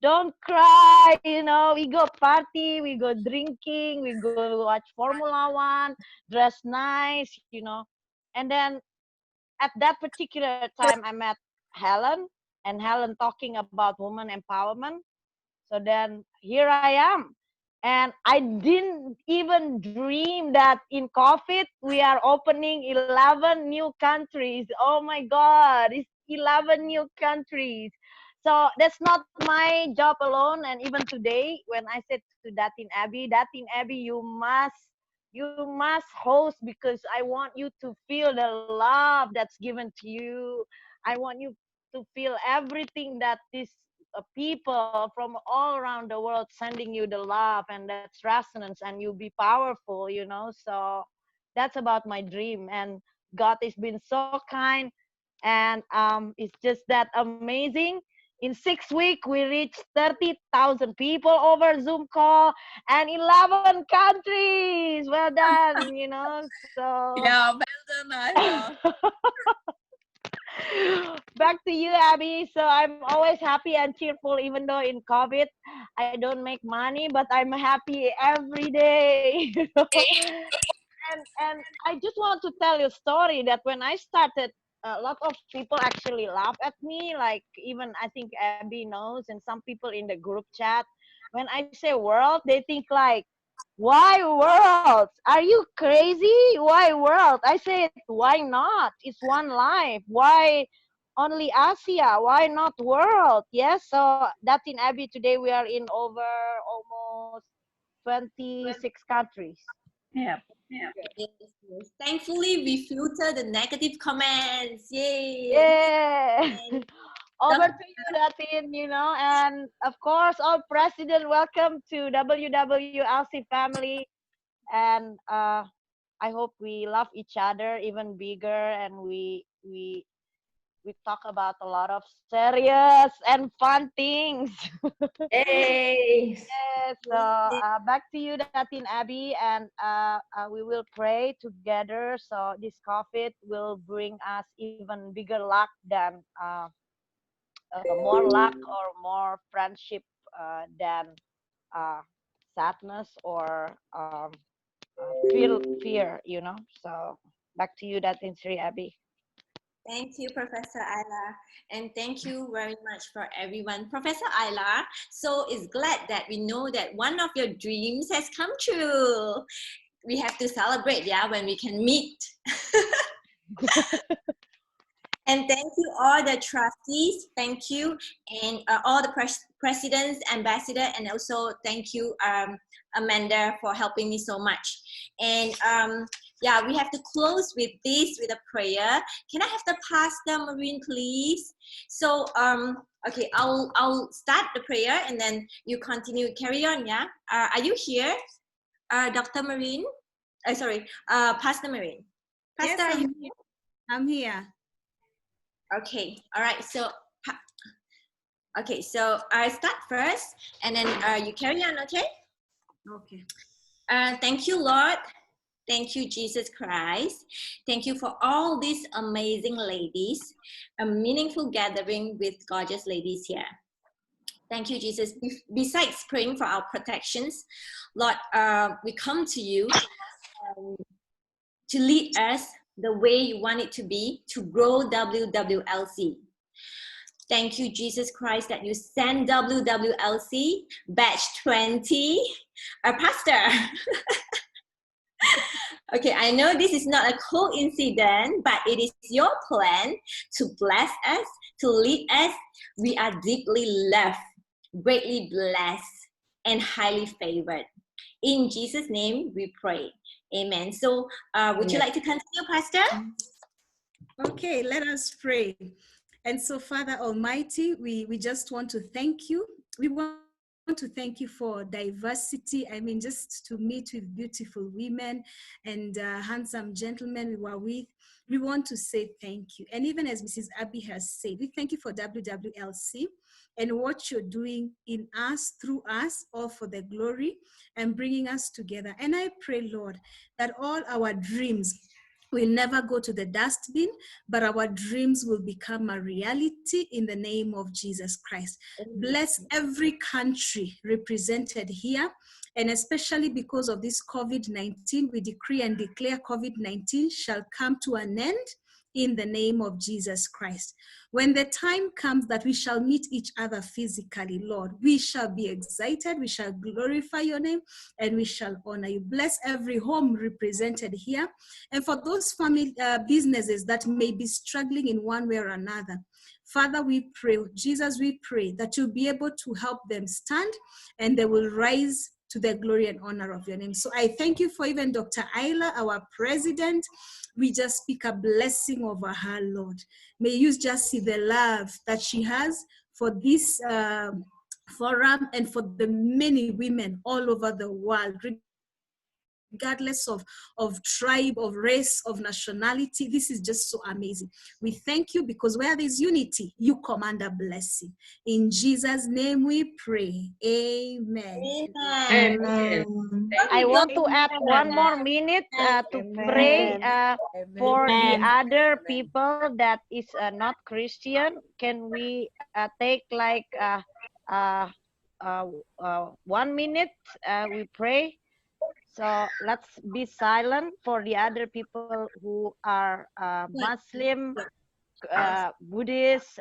don't cry, you know, we go party, we go drinking, we go watch Formula One, dress nice, you know. And then at that particular time, I met Helen, and Helen talking about woman empowerment. So then here I am. And I didn't even dream that in COVID, we are opening 11 new countries. Oh my God, it's 11 new countries. So that's not my job alone. And even today, when I said to Datin Abby, you must host, because I want you to feel the love that's given to you. I want you to feel everything that these people from all around the world sending you the love, and that's resonance, and you'll be powerful, you know. So that's about my dream, and God has been so kind, and it's just that amazing. In 6 weeks, we reached 30,000 people over Zoom call and 11 countries. Well done, you know. So Yeah, well done, Ayla. back to you, Abby. So I'm always happy and cheerful, even though in COVID I don't make money, but I'm happy every day. You know? And I just want to tell you a story that when I started, a lot of people actually laugh at me. Like even I think Abby knows, and some people in the group chat. When I say world, they think like, "Why world? Are you crazy? Why world?" I said, "Why not? It's one life. Why only Asia? Why not world?" Yes. So that's in Abby. Today we are in over almost 26 countries. Yeah. Yes, yes. Thankfully, we filter the negative comments. Yay! Yeah. And Over to you, Datin, you know, and of course, our president, welcome to WWLC family. And I hope we love each other even bigger, and we talk about a lot of serious and fun things. Hey. Yes, so back to you, Datin, Abby, and we will pray together so this COVID will bring us even bigger luck than more luck or more friendship than uh, sadness or fear, you know. So back to you, Datin Sri Abby. thank you, Professor Ayla. And thank you very much for everyone. Professor Ayla, so it's glad that we know that one of your dreams has come true. We have to celebrate, yeah, when we can meet. And thank you all the trustees, thank you, and all the presidents, ambassador, and also thank you, Amanda, for helping me so much. And yeah, we have to close with this, with a prayer. Can I have the Pastor Marine, please? So, okay, I'll start the prayer and then you continue, carry on, yeah? Are you here, Dr. Marine? Sorry, Pastor Marine. Pastor, Yes, are you here? I'm here. Okay, all right, so okay, so I start first and then you carry on, okay? Okay. Thank you, Lord. Thank you, Jesus Christ. Thank you for all these amazing ladies, a meaningful gathering with gorgeous ladies here. Thank you, Jesus. Besides praying for our protections, Lord, we come to you to lead us the way you want it to be, to grow WWLC. Thank you, Jesus Christ, that you send WWLC batch 20, Pastor. Okay, I know this is not a coincidence, but it is your plan to bless us, to lead us. We are deeply loved, greatly blessed, and highly favored. In Jesus' name we pray. Amen. So would you like to continue, Pastor? Okay, let us pray. And so, Father Almighty, we just want to thank you. We want to thank you for diversity. I mean, just to meet with beautiful women and handsome gentlemen we were with. We want to say thank you. And even as Mrs. Abby has said, we thank you for WWLC and what you're doing in us, through us, all for the glory and bringing us together. And I pray, Lord, that all our dreams will never go to the dustbin, but our dreams will become a reality in the name of Jesus Christ. Bless every country represented here, and especially because of this COVID-19, we decree and declare COVID-19 shall come to an end in the name of Jesus Christ. When the time comes that we shall meet each other physically, Lord, we shall be excited, we shall glorify your name, and we shall honor you. Bless every home represented here. And for those family businesses that may be struggling in one way or another, Father, we pray, Jesus, we pray that you'll be able to help them stand and they will rise to the glory and honor of your name. So I thank you for even Dr. Ayla, our president. We just speak a blessing over her, Lord. May you just see the love that she has for this forum and for the many women all over the world, regardless of tribe, of race, of nationality. This is just so amazing. We thank you because where there's unity, you command a blessing. In Jesus' name we pray. Amen. Amen. I want to add 1 more minute to pray for the other people that is not Christian. Can we take like 1 minute? We pray. So let's be silent for the other people who are Muslim, Buddhist,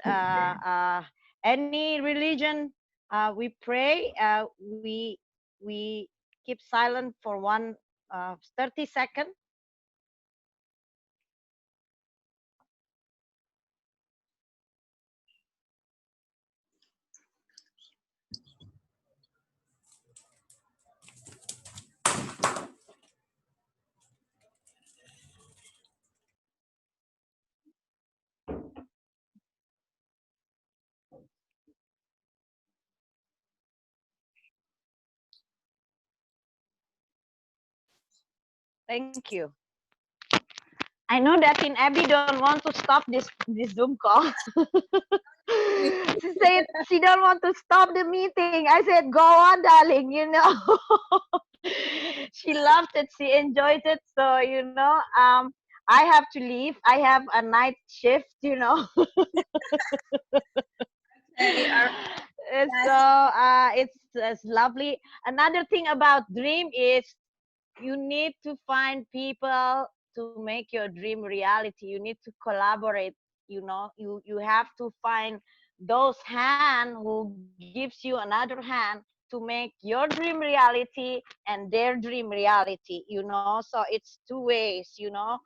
any religion. We pray. We keep silent for 30 seconds. Thank you. I know that in Abby don't want to stop this Zoom call. She said she don't want to stop the meeting. I said, go on, darling, you know. She loved it. She enjoyed it. So, you know, I have to leave. I have a night shift, you know. So it's lovely. Another thing about dream is you need to find people to make your dream reality. You need to collaborate. You know, you have to find those hand who gives you another hand to make your dream reality and their dream reality, you know. So it's 2 ways, you know.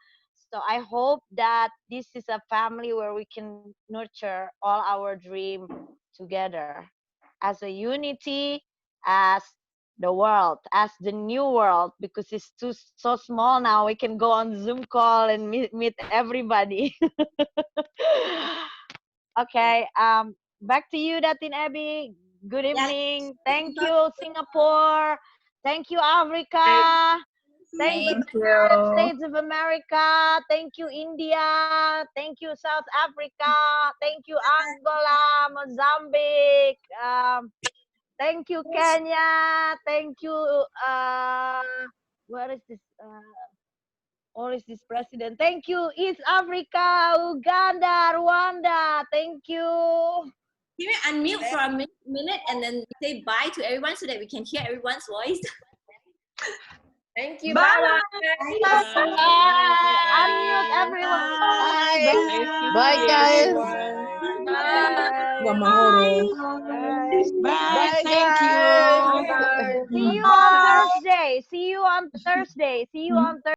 So I hope that this is a family where we can nurture all our dream together as a unity, as the world, as the new world, because it's so small now. We can go on Zoom call and meet everybody. Okay, back to you, Datin Abby. Good evening. Thank you, Singapore. Thank you, Africa. Thank you, United States of America. Thank you, India. Thank you, South Africa. Thank you, Angola, Mozambique. Thank you, Kenya. Thank you. Where is this? Or is this president? Thank you, East Africa, Uganda, Rwanda. Thank you. Can we unmute for a minute and then say bye to everyone so that we can hear everyone's voice? Thank you. Bye. Bye. Unmute everyone. Bye, guys. Bye. Thank you. See you on Thursday. See you on Thursday. See you on Thursday.